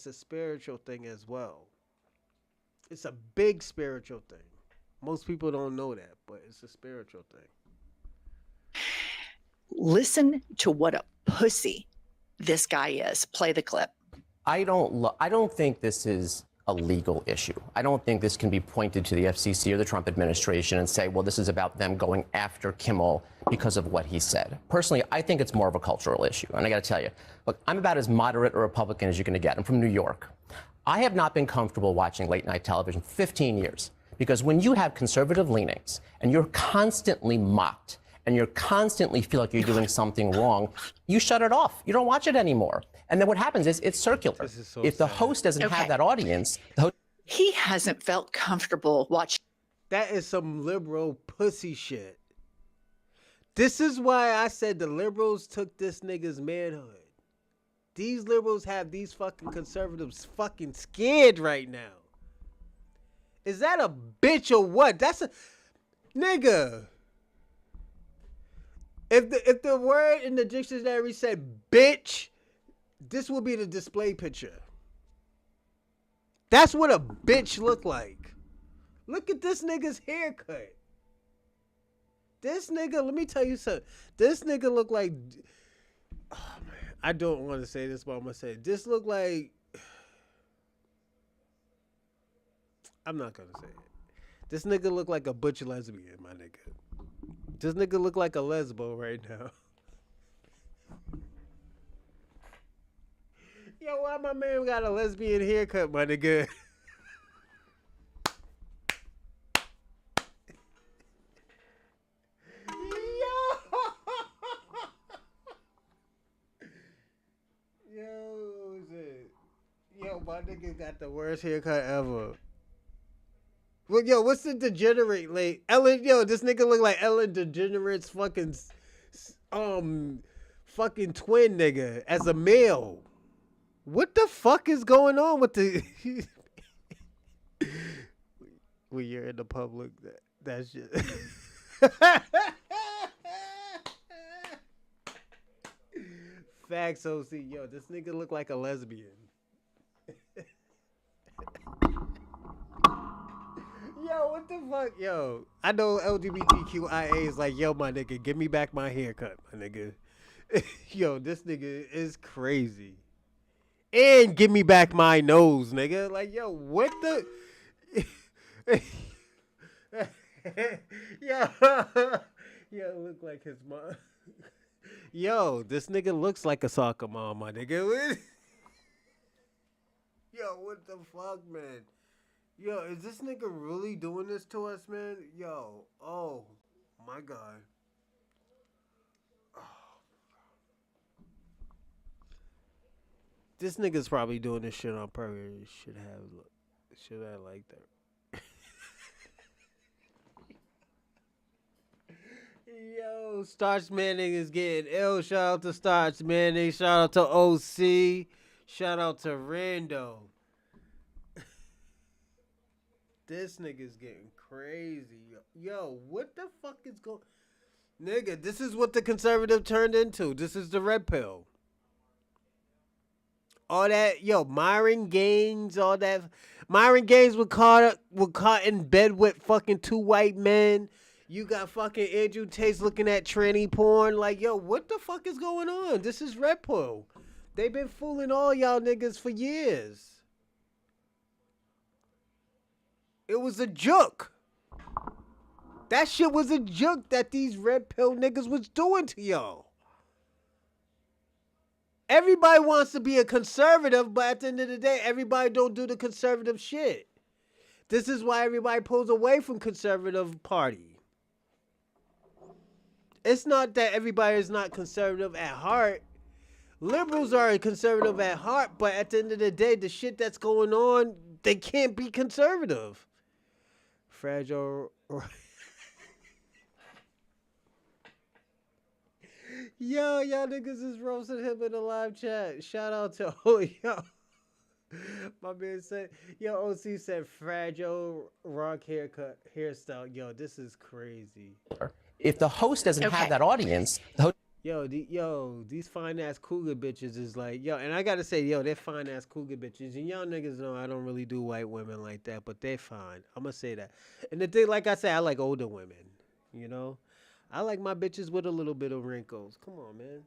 S1: a spiritual thing as well. It's a big spiritual thing. Most people don't know that, but it's a spiritual thing.
S2: Listen to what a pussy this guy is. Play the clip.
S4: I don't think this is a legal issue. I don't think this can be pointed to the FCC or the Trump administration and say, well, this is about them going after Kimmel because of what he said. Personally, I think it's more of a cultural issue. And I got to tell you, look, I'm about as moderate a Republican as you're going to get. I'm from New York. I have not been comfortable watching late night television for 15 years because when you have conservative leanings and you're constantly mocked and you constantly feel like you're doing something wrong, you shut it off. You don't watch it anymore. And then what happens is it's circular. If the host doesn't have that audience,
S2: he hasn't felt comfortable watching.
S1: That is some liberal pussy shit. This is why I said the liberals took this nigga's manhood. These liberals have these fucking conservatives fucking scared right now. Is that a bitch or what? That's a nigga. If the word in the dictionary said bitch, this will be the display picture. That's what a bitch look like. Look at this nigga's haircut. This nigga, let me tell you something. This nigga look like, oh man, I don't want to say this, but I'm gonna say it. This look like, I'm not gonna say it. This nigga look like a butch lesbian, my nigga. This nigga look like a lesbo right now. Yo, why my man got a lesbian haircut, my nigga? Yo, my nigga got the worst haircut ever. Well, yo, what's the degenerate like Ellen? Yo, this nigga look like Ellen DeGenerate's fucking twin nigga as a male. What the fuck is going on with the when you're in the public? That's just facts. OC, yo, this nigga look like a lesbian. Yo, what the fuck? Yo, I know LGBTQIA is like, yo, my nigga, give me back my haircut, my nigga. Yo, this nigga is crazy. And give me back my nose, nigga. Like, yo, what the? Yo, look like his mom. Yo, this nigga looks like a soccer mom, my nigga. Yo, what the fuck, man? Yo, is this nigga really doing this to us, man? Yo, oh my God. Oh. This nigga's probably doing this shit on purpose. Should have like that. Yo, Starch Manning is getting ill. Shout out to Starch Manning. Shout out to OC. Shout out to Rando. This nigga's getting crazy. Yo, what the fuck is going... Nigga, this is what the conservative turned into. This is the red pill. All that, yo, Myron Gaines, all that. Myron Gaines was caught in bed with fucking two white men. You got fucking Andrew Tate looking at tranny porn. Like, yo, what the fuck is going on? This is red pill. They've been fooling all y'all niggas for years. It was a joke. That shit was a joke that these red pill niggas was doing to y'all. Everybody wants to be a conservative, but at the end of the day, everybody don't do the conservative shit. This is why everybody pulls away from conservative party. It's not that everybody is not conservative at heart. Liberals are conservative at heart, but at the end of the day, the shit that's going on, they can't be conservative. Fragile. Yo, y'all niggas is roasting him in the live chat. Shout out to yo. My man said, yo, OC said fragile rock hairstyle. Yo, this is crazy.
S4: if the host doesn't have that audience, the host
S1: these fine ass cougar bitches is like, yo, and I gotta say, yo, they're fine ass cougar bitches. And y'all niggas know I don't really do white women like that, but they're fine. I'm gonna say that. And the thing, like I said, I like older women, you know? I like my bitches with a little bit of wrinkles. Come on, man.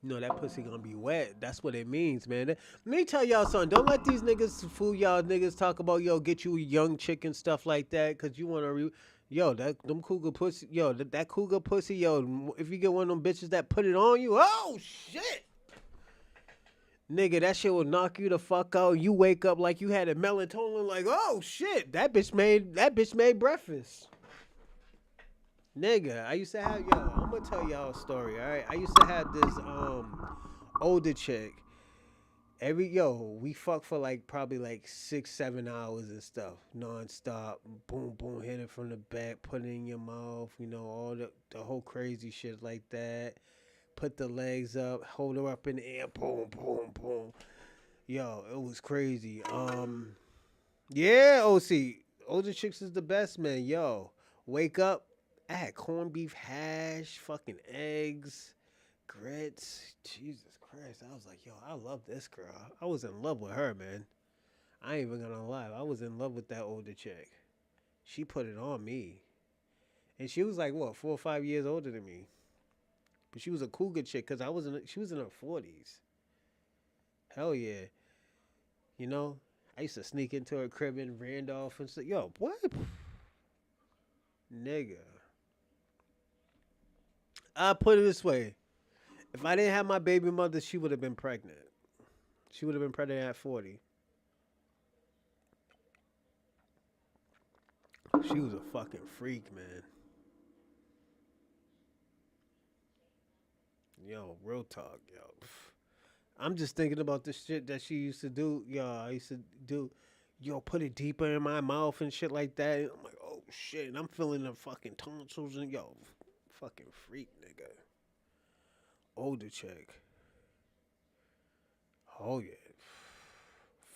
S1: You know that pussy gonna be wet. That's what it means, man. Let me tell y'all something. Don't let these niggas fool y'all. Niggas talk about yo, get you a young chick and stuff like that, cause you wanna yo, that them cougar pussy, yo, that cougar pussy, yo. If you get one of them bitches that put it on you, oh shit, nigga, that shit will knock you the fuck out. You wake up like you had a melatonin, like oh shit, that bitch made breakfast. Nigga, I used to have I'm gonna tell y'all a story, all right? I used to have this older chick. We fuck for like probably like 6-7 hours and stuff, nonstop. Boom, boom, hit it from the back, put it in your mouth, all the whole crazy shit like that. Put the legs up, hold her up in the air, boom, boom, boom. Yo, it was crazy. Yeah, OC, older chicks is the best, man. Yo, wake up. I had corned beef hash, fucking eggs, grits. Jesus Christ. I was like, yo, I love this girl. I was in love with her, man. I ain't even gonna lie. I was in love with that older chick. She put it on me. And she was like, what, 4 or 5 years older than me. But she was a cougar chick because she was in her 40s. Hell yeah. I used to sneak into her crib in Randolph and say, yo, what? Nigga. I'll put it this way. If I didn't have my baby mother, she would have been pregnant. She would have been pregnant at 40. She was a fucking freak, man. Yo, real talk, yo. I'm just thinking about the shit that she used to do. Yo, I used to do, put it deeper in my mouth and shit like that. And I'm like, oh shit. And I'm feeling the fucking tonsils and fucking freak, nigga. Older chick. Oh yeah.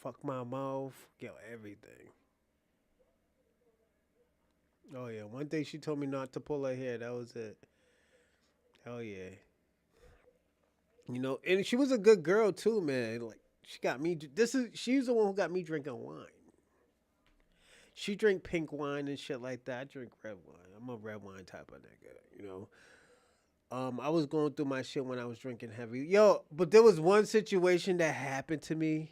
S1: Fuck my mouth. Everything. Oh yeah. One day she told me not to pull her hair. That was it. Hell yeah. And she was a good girl too, man. Like she got me. She's the one who got me drinking wine. She drink pink wine and shit like that. I drink red wine. I'm a red wine type of nigga, I was going through my shit when I was drinking heavy. Yo, but there was one situation that happened to me.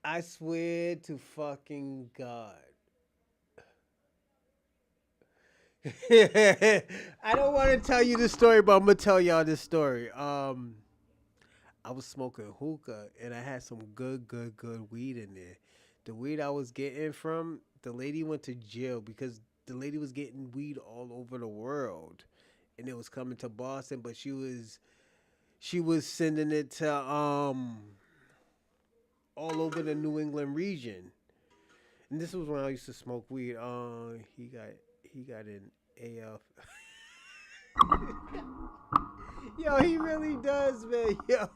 S1: I swear to fucking God. I don't want to tell you this story, but I'm gonna tell y'all this story. I was smoking hookah and I had some good weed in there. The weed I was getting from, the lady went to jail because the lady was getting weed all over the world. And it was coming to Boston, but she was sending it to all over the New England region. And this was when I used to smoke weed. He got an AF. Yo, he really does, man. Yo,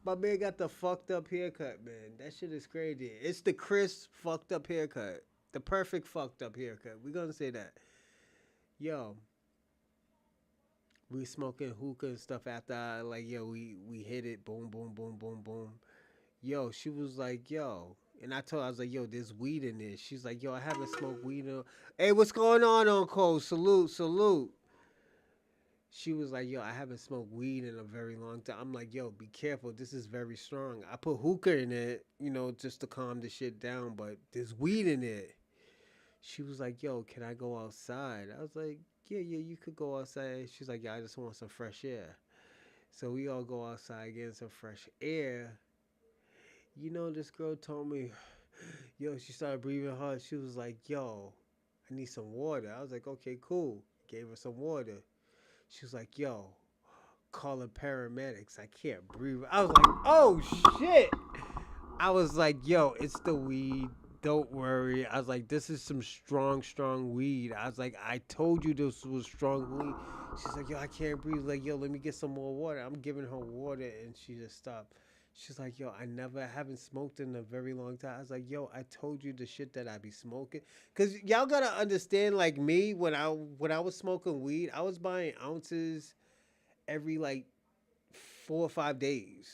S1: my man got the fucked up haircut, man. That shit is crazy. It's the Chris fucked up haircut. The perfect fucked up haircut. We're gonna say that. Yo. We smoking hookah and stuff after we hit it, boom, boom, boom, boom, boom. Yo, she was like, yo. And I told her, I was like, yo, there's weed in this. She's like, yo, I haven't smoked weed in. Hey, what's going on, Uncle? Salute, salute. She was like, yo, I haven't smoked weed in a very long time. I'm like, yo, be careful. This is very strong. I put hookah in it, just to calm the shit down, but there's weed in it. She was like, yo, can I go outside? I was like, yeah, you could go outside. She's like, yeah, I just want some fresh air. So we all go outside, getting some fresh air. This girl told me, yo, she started breathing hard. She was like, yo, I need some water. I was like, okay, cool. Gave her some water. She was like, yo, call the paramedics. I can't breathe. I was like, oh, shit. I was like, yo, it's the weed. Don't worry. I was like, this is some strong weed. I was like, I told you this was strong weed. She's like, yo, I can't breathe. Like, yo, let me get some more water. I'm giving her water, and she just stopped. She's like, yo, I haven't smoked in a very long time. I was like, yo, I told you the shit that I be smoking. Because y'all got to understand, like me, when I was smoking weed, I was buying ounces every, 4 or 5 days.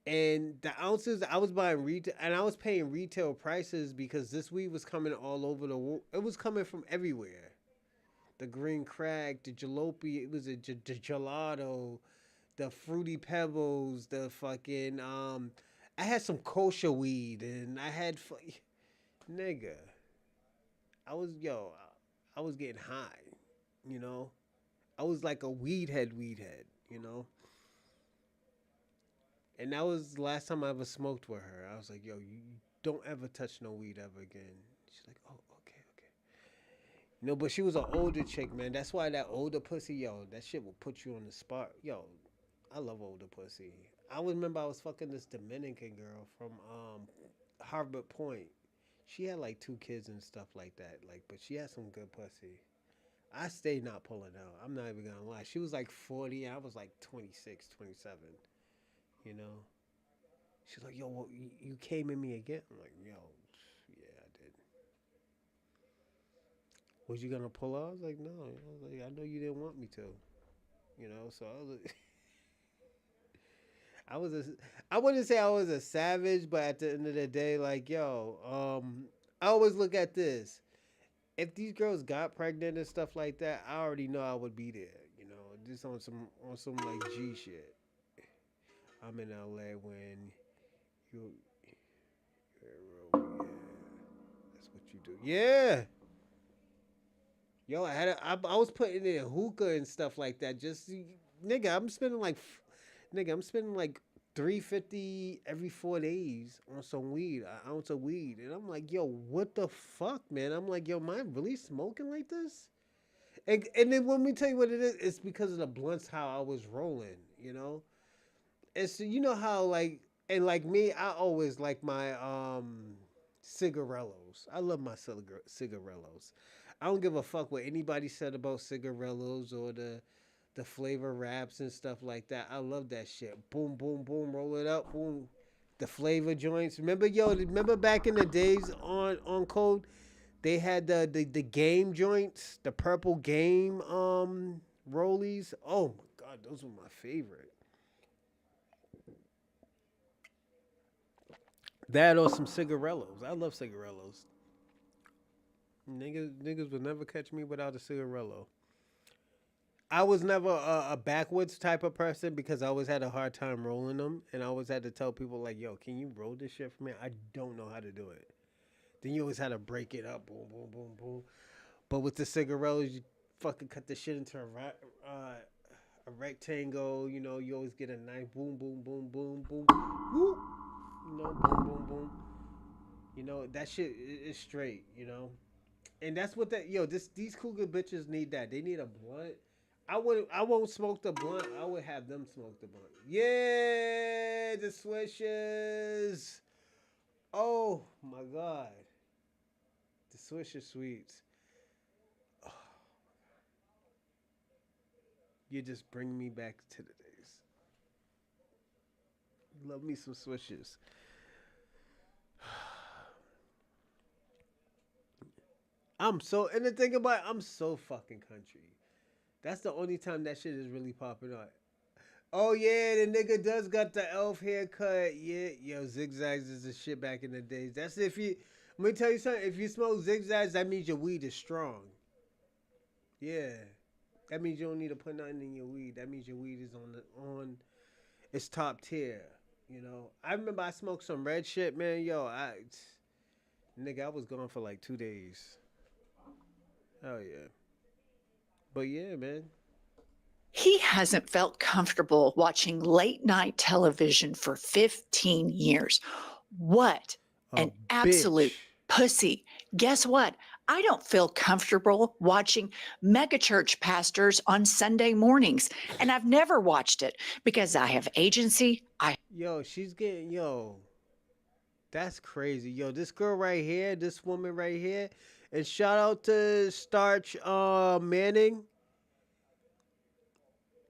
S1: And the ounces I was buying retail, and I was paying retail prices because this weed was coming all over the world. It was coming from everywhere. the green crack, the jalopy. It was a gelato, the fruity pebbles, the fucking I had some kosher weed, and I had nigga. I was yo, I was getting high, you know. I was like a weed head, you know. And that was the last time I ever smoked with her. I was like, yo, you don't ever touch no weed ever again. She's like, oh, okay, okay. No, but she was an older chick, man. That's why that older pussy, yo, that shit will put you on the spot. Yo, I love older pussy. I remember I was fucking this Dominican girl from Harvard Point. She had like 2 kids and stuff like that. Like, but she had some good pussy. I stayed not pulling out. I'm not even gonna lie. She was like 40. I was like 26, 27. You know. She's like, yo, well, you came in me again. I'm like, yo, yeah, I did. Was you gonna pull out? I was like, no. I was like, I know you didn't want me to. You know, so I was like, I wouldn't say I was a savage, but at the end of the day, like, yo, I always look at this. If these girls got pregnant and stuff like that, I already know I would be there. You know, just on some like G shit. I'm in LA when you, yeah, that's what you do. Yeah. Yo, I was putting in hookah and stuff like that. Just nigga, I'm spending like 350 every 4 days on some weed, an ounce of weed, and I'm like, yo, what the fuck, man? I'm like, yo, am I really smoking like this? And then when we tell you what it is, it's because of the blunts how I was rolling, you know. And so you know how like and like me, I always like my cigarellos. I love my cigarellos. I don't give a fuck what anybody said about cigarellos or the flavor wraps and stuff like that. I love that shit. Boom, boom, boom, roll it up, boom. The flavor joints. Remember back in the days on Code, they had the game joints, the purple game rollies. Oh my god, those were my favorite. That or some cigarellos. I love cigarellos. Niggas would never catch me without a cigarello. I was never a backwoods type of person because I always had a hard time rolling them, and I always had to tell people like, "Yo, can you roll this shit for me? I don't know how to do it." Then you always had to break it up, boom, boom, boom, boom. But with the cigarellos, you fucking cut the shit into a rectangle. You know, you always get a nice boom, boom, boom, boom, boom, whoop. You know, boom, boom, boom. You know that shit is straight. You know, and that's what that yo. These cougar bitches need that. They need a blunt. I won't smoke the blunt. I would have them smoke the blunt. Yeah, the swishes. Oh my god, the swisher sweets. Oh, you just bring me back to the days. Love me some swishes. And the thing about it, I'm so fucking country. That's the only time that shit is really popping up. Oh yeah, the nigga does got the elf haircut. Yeah, yo, zigzags is the shit back in the days. That's if you. Let me tell you something. If you smoke zigzags, that means your weed is strong. Yeah, that means you don't need to put nothing in your weed. That means your weed is on its top tier. You know, I remember I smoked some red shit, man. Yo, nigga, I was gone for like 2 days. Oh yeah, but yeah, man.
S2: He hasn't felt comfortable watching late night television for 15 years. What
S1: A
S2: an absolute
S1: bitch.
S2: pussy. Guess what? I don't feel comfortable watching megachurch pastors on Sunday mornings. And I've never watched it because I have agency.
S1: Yo, she's getting yo. That's crazy. Yo, this girl right here, this woman right here, and shout out to Starch Manning.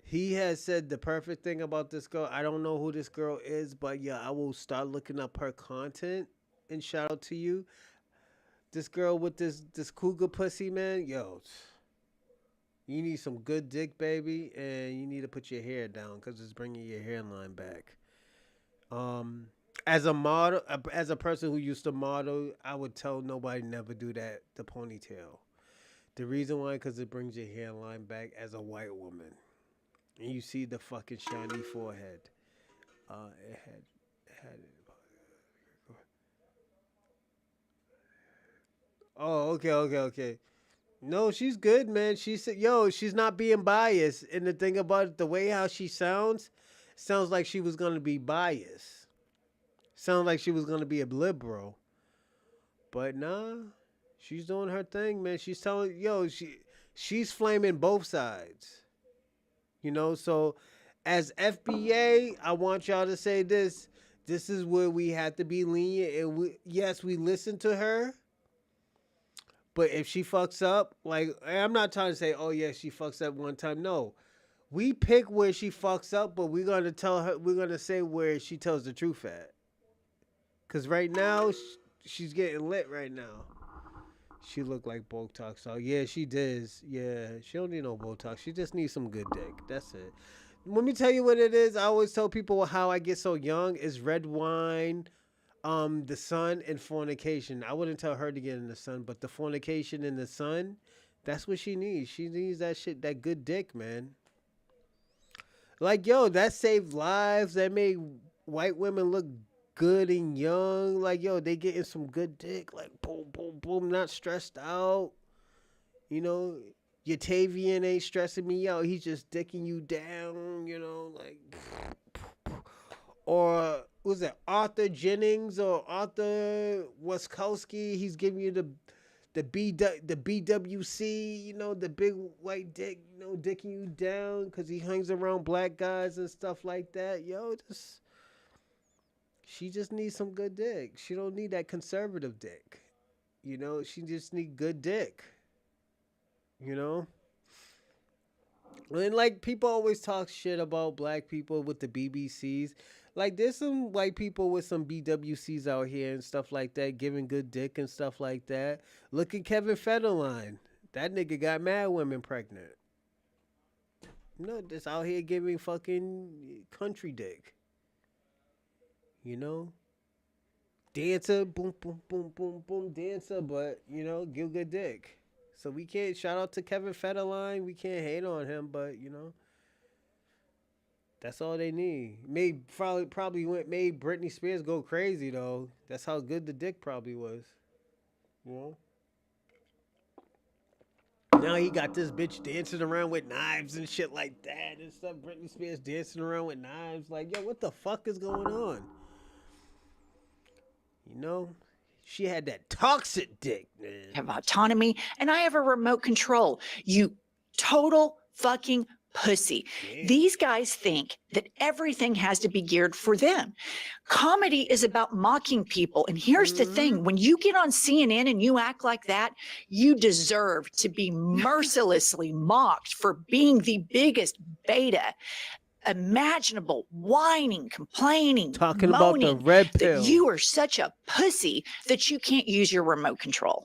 S1: He has said the perfect thing about this girl. I don't know who this girl is, but yeah, I will start looking up her content. And shout out to you. This girl with this cougar pussy, man. Yo, you need some good dick, baby, and you need to put your hair down because it's bringing your hairline back. Um, as a model, as a person who used to model, I would tell nobody never do that. The ponytail. The reason why, because it brings your hairline back as a white woman. And you see the fucking shiny forehead. It had. Oh, okay. No, she's good, man. She said, "Yo, she's not being biased." And the thing about it, the way how she sounds like she was gonna be biased. Sounds like she was gonna be a liberal, but nah, she's doing her thing, man. She's telling, she's flaming both sides. So as FBA, I want y'all to say this. This is where we have to be lenient, and yes, we listen to her. But if she fucks up, like, I'm not trying to say, oh yeah, she fucks up one time. No, we pick where she fucks up, but we're gonna tell her. We're gonna say where she tells the truth at. Cause right now she's getting lit. Right now, she look like Botox. So yeah, she does. Yeah, she don't need no Botox. She just needs some good dick. That's it. Let me tell you what it is. I always tell people how I get so young is red wine, the sun, and fornication. I wouldn't tell her to get in the sun, but the fornication in the sun, that's what she needs. She needs that shit, that good dick, man. Like, yo, that saved lives. That made white women look good and young. Like, yo, they getting some good dick. Like, boom, boom, boom, not stressed out. You know, your Tavian ain't stressing me out. He's just dicking you down, like. Or was it Arthur Jennings or Arthur Waskowski? He's giving you the BWC, the big white dick, dicking you down because he hangs around black guys and stuff like that. Yo, she just needs some good dick. She don't need that conservative dick. She just need good dick. And like people always talk shit about black people with the BBCs. Like there's some white people with some BWCs out here and stuff like that, giving good dick and stuff like that. Look at Kevin Federline. That nigga got mad women pregnant. Just out here giving fucking country dick. Dancer, boom, boom, boom, boom, boom, dancer, but give good dick. So we can't shout out to Kevin Federline. We can't hate on him, but that's all they need. Made Britney Spears go crazy though. That's how good the dick probably was. Now he got this bitch dancing around with knives and shit like that and stuff. Britney Spears dancing around with knives. Like, yo, what the fuck is going on? She had that toxic dick, man.
S2: Have autonomy, and I have a remote control. You total fucking pussy. Yeah. These guys think that everything has to be geared for them. Comedy is about mocking people. And here's the thing. When you get on CNN and you act like that, you deserve to be mercilessly mocked for being the biggest beta imaginable, whining, complaining,
S1: talking
S2: moaning,
S1: about the red pill.
S2: That you are such a pussy that you can't use your remote control.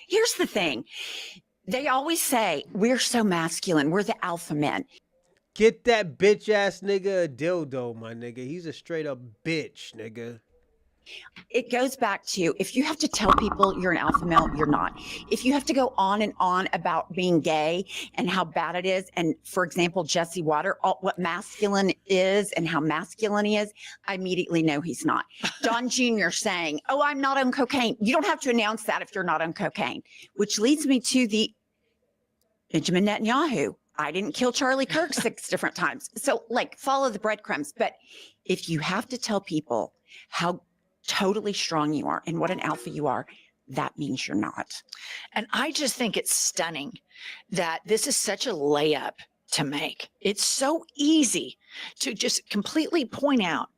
S3: Here's the thing. They always say, we're so masculine. We're the alpha men.
S1: Get that bitch ass nigga a dildo, my nigga. He's a straight up bitch, nigga.
S3: It goes back to, if you have to tell people you're an alpha male, you're not. If you have to go on and on about being gay and how bad it is, and for example, Jesse Water, what masculine is and how masculine he is, I immediately know he's not. Don Jr. saying, oh, I'm not on cocaine. You don't have to announce that if you're not on cocaine, which leads me to the Benjamin Netanyahu. I didn't kill Charlie Kirk 6 different times. So like follow the breadcrumbs. But if you have to tell people how totally strong you are and what an alpha you are, that means you're not.
S2: And I just think it's stunning that this is such a layup to make. It's so easy to just completely point out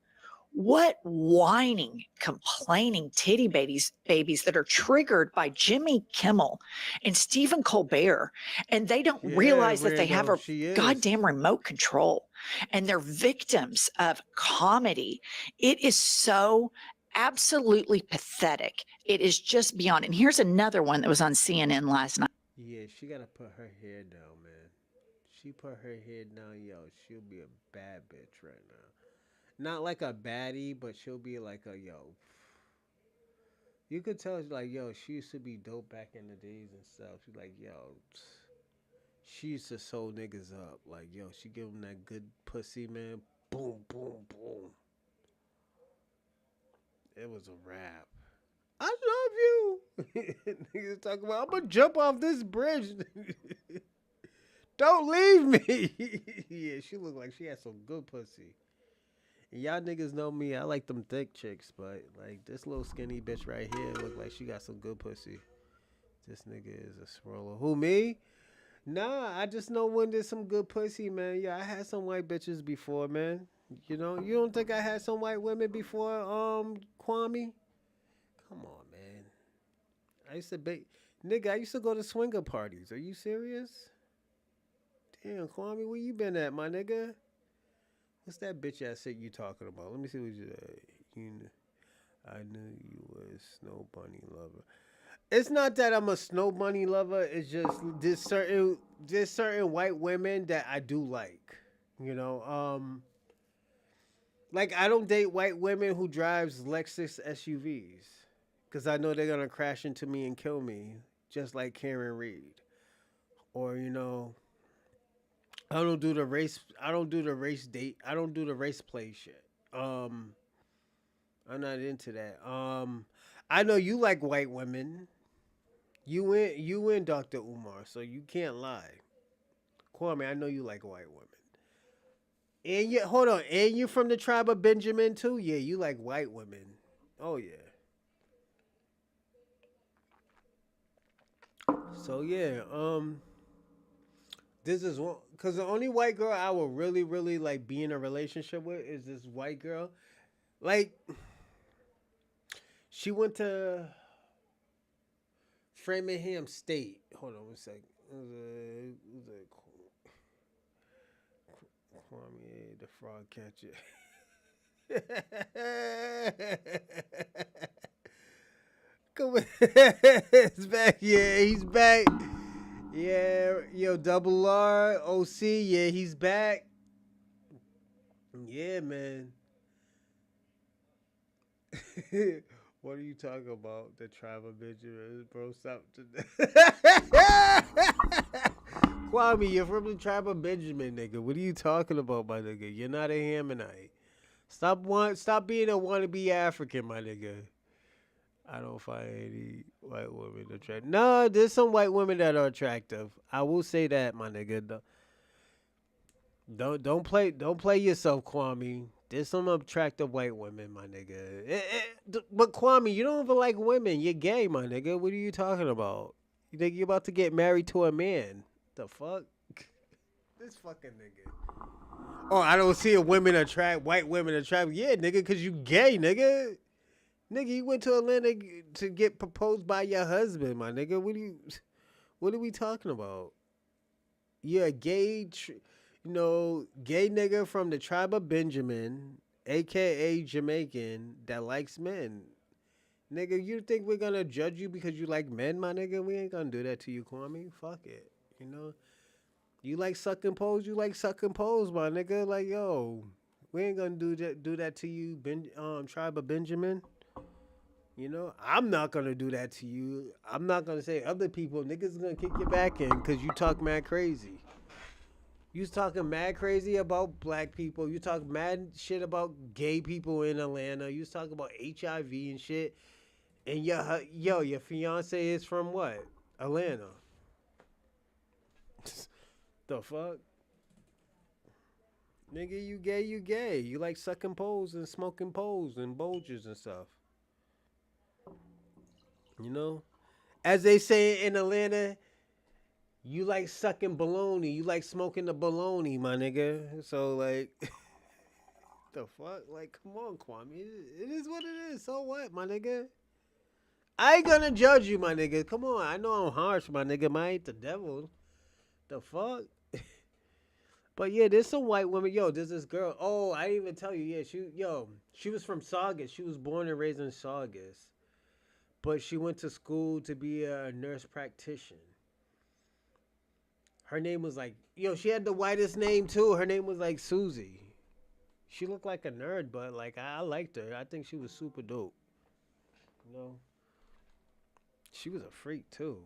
S2: what whining, complaining titty babies that are triggered by Jimmy Kimmel and Stephen Colbert, and they don't realize that they have a goddamn remote control and they're victims of comedy. It is so absolutely pathetic. It is just beyond. And here's another one that was on CNN last night.
S1: Yeah, she got to put her hair down, man. She put her hair down, yo, she'll be a bad bitch right now. Not like a baddie, but she'll be like a, yo, You could tell, like, yo, she used to be dope back in the days and stuff. She's like, yo, she used to sew niggas up. Like, yo, she give them that good pussy, man. Boom, boom, boom. It was a wrap. I love you. Niggas talking about, I'm gonna jump off this bridge. Don't leave me. Yeah, she looked like she had some good pussy. And y'all niggas know me. I like them thick chicks, but like this little skinny bitch right here look like she got some good pussy. This nigga is a swirler. Who, me? Nah, I just know when there's some good pussy, man. Yeah, I had some white bitches before, man. You know, you don't think I had some white women before, Kwame? Come on, man. I used to be, nigga, I used to go to swinger parties. Are you serious? Damn, Kwame, where you been at, my nigga? What's that bitch ass shit you talking about? Let me see what I knew you was Snow Bunny lover. It's not that I'm a Snow Bunny lover. It's just there's certain white women that I do like. You know, like I don't date white women who drives Lexus SUVs because I know they're gonna crash into me and kill me, just like Karen Reed. Or you know, I don't do the race. I don't do the race date. I don't do the race play shit. I'm not into that. I know you like white women. You in Dr. Umar, so you can't lie. Kwame, I know you like white women. And you hold on, and you from the tribe of Benjamin too? Yeah, you like white women. Oh yeah. So yeah, this is one because the only white girl I would really, really like be in a relationship with is this white girl. Like, she went to Framingham State. Hold on one second. It was a Kwame the frog catcher. Come on. It's back. Yeah, he's back. Yeah, yo, double R, OC. Yeah, he's back. Yeah, man. What are you talking about? The tribe of Benjamin, bro. Stop. Kwame, you're from the tribe of Benjamin, nigga. What are you talking about, my nigga? You're not a Hammonite. Stop being a wannabe African, my nigga. I don't find any white women attractive. No, there's some white women that are attractive. I will say that, my nigga. Don't play yourself, Kwame. There's some attractive white women, my nigga. But Kwame, you don't even like women. You're gay, my nigga. What are you talking about? You think you're about to get married to a man? The fuck? This fucking nigga. Oh, I don't see white women attract. Yeah, nigga, cause you gay, nigga. Nigga, you went to Atlanta to get proposed by your husband, my nigga. What are we talking about? You're a gay, gay nigga from the tribe of Benjamin, aka Jamaican, that likes men. Nigga, you think we're gonna judge you because you like men, my nigga? We ain't gonna do that to you, Kwame. Fuck it. You know? You like sucking poles, my nigga. Like, yo, we ain't gonna do that to you, tribe of Benjamin. You know, I'm not gonna do that to you. I'm not gonna say other people. Niggas gonna kick your back in because you talk mad crazy. You was talking mad crazy about black people. You talk mad shit about gay people in Atlanta. You was talking about HIV and shit. And your fiance is from what? Atlanta. The fuck? Nigga, you gay, you gay. You like sucking poles and smoking poles and bulges and stuff. You know? As they say in Atlanta, you like sucking baloney. You like smoking the baloney, my nigga. So, like, the fuck? Like, come on, Kwame. It is what it is. So what, my nigga? I ain't gonna judge you, my nigga. Come on. I know I'm harsh, my nigga. I ain't the devil. The fuck? But yeah, there's some white women. Yo, there's this girl. Oh, I didn't even tell you. Yeah, she was from Saugus. She was born and raised in Saugus. But she went to school to be a nurse practitioner. Her name was like, she had the whitest name too. Her name was like Susie. She looked like a nerd, but like I liked her. I think she was super dope. You know? She was a freak too.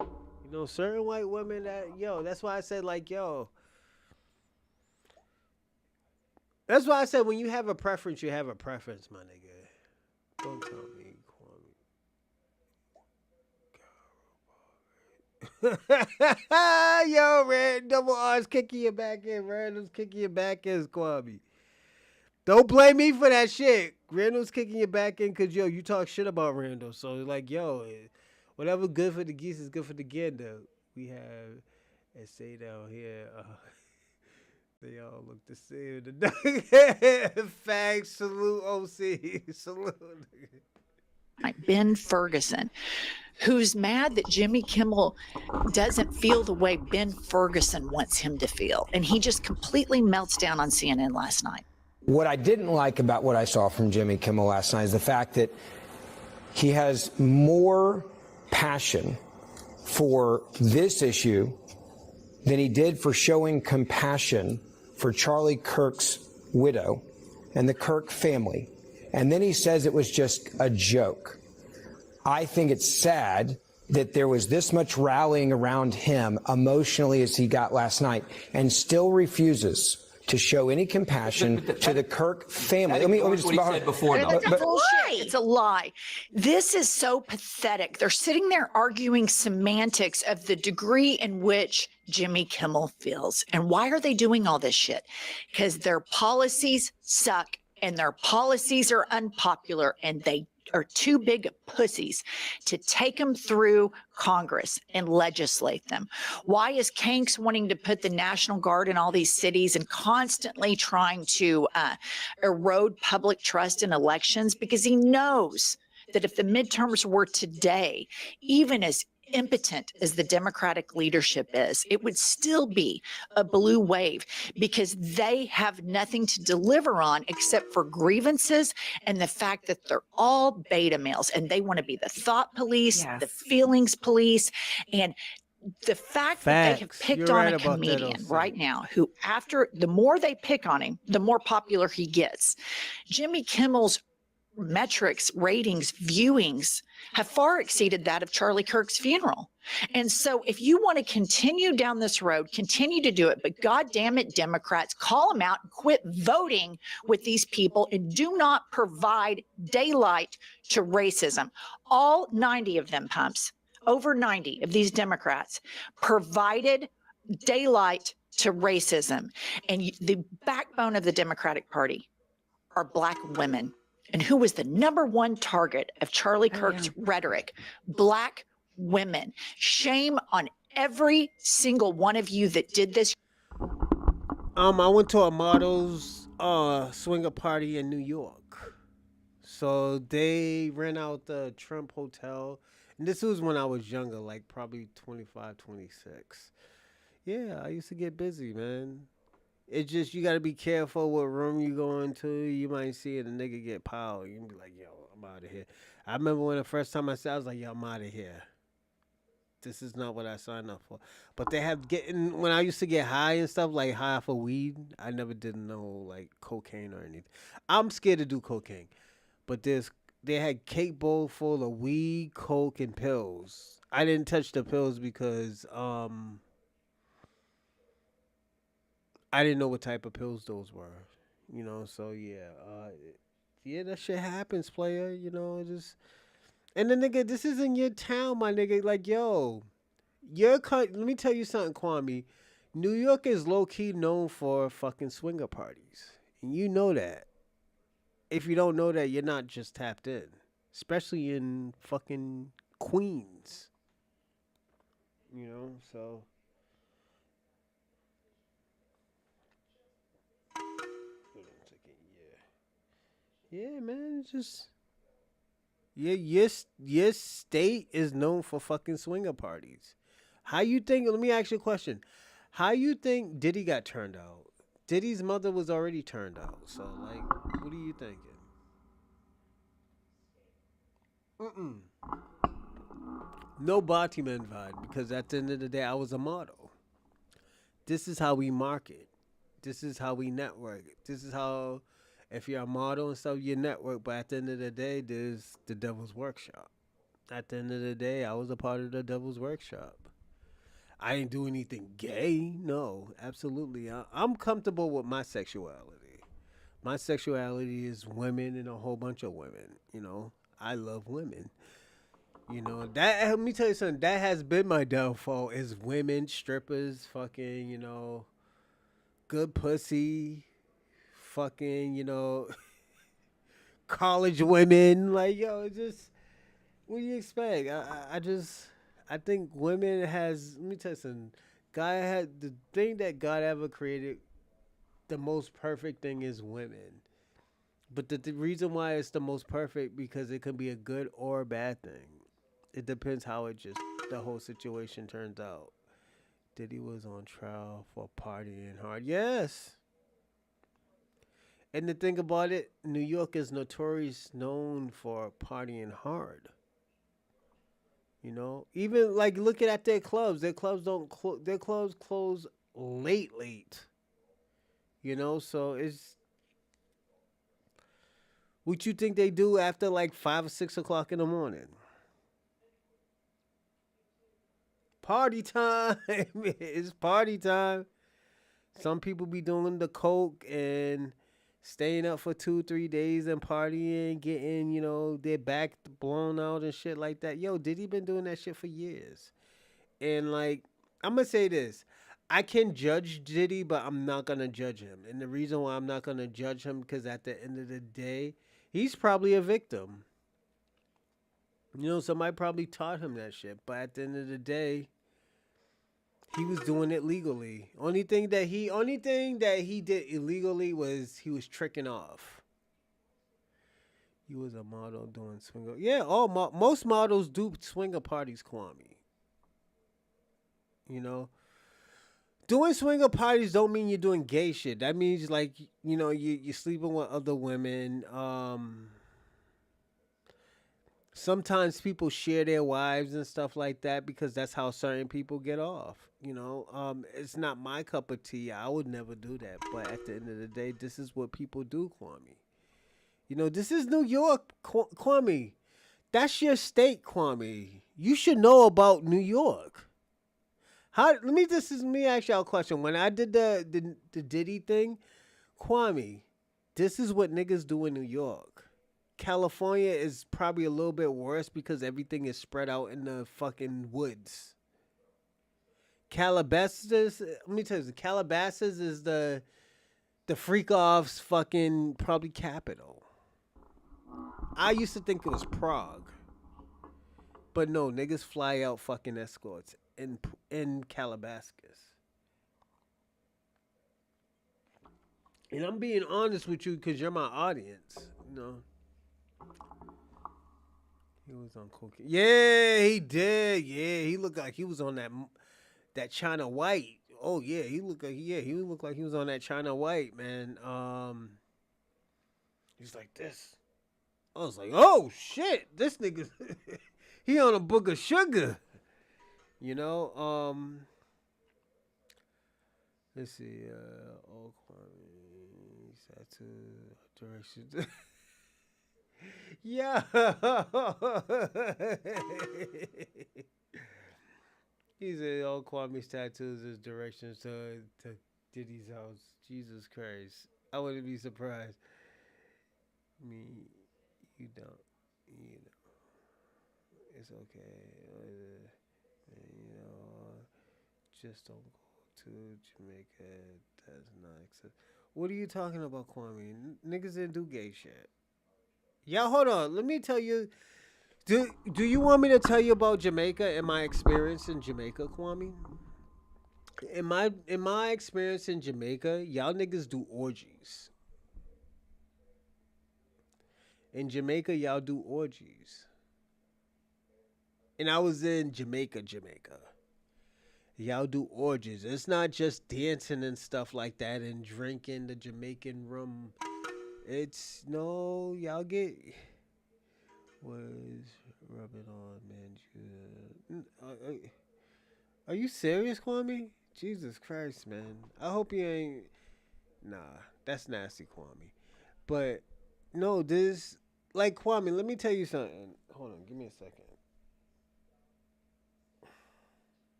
S1: You know, certain white women that that's why I said like that's why I said when you have a preference, you have a preference, my nigga. Don't tell me, Kwame. Yo, Red, double R's kicking your back in. Randall's kicking your back in, Kwame. Don't blame me for that shit. Randall's kicking your back in because, you talk shit about Randall. So, like, whatever good for the geese is good for the gander. We have, let's say down here, they all look the same. Facts, salute OC. Salute.
S2: Ben Ferguson, who's mad that Jimmy Kimmel doesn't feel the way Ben Ferguson wants him to feel. And he just completely melts down on CNN last night.
S5: What I didn't like about what I saw from Jimmy Kimmel last night is the fact that he has more passion for this issue than he did for showing compassion for Charlie Kirk's widow and the Kirk family. And then he says it was just a joke. I think it's sad that there was this much rallying around him emotionally as he got last night and still refuses to show any compassion to the Kirk family. Let me just
S6: what he said before, though.
S2: That's bullshit. It's a lie. This is so pathetic. They're sitting there arguing semantics of the degree in which Jimmy Kimmel feels. And why are they doing all this shit? Because their policies suck and their policies are unpopular and they are too big pussies to take them through Congress and legislate them. Why is Kanks wanting to put the National Guard in all these cities and constantly trying to erode public trust in elections? Because he knows that if the midterms were today, even as impotent as the Democratic leadership is, it would still be a blue wave because they have nothing to deliver on except for grievances and the fact that they're all beta males and they want to be the thought police, the feelings police, and the fact that they have picked on a comedian right now who, after the more they pick on him, the more popular he gets. Jimmy Kimmel's metrics, ratings, viewings have far exceeded that of Charlie Kirk's funeral. And so if you want to continue down this road, continue to do it. But God damn it, Democrats, call them out and quit voting with these people and do not provide daylight to racism. All 90 of them, Pumps, over 90 of these Democrats provided daylight to racism. And the backbone of the Democratic Party are Black women. And who was the number one target of Charlie Kirk's rhetoric? Black women. Shame on every single one of you that did this.
S1: I went to a models swinger party in New York. So they ran out the Trump Hotel. And this was when I was younger, like probably 25, 26. Yeah, I used to get busy, man. It's just you got to be careful what room you go into. You might see it, a nigga get piled. You can be like, yo, I'm out of here. I remember when the first time I said, I was like, yo, I'm out of here. This is not what I signed up for. But they have when I used to get high and stuff, like high for weed, I never did no like cocaine or anything. I'm scared to do cocaine. But they had cake bowl full of weed, coke, and pills. I didn't touch the pills because I didn't know what type of pills those were, so yeah, that shit happens, player, and then nigga, this isn't your town, my nigga, like, yo, let me tell you something, Kwame, New York is low-key known for fucking swinger parties, and you know that. If you don't know that, you're not just tapped in, especially in fucking Queens, so... Yeah, man, it's just your state is known for fucking swinger parties. How you think? Let me ask you a question. How you think Diddy got turned out? Diddy's mother was already turned out. So, like, what are you thinking? No Batiman vibe, because at the end of the day, I was a model. This is how we market. This is how we network. This is how... If you're a model and stuff, you network. But at the end of the day, there's the devil's workshop. At the end of the day, I was a part of the Devil's Workshop. I didn't do anything gay. No, absolutely. I'm comfortable with my sexuality. My sexuality is women and a whole bunch of women. You know, I love women. You know that. Let me tell you something. That has been my downfall. Is women, strippers, fucking. You know, good pussy, fucking. You know, college women. Like yo, it's just what do you expect? I think women has. Let me tell you something. God had the thing that God ever created. The most perfect thing is women. But the reason why it's the most perfect because it can be a good or a bad thing. It depends how it just the whole situation turns out. Diddy was on trial for partying hard. Yes. And the thing about it, New York is notorious known for partying hard. You know, even like looking at their clubs, their clubs close late. You know, so it's what you think they do after like 5 or 6 o'clock in the morning. Party time. It's party time. Some people be doing the coke and staying up for 2, 3 days and partying, getting, you know, their back blown out and shit like that. Yo, Diddy been doing that shit for years. And like, I'm gonna say this. I can judge Diddy, but I'm not gonna judge him. And the reason why I'm not gonna judge him, because at the end of the day, he's probably a victim. You know, somebody probably taught him that shit. But at the end of the day, he was doing it legally. Only thing that he did illegally was he was tricking off. He was a model doing swinger. Yeah, most models do swinger parties, Kwame. You know, doing swinger parties don't mean you're doing gay shit. That means like you know you're sleeping with other women. Sometimes people share their wives and stuff like that because that's how certain people get off. You know, it's not my cup of tea. I would never do that. But at the end of the day, this is what people do, Kwame. You know, this is New York, Kwame. That's your state, Kwame. You should know about New York. How? Let me ask y'all a question. When I did the Diddy thing, Kwame, this is what niggas do in New York. California is probably a little bit worse because everything is spread out in the fucking woods. Calabasas, let me tell you, Calabasas is the freak off's fucking probably capital. I used to think it was Prague, but no, niggas fly out fucking escorts in Calabasas. And I'm being honest with you because you're my audience. You know. He was on cocaine. Yeah, he did. Yeah, he looked like he was on that China White. Oh yeah, he looked like he was on that China White, man. He's like this. I was like, oh shit, this nigga, he on a book of sugar. You know. Let's see. Old Kwame tattoo directions. Yeah. He said all Kwame's tattoos is directions to Diddy's house. Jesus Christ. I wouldn't be surprised. Me, you don't. You know. It's okay. You know, just don't go to Jamaica. That's not acceptable. What are you talking about, Kwame? Niggas didn't do gay shit. Yeah, hold on. Let me tell you. Do you want me to tell you about Jamaica and my experience in Jamaica, Kwame? In my experience in Jamaica, y'all niggas do orgies. In Jamaica, y'all do orgies. And I was in Jamaica. Y'all do orgies. It's not just dancing and stuff like that and drinking the Jamaican rum. It's no, y'all get was rubbing on, man. Are you serious, Kwame? Jesus Christ, man. I hope you ain't. Nah, that's nasty, Kwame. But no, this like Kwame. Let me tell you something. Hold on, give me a second.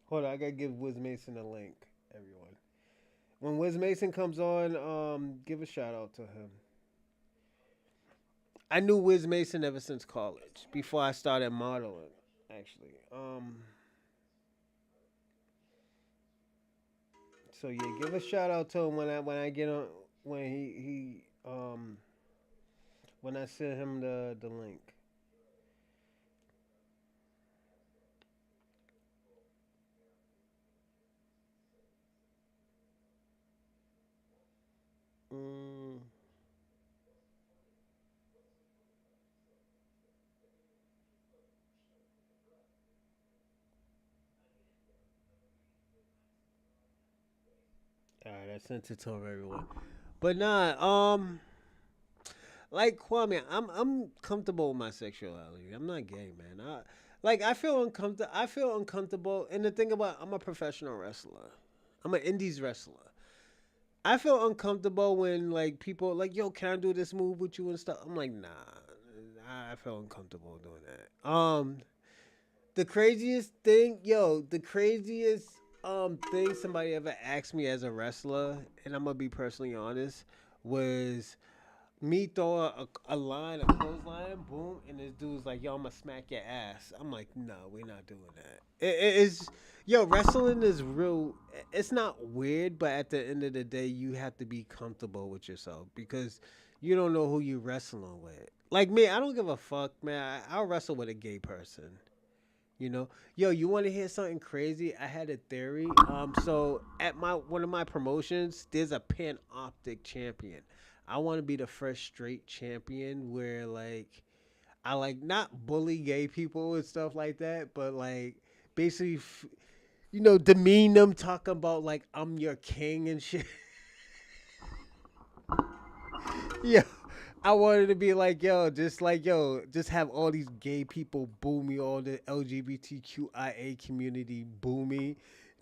S1: Hold on, I gotta give Wiz Mason a link, everyone. When Wiz Mason comes on, give a shout out to him. I knew Wiz Mason ever since college, before I started modeling, actually. So yeah, give a shout out to him when I get on when he when I send him the link. Mm. All right, I sent it to him, everyone. But nah, like Kwame, I'm comfortable with my sexuality. I'm not gay, man. I feel uncomfortable. I feel uncomfortable. And the thing about, I'm a professional wrestler. I'm an indies wrestler. I feel uncomfortable when like people like, yo, can I do this move with you and stuff? I'm like, nah. I feel uncomfortable doing that. The craziest thing, the craziest thing somebody ever asked me as a wrestler, and I'm gonna be personally honest, was me throw a line, a clothesline, boom, and this dude's like, yo, I'm gonna smack your ass. I'm like, no, we're not doing that. Wrestling is real. It's not weird, but at the end of the day, you have to be comfortable with yourself because you don't know who you're wrestling with. Like me, I don't give a fuck, man. I'll wrestle with a gay person. You want to hear something crazy? I had a theory. So at my one of my promotions, there's a panoptic champion. I want to be the first straight champion where like I like not bully gay people and stuff like that, but like basically, demean them, talking about like I'm your king and shit. Yeah. I wanted to be just have all these gay people boo me, all the LGBTQIA community boo me.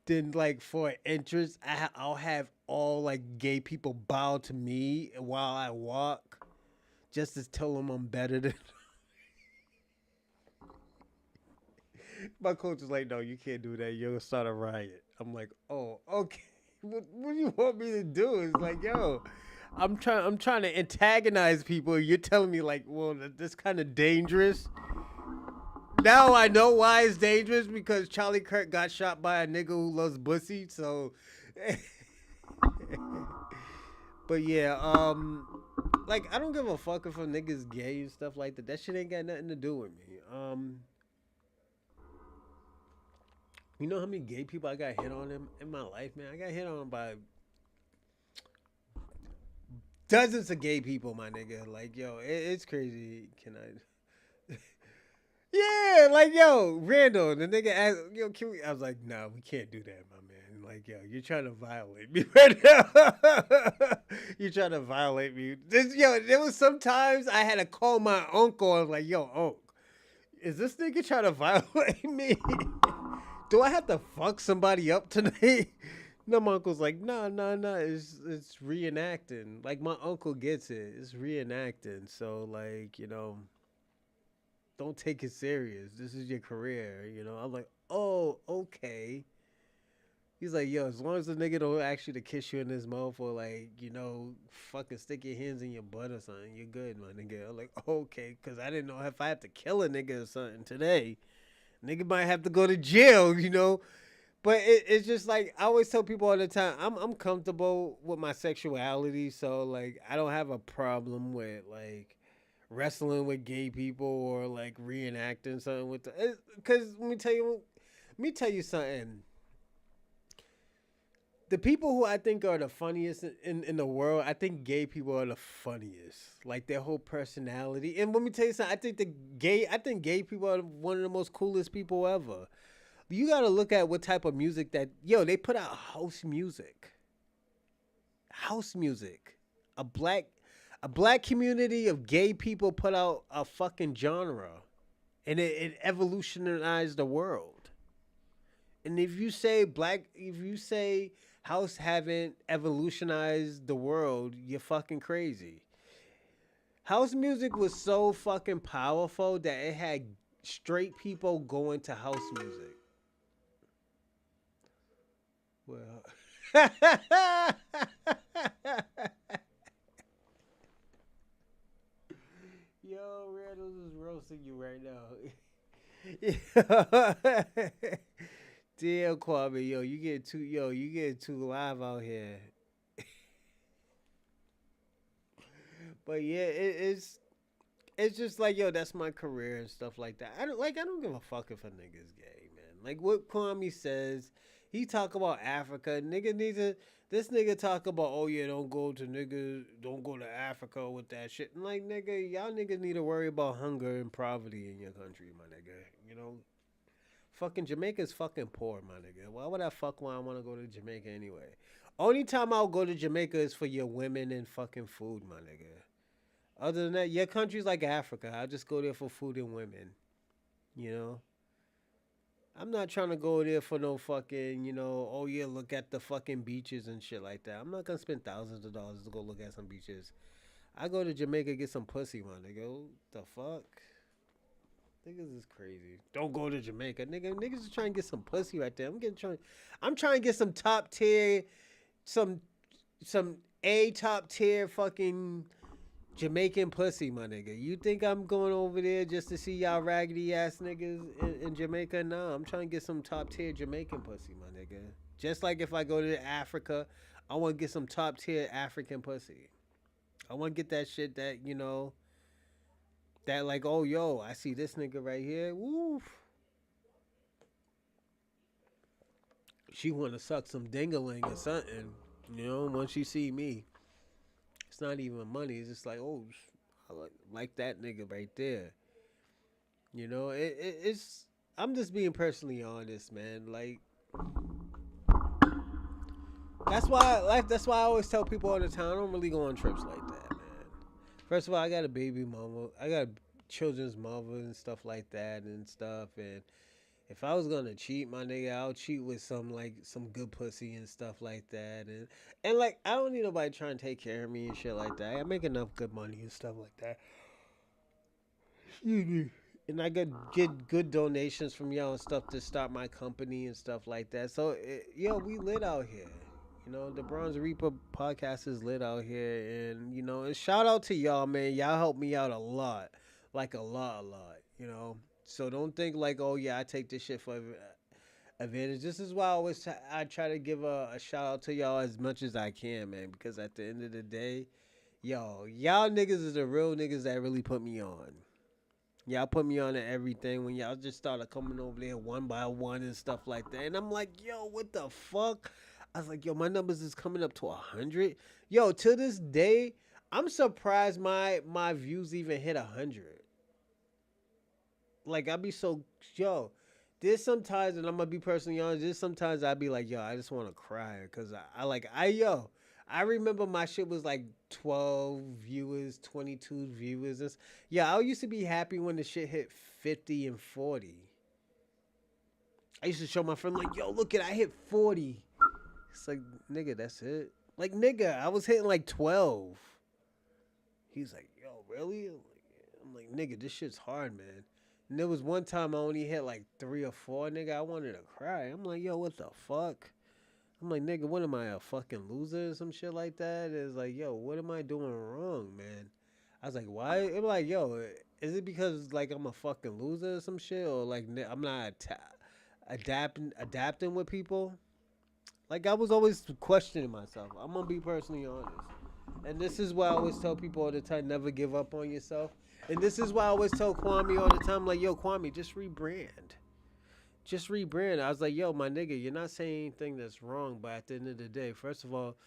S1: Then, like, for interest, I'll have all, like, gay people bow to me while I walk just to tell them I'm better than. My coach is like, no, you can't do that. You'll start a riot. I'm like, oh, okay. What do you want me to do? It's like, yo, I'm trying to antagonize people. You're telling me like, well, that's kind of dangerous. Now I know why it's dangerous because Charlie Kirk got shot by a nigga who loves pussy. So, but yeah, like I don't give a fuck if a nigga's gay and stuff like that. That shit ain't got nothing to do with me. You know how many gay people I got hit on in my life, man? I got hit on by dozens of gay people, my nigga. Like, yo, it's crazy. Can I? Yeah, like, yo, Randall, the nigga asked, yo, can we? I was like, nah, we can't do that, my man. Like, yo, you're trying to violate me right now. You're trying to violate me. There was sometimes I had to call my uncle. I was like, yo, uncle, is this nigga trying to violate me? Do I have to fuck somebody up tonight? No, my uncle's like, nah. It's reenacting. Like my uncle gets it. It's reenacting. So like, don't take it serious. This is your career. I'm like, oh, okay. He's like, yo, as long as the nigga don't ask you to kiss you in his mouth or like, fucking stick your hands in your butt or something, you're good, my nigga. I'm like, okay, because I didn't know if I have to kill a nigga or something today. Nigga might have to go to jail. But it's just like I always tell people all the time, I'm comfortable with my sexuality, so like I don't have a problem with like wrestling with gay people or like reenacting something with the. Because let me tell you something. The people who I think are the funniest in the world, I think gay people are the funniest. Like their whole personality. And let me tell you something. I think gay people are one of the most coolest people ever. You got to look at what type of music they put out house music. House music. A black community of gay people put out a fucking genre, and it evolutionized the world. And if you say house haven't evolutionized the world, you're fucking crazy. House music was so fucking powerful that it had straight people going to house music. Well. Yo, Randall is roasting you right now. Damn, Kwame, you get too live out here. But yeah, it's just like, yo, that's my career and stuff like that. I don't give a fuck if a nigga's gay, man. Like what Kwame says, he talk about Africa. This nigga talk about, oh yeah, don't go to Africa with that shit. And like, nigga, y'all niggas need to worry about hunger and poverty in your country, my nigga. You know, fucking Jamaica's fucking poor, my nigga. Why would I want to go to Jamaica anyway? Only time I'll go to Jamaica is for your women and fucking food, my nigga. Other than that, your country's like Africa. I'll just go there for food and women. You know? I'm not trying to go there for no fucking, oh yeah, look at the fucking beaches and shit like that. I'm not gonna spend thousands of dollars to go look at some beaches. I go to Jamaica get some pussy, my nigga. What the fuck? Niggas is crazy. Don't go to Jamaica. Niggas is trying to get some pussy right there. I'm trying to get some top tier, some A top tier fucking Jamaican pussy, my nigga. You think I'm going over there just to see y'all raggedy ass niggas in Jamaica? No, I'm trying to get some top tier Jamaican pussy, my nigga. Just like if I go to Africa, I want to get some top tier African pussy. I want to get that shit that, that like, oh, yo, I see this nigga right here. Woo. She want to suck some dingaling or something, once she see me. It's not even money. It's just like, oh, I like that nigga right there. It's. I'm just being personally honest, man. Like, that's why I always tell people all the time, I don't really go on trips like that, man. First of all, I got a baby mama. I got a children's mother and stuff like that and stuff. And if I was gonna cheat, my nigga, I'll cheat with some good pussy and stuff like that. And like, I don't need nobody trying to take care of me and shit like that. I make enough good money and stuff like that. Excuse me. And I get good donations from y'all and stuff to start my company and stuff like that. So, we lit out here. The Bronze Reaper podcast is lit out here. And shout out to y'all, man. Y'all helped me out a lot. Like, a lot. So don't think like, oh, yeah, I take this shit for advantage. This is why I try to give a shout out to y'all as much as I can, man. Because at the end of the day, y'all niggas is the real niggas that really put me on. Y'all put me on to everything when y'all just started coming over there one by one and stuff like that. And I'm like, yo, what the fuck? I was like, yo, my numbers is coming up to 100. Yo, to this day, I'm surprised my views even hit 100. Like, I be so, yo, there's sometimes, and I'm gonna be personally honest, there's sometimes I be like, yo, I just want to cry. Because I remember my shit was like 12 viewers, 22 viewers. Yeah, I used to be happy when the shit hit 50 and 40. I used to show my friend, like, yo, look I hit 40. It's like, nigga, that's it. Like, nigga, I was hitting like 12. He's like, yo, really? I'm like, nigga, this shit's hard, man. And there was one time I only hit like 3 or 4, nigga. I wanted to cry. I'm like, yo, what the fuck? I'm like, nigga, what am I, a fucking loser or some shit like that? It's like, yo, what am I doing wrong, man? I was like, why? I'm like, yo, is it because like I'm a fucking loser or some shit, or like I'm not adapting with people? Like, I was always questioning myself. I'm gonna be personally honest, and this is why I always tell people all the time: never give up on yourself. And this is why I always tell Kwame all the time, like, yo, Kwame, just rebrand. Just rebrand. I was like, yo, my nigga, you're not saying anything that's wrong, but at the end of the day, first of all,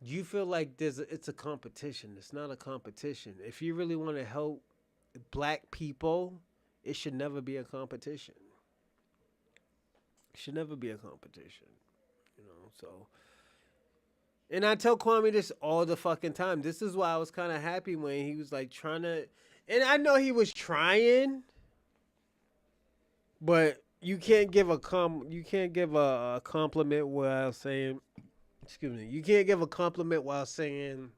S1: you feel like it's a competition. It's not a competition. If you really want to help black people, it should never be a competition. It should never be a competition. So. And I tell Kwame this all the fucking time. This is why I was kind of happy when he was like trying to, and I know he was trying, but you can't give a compliment while saying, excuse me, you can't give a compliment while saying,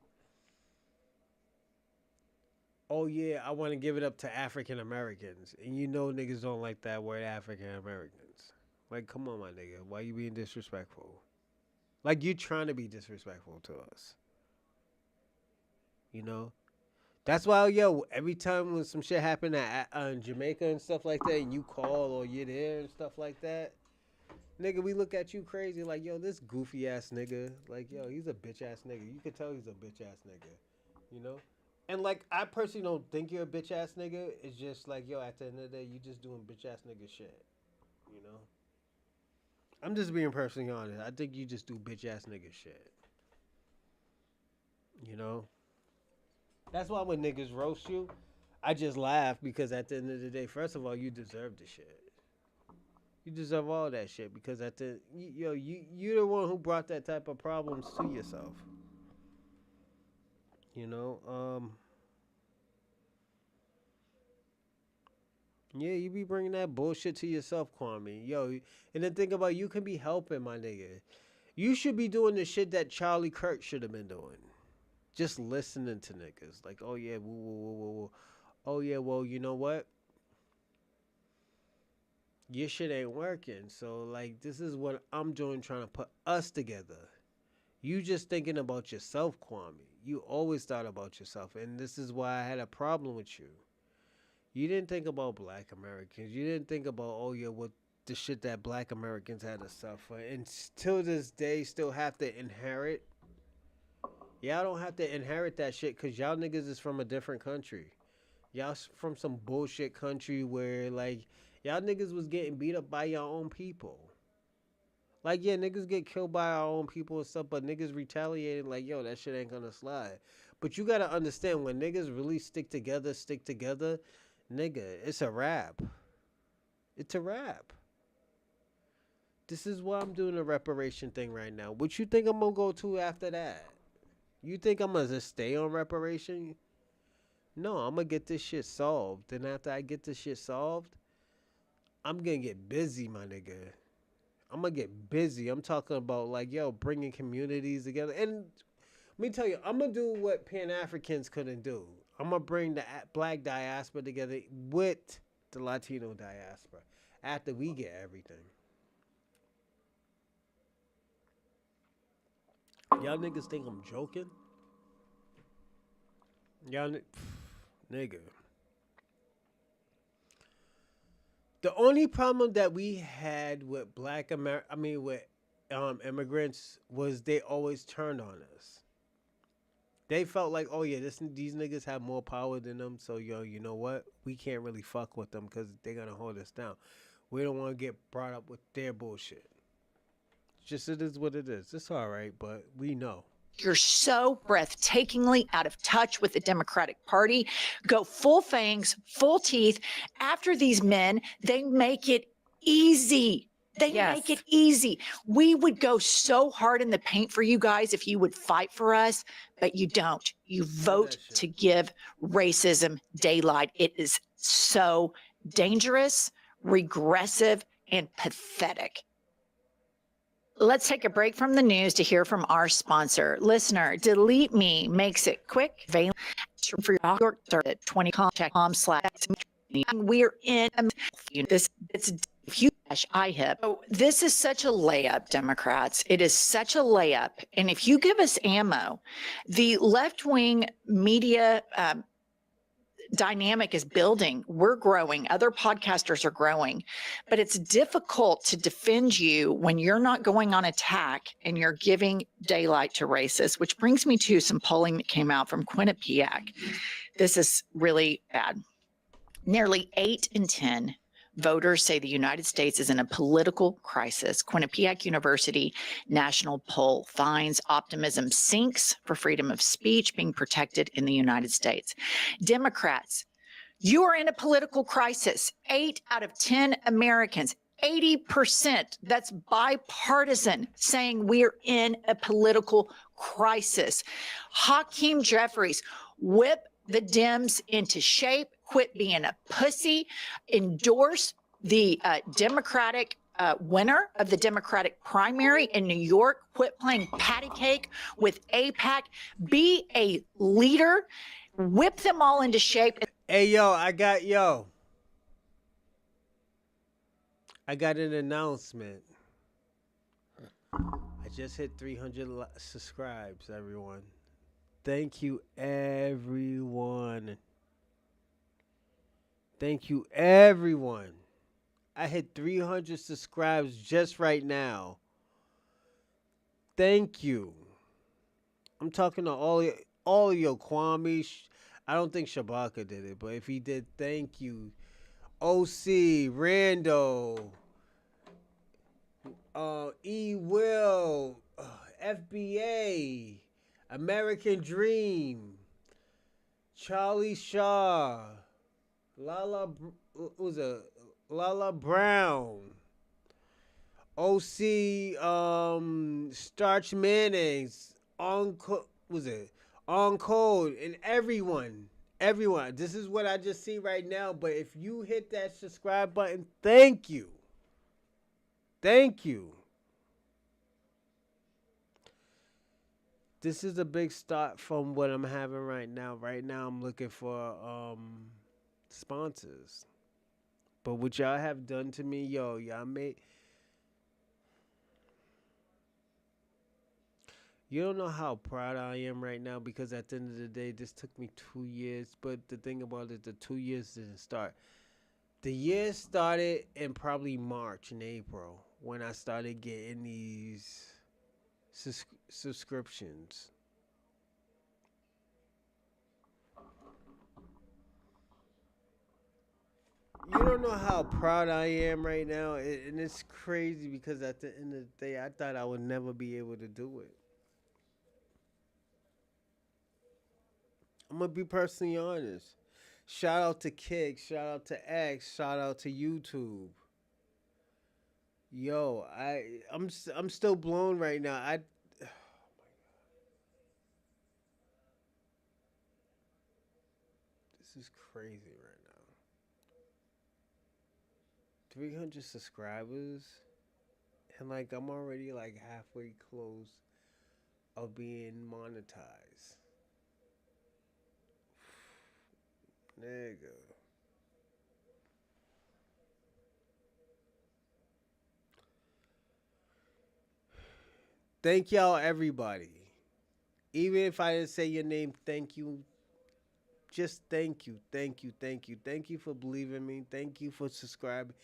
S1: oh yeah, I want to give it up to African Americans. And niggas don't like that word African Americans. Like, come on, my nigga. Why you being disrespectful? Like, you trying to be disrespectful to us. You know? That's why, yo, every time when some shit happen in Jamaica and stuff like that, and you call or you're there and stuff like that, nigga, we look at you crazy like, yo, this goofy ass nigga. Like, yo, he's a bitch ass nigga. You could tell he's a bitch ass nigga. You know? And, like, I personally don't think you're a bitch ass nigga. It's just like, yo, at the end of the day, you just doing bitch ass nigga shit. You know? I'm just being personally honest. I think you just do bitch ass nigga shit. You know? That's why when niggas roast you, I just laugh because at the end of the day, first of all, you deserve the shit. You deserve all that shit because you're the one who brought that type of problems to yourself. You know, yeah, you be bringing that bullshit to yourself, Kwame. Yo, and then think about you can be helping, my nigga. You should be doing the shit that Charlie Kirk should have been doing. Just listening to niggas. Like, oh yeah, woo, woo, woo, woo, woo. Oh yeah, well, you know what? Your shit ain't working. So, like, this is what I'm doing trying to put us together. You just thinking about yourself, Kwame. You always thought about yourself. And this is why I had a problem with you. You didn't think about black Americans. You didn't think about, oh yeah, what the shit that black Americans had to suffer. And till this day, still have to inherit. Y'all don't have to inherit that shit because y'all niggas is from a different country. Y'all from some bullshit country where, like, y'all niggas was getting beat up by your own people. Like, yeah, niggas get killed by our own people and stuff, but niggas retaliated like, yo, that shit ain't gonna slide. But you gotta understand, when niggas really stick together, nigga, it's a wrap. It's a wrap. This is why I'm doing a reparation thing right now. What you think I'm gonna go to after that? You think I'm gonna just stay on reparation? No, I'm gonna get this shit solved. And after I get this shit solved, I'm gonna get busy, my nigga. I'm gonna get busy. I'm talking about, like, yo, bringing communities together. And let me tell you, I'm gonna do what Pan-Africans couldn't do. I'm gonna bring the black diaspora together with the Latino diaspora after we get everything. Y'all niggas think I'm joking? Y'all, nigga. The only problem that we had with immigrants was they always turned on us. They felt like, oh yeah, these niggas have more power than them, so yo, you know what? We can't really fuck with them because they're gonna hold us down. We don't want to get brought up with their bullshit. Just it is what it is. It's all right, but we know.
S2: You're so breathtakingly out of touch with the Democratic Party. Go full fangs, full teeth. After these men, they make it easy. They make it easy. We would go so hard in the paint for you guys if you would fight for us, but you don't. You vote to give racism daylight. It is so dangerous, regressive, and pathetic. Let's take a break from the news to hear from our sponsor. Listener, Delete Me makes it quick, available for your York at 20.com/. We're in this. It's IHIP. So this is such a layup, Democrats. It is such a layup. And if you give us ammo, the left-wing media dynamic is building. We're growing. Other podcasters are growing. But it's difficult to defend you when you're not going on attack and you're giving daylight to racists, which brings me to some polling that came out from Quinnipiac. This is really bad. Nearly 8 in 10 voters say the United States is in a political crisis. Quinnipiac University national poll finds optimism sinks for freedom of speech being protected in the United States. Democrats, you are in a political crisis. 8 out of 10 Americans, 80%, that's bipartisan, saying we're in a political crisis. Hakeem Jeffries, whip the Dems into shape, quit being a pussy, endorse the Democratic winner of the Democratic primary in New York, quit playing patty cake with AIPAC, be a leader, whip them all into shape.
S1: Hey, yo, I got an announcement. I just hit 300 subscribes, everyone. Thank you, everyone. Thank you, everyone. I hit 300 subscribes just right now. Thank you. I'm talking to all of your Kwame. I don't think Shabaka did it, but if he did, thank you. OC, Rando, E. Will, FBA, American Dream, Charlie Shaw, Lala Brown, OC, Starch Mayonnaise, On Code, and everyone. Everyone. This is what I just see right now, but if you hit that subscribe button, thank you. Thank you. This is a big start from what I'm having right now. Right now I'm looking for sponsors. But what y'all have done to me, yo, y'all made. You don't know how proud I am right now because at the end of the day, this took me 2 years. But the thing about it, the 2 years didn't start. The year started in probably March and April when I started getting these subscriptions. You don't know how proud I am right now. And it's crazy because at the end of the day, I thought I would never be able to do it. I'm going to be personally honest. Shout out to Kick. Shout out to X. Shout out to YouTube. Yo, I'm still blown right now. This is crazy right now. 300 subscribers, and like I'm already like halfway close of being monetized. Nigga. Thank y'all, everybody. Even if I didn't say your name, thank you. Just thank you, thank you, thank you. Thank you for believing me. Thank you for subscribing.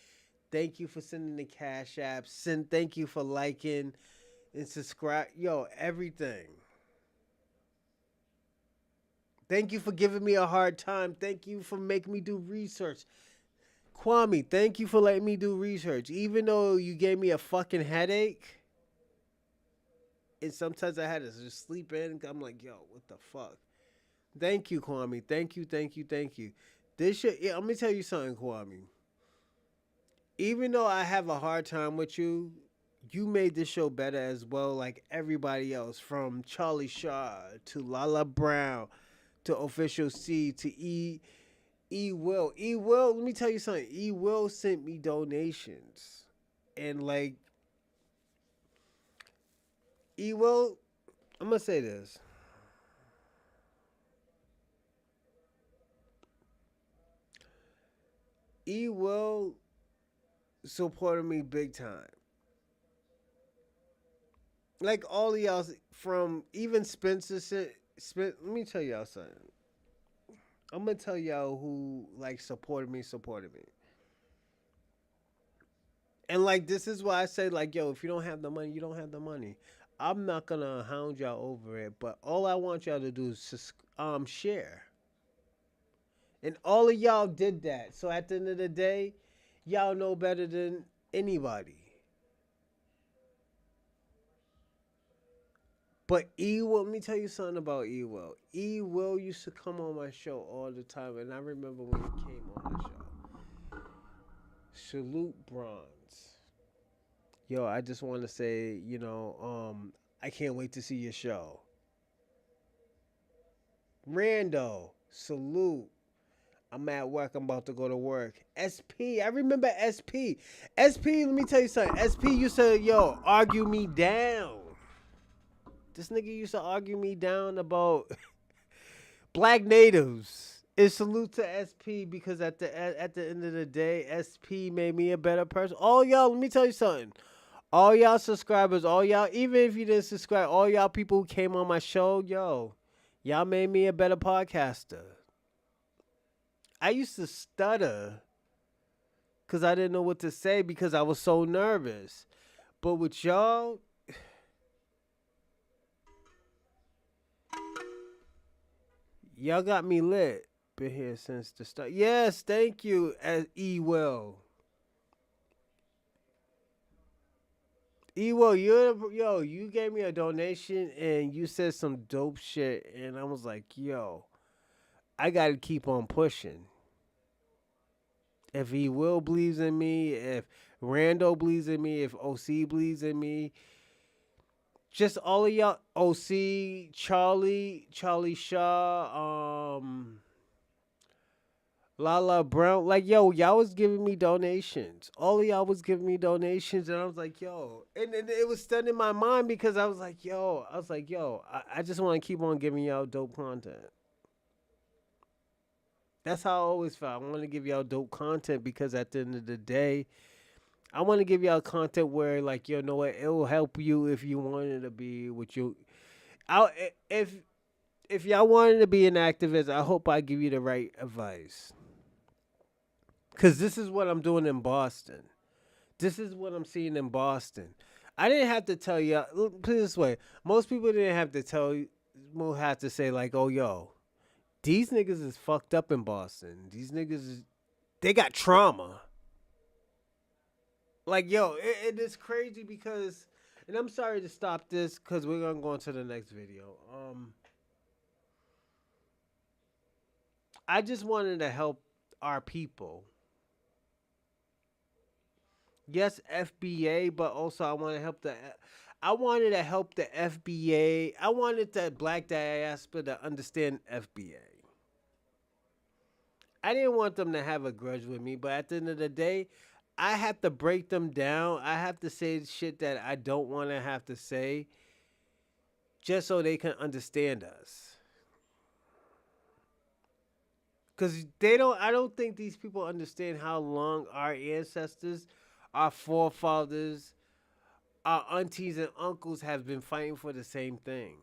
S1: Thank you for sending the cash apps. Thank you for liking and subscribe. Yo, everything. Thank you for giving me a hard time. Thank you for making me do research. Kwame, thank you for letting me do research. Even though you gave me a fucking headache. And sometimes I had to just sleep in. I'm like, yo, what the fuck? Thank you, Kwame. Thank you, thank you, thank you. This shit, yeah, let me tell you something, Kwame. Even though I have a hard time with you, you made this show better as well, like everybody else, from Charlie Shaw to Lala Brown to Official C to E Will. E Will, let me tell you something. E Will sent me donations. And like E Will, I'm gonna say this. E Will supported me big time. Like all of y'all, from even Spencer said, let me tell y'all something. I'm gonna tell y'all who like supported me. And like this is why I say like, yo, if you don't have the money, you don't have the money. I'm not gonna hound y'all over it, but all I want y'all to do is just share. And all of y'all did that. So at the end of the day, y'all know better than anybody. But E Will, let me tell you something about E Will. E Will used to come on my show all the time, and I remember when he came on the show. Salute Bronze. Yo, I just want to say, I can't wait to see your show. Rando, salute. I'm at work. I'm about to go to work. SP, I remember SP. SP, let me tell you something. SP used to, argue me down. This nigga used to argue me down about black natives. Is salute to SP because at the end of the day, SP made me a better person. All y'all, let me tell you something. All y'all subscribers, all y'all, even if you didn't subscribe, all y'all people who came on my show, yo, y'all made me a better podcaster. I used to stutter because I didn't know what to say because I was so nervous. But with y'all, y'all got me lit. Been here since the start. Yes, thank you, E-Will. E-Will, you gave me a donation and you said some dope shit. And I was like, yo, I got to keep on pushing. If E-Will believes in me, if Rando believes in me, if OC believes in me, just all of y'all, OC, Charlie Shaw, Lala Brown, like, yo, y'all was giving me donations. All of y'all was giving me donations, and I was like, yo, and it was stunning my mind because I was like, yo, I just want to keep on giving y'all dope content. That's how I always felt. I want to give y'all dope content because at the end of the day, I want to give y'all content where, like, you know what, it will help you if you wanted to be what you. If y'all wanted to be an activist, I hope I give you the right advice. Cause this is what I'm doing in Boston. This is what I'm seeing in Boston. I didn't have to tell y'all. Put it this way: most people didn't have to tell you. Will have to say like, "Oh, yo, these niggas is fucked up in Boston. These niggas they got trauma." Like, yo, it is crazy because, and I'm sorry to stop this because we're gonna go on to the next video. I just wanted to help our people. Yes, FBA, but also I want to help the. I wanted to help the FBA. I wanted the black diaspora to understand FBA. I didn't want them to have a grudge with me, but at the end of the day, I have to break them down. I have to say shit that I don't want to have to say just so they can understand us. Cause I don't think these people understand how long our ancestors, our forefathers, our aunties and uncles have been fighting for the same thing.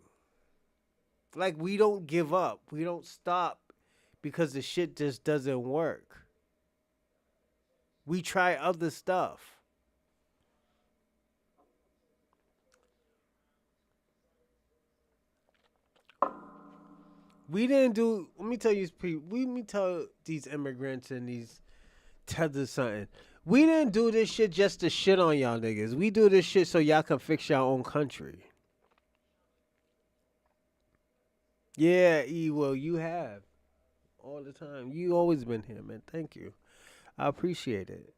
S1: Like, we don't give up. We don't stop because the shit just doesn't work. We try other stuff. We didn't do. Let me tell you, let me tell these immigrants and these tethers something. We didn't do this shit just to shit on y'all niggas. We do this shit so y'all can fix your own country. Yeah, well, you have all the time. You always been here, man. Thank you. I appreciate it.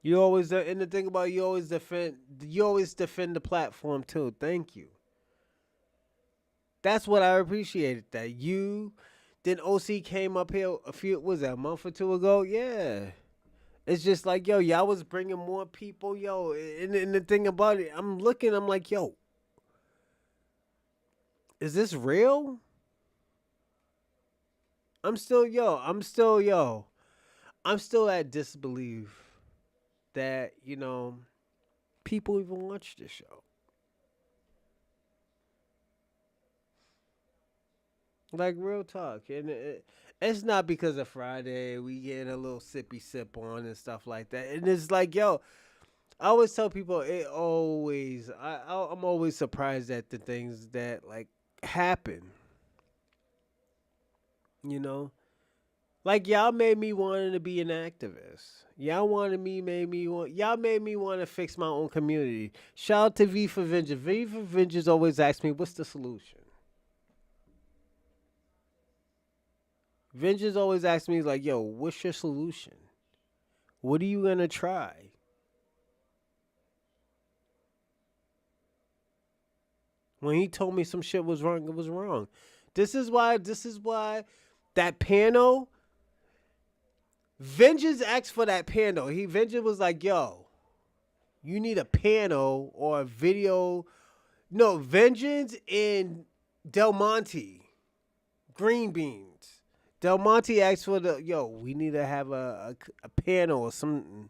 S1: You always and the thing about you always defend the platform too. Thank you. That's what I appreciated. That you then OC came up here a month or two ago? Yeah. It's just like, yo, y'all was bringing more people, yo. And the thing about it, I'm like, yo, is this real? I'm still at disbelief that, people even watch this show. Like, real talk. And it's not because of Friday. We getting a little sippy sip on and stuff like that. And it's like, yo, I always tell people I'm always surprised at the things that, like, happen. Like, y'all made me want to be an activist. Y'all made me want to fix my own community. Shout out to V for Vengeance. V for Vengeance always asks me, what's the solution? Vengeance always asks me, like, yo, what's your solution? What are you going to try? When he told me some shit was wrong, it was wrong. This is why that panel, Vengeance asked for that panel. Vengeance was like, yo, you need a panel or a video. No, Vengeance and Del Monte. Green beans. Del Monte asked for we need to have a panel or something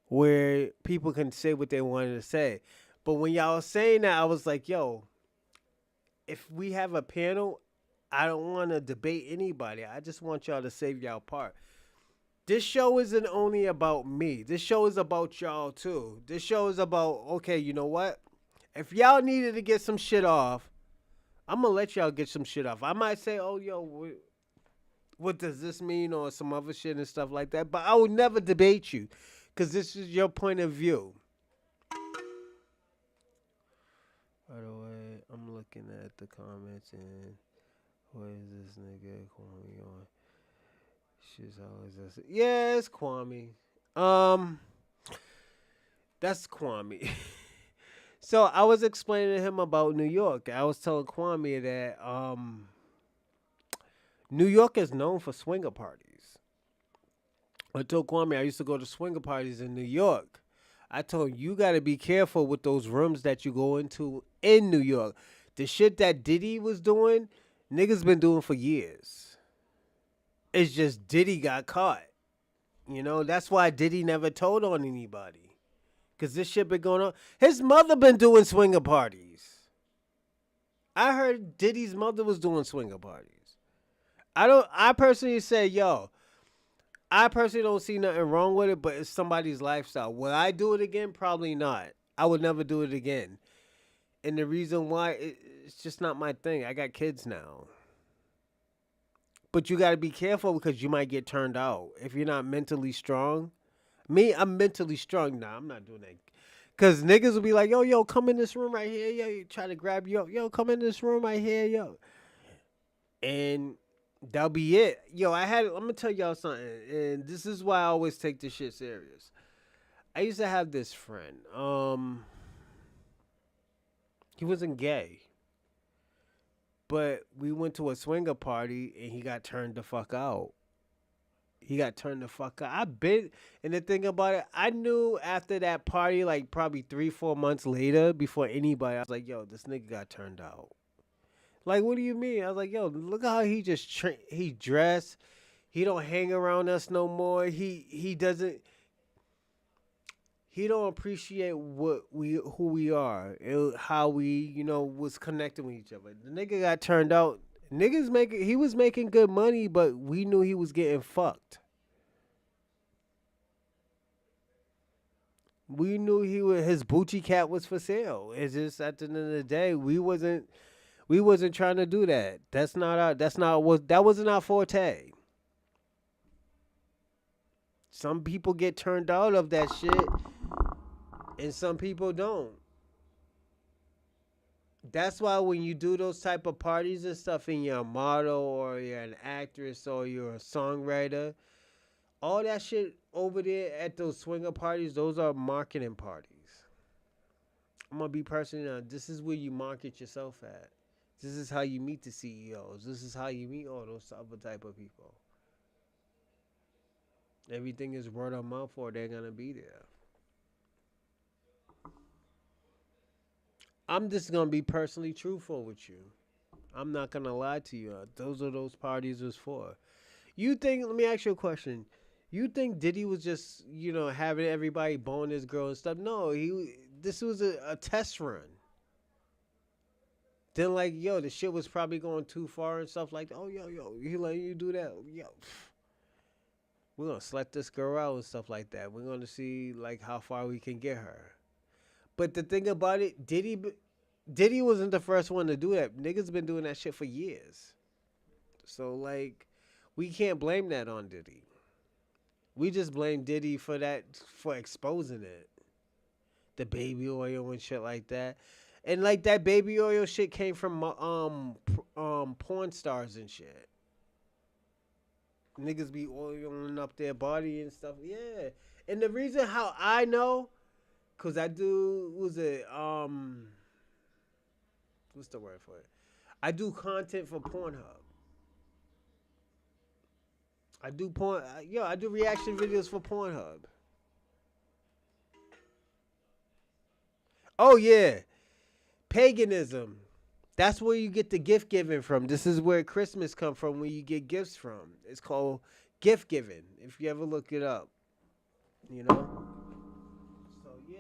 S1: where people can say what they wanted to say. But when y'all was saying that, I was like, yo, if we have a panel, I don't want to debate anybody. I just want y'all to save y'all part. This show isn't only about me. This show is about y'all too. This show is about, okay, you know what? If y'all needed to get some shit off, I'm going to let y'all get some shit off. I might say, oh, yo, what does this mean? Or some other shit and stuff like that. But I would never debate you because this is your point of view. By the way, I'm looking at the comments and what is this nigga Kwame on? She's always this. Yeah, it's Kwame. That's Kwame. So I was explaining to him about New York. I was telling Kwame that New York is known for swinger parties. I told Kwame I used to go to swinger parties in New York. I told him, you got to be careful with those rooms that you go into in New York. The shit that Diddy was doing, niggas been doing for years. It's just Diddy got caught. You know, that's why Diddy never told on anybody. Because this shit been going on. His mother been doing swinger parties. I heard Diddy's mother was doing swinger parties. I personally say, yo, I personally don't see nothing wrong with it, but it's somebody's lifestyle. Will I do it again? Probably not. I would never do it again. And the reason why, it's just not my thing. I got kids now. But you got to be careful because you might get turned out. If you're not mentally strong. Me, I'm mentally strong. Nah, I'm not doing that. Because niggas will be like, yo, come in this room right here. Yo, try to grab you. Yo, come in this room right here, yo. And that'll be it. Yo, I'm going to tell y'all something. And this is why I always take this shit serious. I used to have this friend. He wasn't gay. But we went to a swinger party and he got turned the fuck out. And the thing about it, I knew after that party, like probably 3-4 months later, before anybody, I was like, yo, this nigga got turned out. Like, what do you mean? I was like, yo, look how he just he dressed. He don't hang around us no more. He don't appreciate who we are, how we, was connecting with each other. The nigga got turned out. He was making good money, but we knew he was getting fucked. We knew his Gucci cat was for sale. It's just at the end of the day, we wasn't trying to do that. That wasn't our forte. Some people get turned out of that shit, and some people don't. That's why when you do those type of parties and stuff, and you're a model or you're an actress or you're a songwriter, all that shit over there at those swinger parties, those are marketing parties. I'm going to be personal. This is where you market yourself at. This is how you meet the CEOs. This is how you meet all those other type of people. Everything is word of mouth or they're going to be there. I'm just going to be personally truthful with you. I'm not going to lie to you. Those parties was for. Let me ask you a question. You think Diddy was just, having everybody bone his girl and stuff? No, this was a test run. Then the shit was probably going too far and stuff like that. Oh, yo, he letting you do that? Yo, we're going to slut this girl out and stuff like that. We're going to see how far we can get her. But the thing about it, Diddy wasn't the first one to do that. Niggas been doing that shit for years. So we can't blame that on Diddy. We just blame Diddy for exposing it. The baby oil and shit like that. And that baby oil shit came from porn stars and shit. Niggas be oiling up their body and stuff. Yeah. And the reason how I know, cause I do what's the word for it? I do content for Pornhub. I do reaction videos for Pornhub. Oh yeah. Paganism. That's where you get the gift giving from. This is where Christmas come from, where you get gifts from. It's called gift giving. If you ever look it up, you know. So yeah,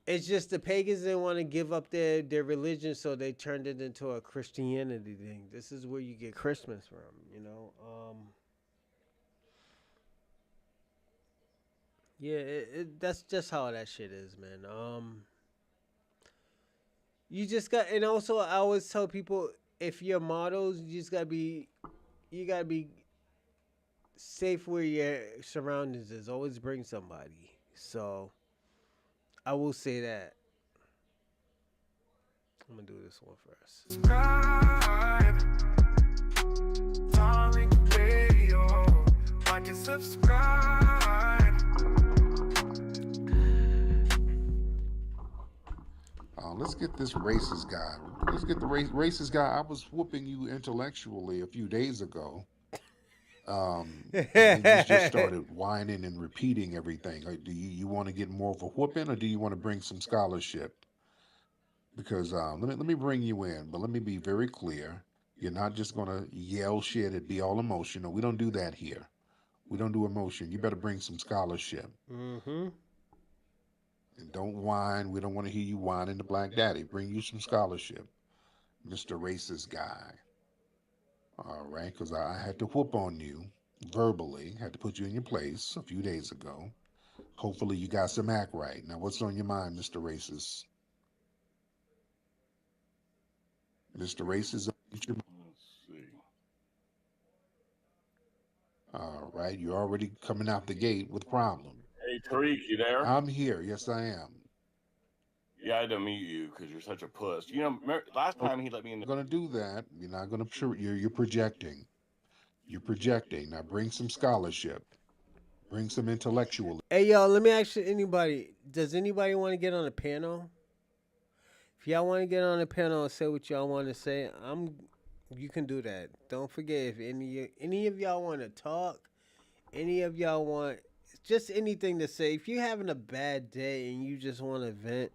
S1: it's just the pagans didn't want to give up their religion, so they turned it into a Christianity thing. This is where you get Christmas from, you know. Yeah, that's just how that shit is, man. You just got, and also I always tell people, if you're models, you gotta be safe where your surroundings is. Always bring somebody. So I will say that. I'm gonna do this one first. Subscribe. Darling Radio. Like and subscribe.
S6: Let's get this racist guy. Let's get the racist guy. I was whooping you intellectually a few days ago. And you just started whining and repeating everything. Like, do you want to get more of a whooping, or do you want to bring some scholarship? Because let me bring you in, but let me be very clear. You're not just gonna yell shit and be all emotional. We don't do that here. We don't do emotion. You better bring some scholarship.
S1: Mm-hmm.
S6: And don't whine. We don't want to hear you whining the Black Daddy. Bring you some scholarship, Mr. Racist Guy. All right, because I had to whoop on you verbally, had to put you in your place a few days ago. Hopefully you got some act right. Now, what's on your mind, Mr. Racist? Mr. Racist, let's see. All right, you're already coming out the gate with problem.
S7: Hey, Tariq, you there?
S6: I'm here. Yes, I am.
S7: Yeah, I had to mute you because you're such a puss. You know, last time he let me in.
S6: You're going to do that. You're not going to, you're projecting. You're projecting. Now bring some scholarship. Bring some intellectual.
S1: Hey, y'all, let me ask you, anybody, does anybody want to get on a panel? If y'all want to get on a panel and say what y'all want to say, you can do that. Don't forget, if any of y'all want to talk, any of y'all want just anything to say, if you're having a bad day and you just want to vent,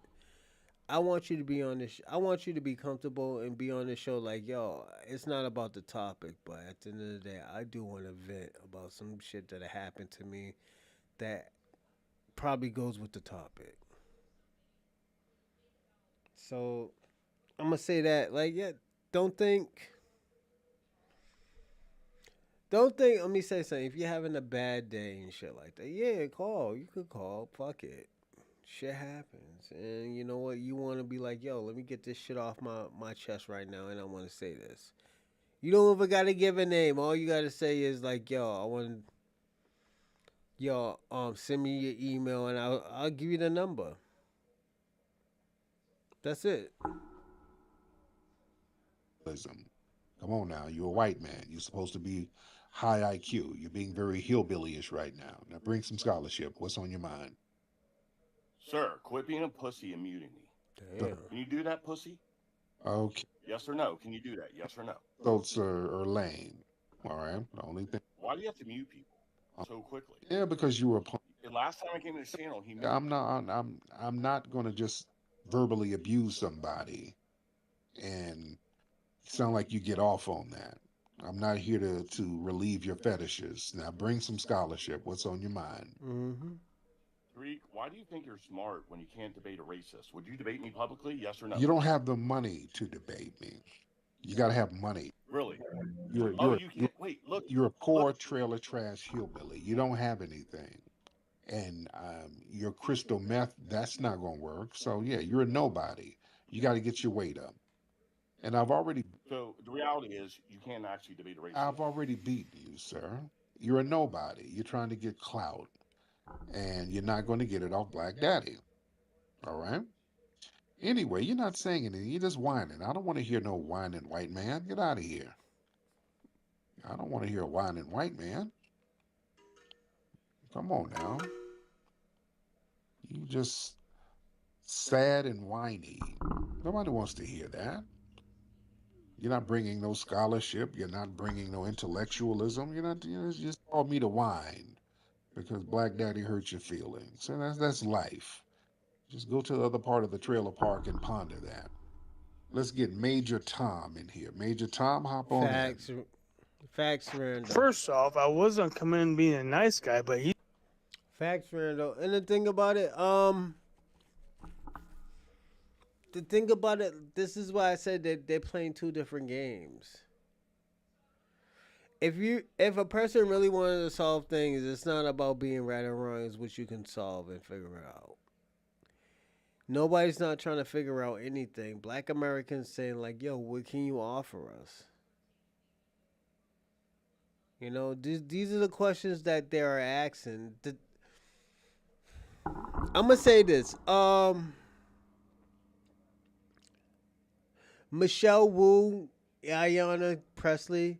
S1: I want you to be on this. I want you to be comfortable and be on the show. Like, yo, it's not about the topic, but at the end of the day, I do want to vent about some shit that happened to me that probably goes with the topic. So I'm gonna say that, like, yeah, don't think. Let me say something. If you're having a bad day and shit like that, yeah, call. You could call. Fuck it. Shit happens. And you know what? You want to be like, yo, let me get this shit off my chest right now, and I want to say this. You don't even got to give a name. All you got to say is like, send me your email, and I'll give you the number. That's it.
S6: Come on now. You're a white man. You're supposed to be high IQ. You're being very hillbilly-ish right now. Now bring some scholarship. What's on your mind?
S7: Sir, quit being a pussy and muting me.
S1: Damn.
S7: Can you do that, pussy?
S6: Okay.
S7: Yes or no? Can you do that? Yes or no?
S6: Those are lame. All right. The only thing.
S7: Why do you have to mute people so quickly?
S6: Yeah, because you were.
S7: The last time I came to the channel, he.
S6: I'm not going to just verbally abuse somebody and sound like you get off on that. I'm not here to relieve your fetishes. Now bring some scholarship. What's on your mind?
S1: Mm-hmm.
S7: Tariq, why do you think you're smart when you can't debate a racist? Would you debate me publicly? Yes or no?
S6: You don't have the money to debate me. You got to have money.
S7: Really?
S6: You can't.
S7: Wait, look.
S6: You're a poor trailer trash hillbilly. You don't have anything. And your crystal meth, that's not going to work. So, yeah, you're a nobody. You got to get your weight up. And I've already.
S7: So the reality is you can't actually debate a racist.
S6: I've already beaten you, sir. You're a nobody. You're trying to get clout. And you're not going to get it off Black Daddy. All right? Anyway, you're not saying anything. You're just whining. I don't want to hear no whining white man. Get out of here. I don't want to hear a whining white man. Come on now. You just sad and whiny. Nobody wants to hear that. You're not bringing no scholarship. You're not bringing no intellectualism. You just call me to whine because Black Daddy hurt your feelings. And that's life. Just go to the other part of the trailer park and ponder that. Let's get Major Tom in here. Major Tom, hop on in.
S1: Facts, Randall.
S8: First off, I wasn't coming in being a nice guy, but he.
S1: Facts, Randall. And the thing about it, this is why I said that they're playing two different games. If a person really wanted to solve things, it's not about being right or wrong. It's what you can solve and figure it out. Nobody's not trying to figure out anything. Black Americans saying like, "Yo, what can you offer us?" You know, these are the questions that they are asking. I'm gonna say this. Michelle Wu, Ayanna Presley.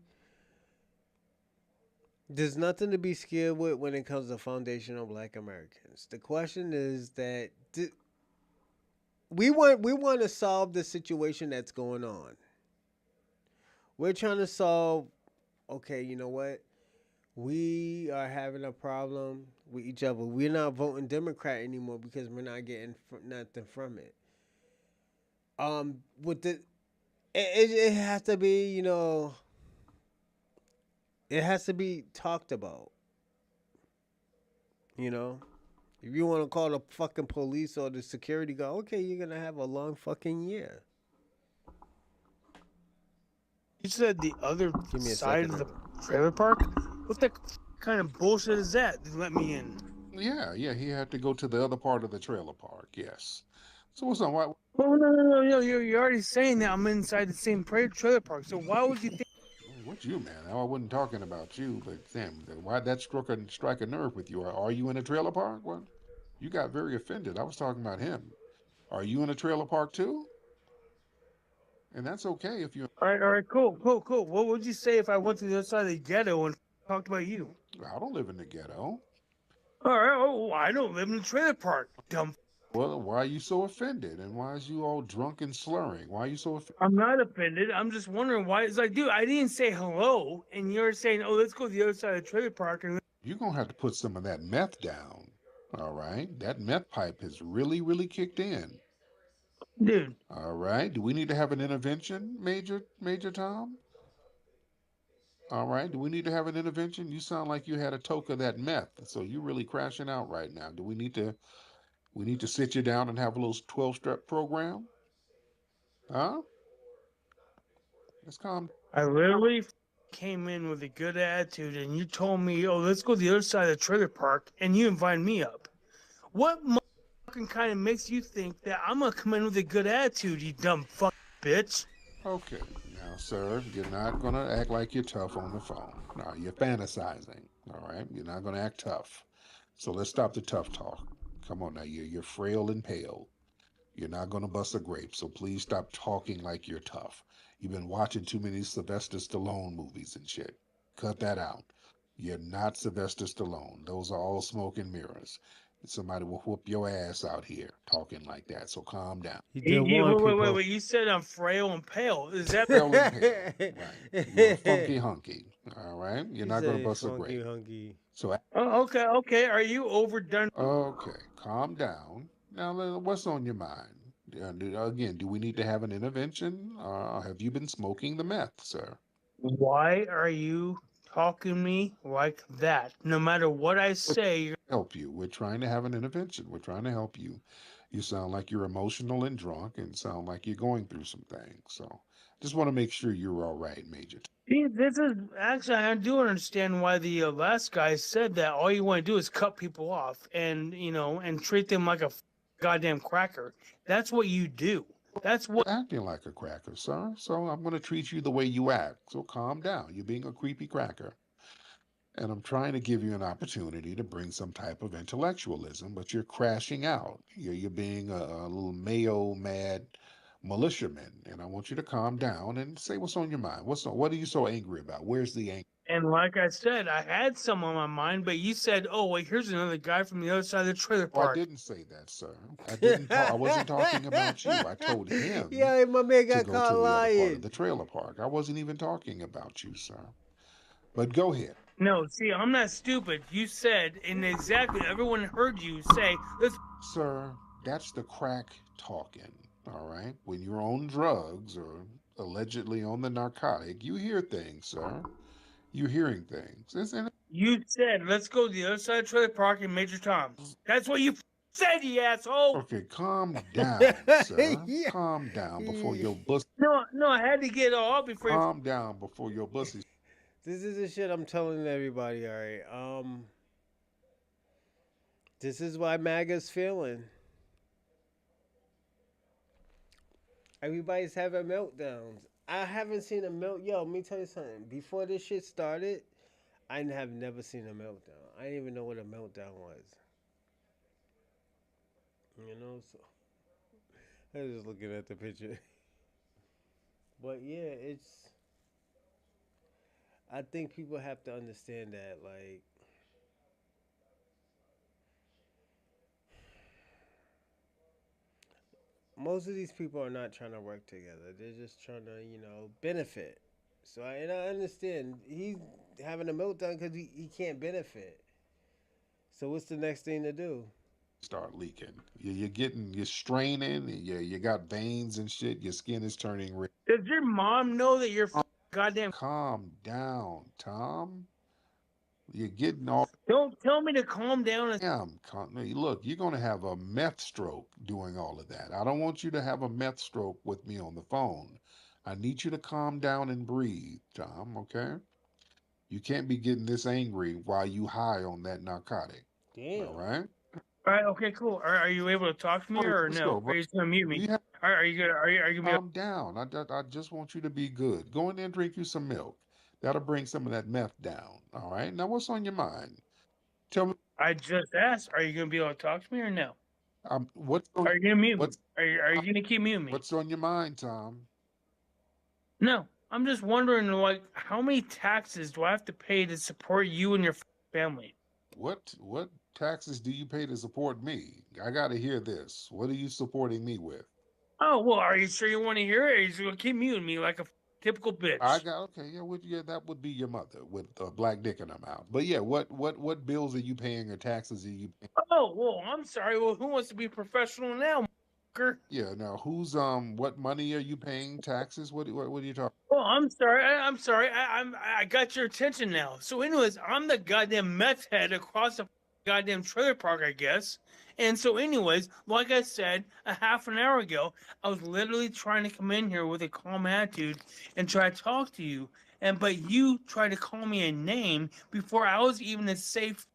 S1: There's nothing to be scared with when it comes to foundational Black Americans. The question is that we want to solve the situation that's going on. We're trying to solve. Okay, you know what? We are having a problem with each other. We're not voting Democrat anymore because we're not getting nothing from it. It has to be, you know, it has to be talked about. You know, if you want to call the fucking police or the security guard, okay, you're gonna have a long fucking year.
S8: You said the other
S1: Give me a
S8: side
S1: second.
S8: of the trailer park? What the kind of bullshit is that? Let me in.
S6: Yeah, he had to go to the other part of the trailer park, yes. So what's on? Why?
S8: Oh, no. You're already saying that I'm inside the same trailer park. So why would you think?
S6: What you, man? I wasn't talking about you, but damn, why'd that strike a nerve with you? Are you in a trailer park? What? You got very offended. I was talking about him. Are you in a trailer park too? And that's okay if you.
S8: All right, cool. What would you say if I went to the other side of the ghetto and talked about you?
S6: I don't live in the ghetto.
S8: All right, I don't live in a trailer park, dumb.
S6: Well, why are you so offended? And why is you all drunk and slurring? Why are you so offended?
S8: I'm not offended. I'm just wondering why. It's like, dude, I didn't say hello, and you're saying, oh, let's go to the other side of the trailer park. And
S6: You're going to have to put some of that meth down. All right? That meth pipe has really, really kicked in.
S8: dude,
S6: All right? Do we need to have an intervention, Major Tom? All right? Do we need to have an intervention? You sound like you had a toke of that meth, so you're really crashing out right now. Do we need to sit you down and have a little 12-step program? Huh? Let's calm.
S8: I literally came in with a good attitude, and you told me, oh, let's go to the other side of the trailer park, and you invited me up. What fucking kind of makes you think that I'm gonna come in with a good attitude, you dumb fucking bitch?
S6: Okay, now, sir, you're not going to act like you're tough on the phone. No, you're fantasizing, all right? You're not going to act tough. So let's stop the tough talk. Come on now, you're frail and pale. You're not going to bust a grape, so please stop talking like you're tough. You've been watching too many Sylvester Stallone movies and shit. Cut that out. You're not Sylvester Stallone. Those are all smoke and mirrors. Somebody will whoop your ass out here talking like that, so calm down.
S1: He did warn people.
S8: Wait. You said I'm frail and pale. Is that
S6: Frail and pale. Right. You're funky hunky. All right? You're not going to bust a grape.
S1: Hunky.
S6: So,
S8: okay. Are you overdone?
S6: okay, calm down. Now, what's on your mind? Again, do we need to have an intervention? Have you been smoking the meth, sir?
S8: Why are you talking to me like that? No matter what I say, you're...
S6: Help you. We're trying to have an intervention. We're trying to help you. You sound like you're emotional and drunk and sound like you're going through some things. So just want to make sure you're all right, Major.
S8: See, this is actually, I do understand why the last guy said that all you want to do is cut people off and, and treat them like a goddamn cracker. That's what you do. That's what.
S6: You're acting like a cracker, sir. So I'm going to treat you the way you act. So calm down. You're being a creepy cracker. And I'm trying to give you an opportunity to bring some type of intellectualism, but you're crashing out. You're being a little Mayo mad militiaman, and I want you to calm down and say what's on your mind. What are you so angry about? Where's the anger?
S8: And like I said, I had some on my mind, but you said, "Oh, wait, here's another guy from the other side of the trailer
S6: Well, I
S8: park."
S6: didn't say that, sir. I didn't. I wasn't talking about you. I told him
S1: Yeah, my man
S6: to
S1: got
S6: go to
S1: caught
S6: the other part of
S1: lying.
S6: the trailer park. I wasn't even talking about you, sir. But go ahead.
S8: No, see, I'm not stupid. You said, and exactly everyone heard you say, "Let's."
S6: Sir, That's the crack talking. All right. When you're on drugs or allegedly on the narcotic, you hear things, sir. You're hearing things. Isn't it?
S8: You said, let's go to the other side of Trailer Park and Major Tom's. That's what you said, you asshole.
S6: Okay, calm down, sir.
S1: Yeah.
S6: Calm down before
S1: Yeah.
S6: your bus.
S8: No, no, I had to get it all out before you.
S6: Calm down before your bussy.
S1: This is the shit I'm telling everybody. All right. This is why MAGA's feeling. Everybody's having meltdowns. I haven't seen a melt. Yo, let me tell you something. Before this shit started, I have never seen a meltdown. I didn't even know what a meltdown was. You know, so I was just looking at the picture. But yeah, it's. I think people have to understand that, like, most of these people are not trying to work together. They're just trying to, benefit. So I understand he's having a meltdown because he can't benefit. So what's the next thing to do?
S6: Start leaking. You're straining. You got veins and shit. Your skin is turning red.
S8: Does your mom know that you're goddamn?
S6: Calm down, Tom. You're getting all.
S8: Don't tell me to calm down.
S6: Damn, look, you're gonna have a meth stroke doing all of that. I don't want you to have a meth stroke with me on the phone. I need you to calm down and breathe, Tom. Okay? You can't be getting this angry while you high on that narcotic. All
S1: Damn.
S6: right?
S8: All right, okay, cool. Are you able to talk to me
S6: All right,
S8: or
S6: let's
S8: no?
S6: go,
S8: Are
S6: bro.
S8: you just gonna mute me?
S6: You have
S8: Are you good? Are you gonna be?
S6: calm down. I just want you to be good. Go in there and drink you some milk. That'll bring some of that meth down. All right. Now, what's on your mind? Tell me.
S8: I just asked. Are you gonna be able to talk to me or no?
S6: What's on
S8: Are you gonna mute me?
S6: what's
S8: Are you gonna keep muting me?
S6: what's on your mind, Tom?
S8: No, I'm just wondering, like, how many taxes do I have to pay to support you and your family?
S6: What taxes do you pay to support me? I got to hear this. What are you supporting me with?
S8: Oh well, are you sure you want to hear it? Or are you just gonna keep muting me like a typical
S6: I
S8: bitch?
S6: got okay. Yeah, that would be your mother with a black dick in her mouth. But yeah, what bills are you paying or taxes are you paying?
S8: Oh well, I'm sorry. Well, who wants to be professional now, motherfucker?
S6: Yeah, now who's what money are you paying taxes? What are you talking?
S8: Oh, I'm sorry. I'm sorry. I got your attention now. So, anyways, I'm the goddamn meth head across the goddamn trailer park, I guess. And so, anyways, like I said a half an hour ago, I was literally trying to come in here with a calm attitude and try to talk to you. And but you tried to call me a name before I was even a safe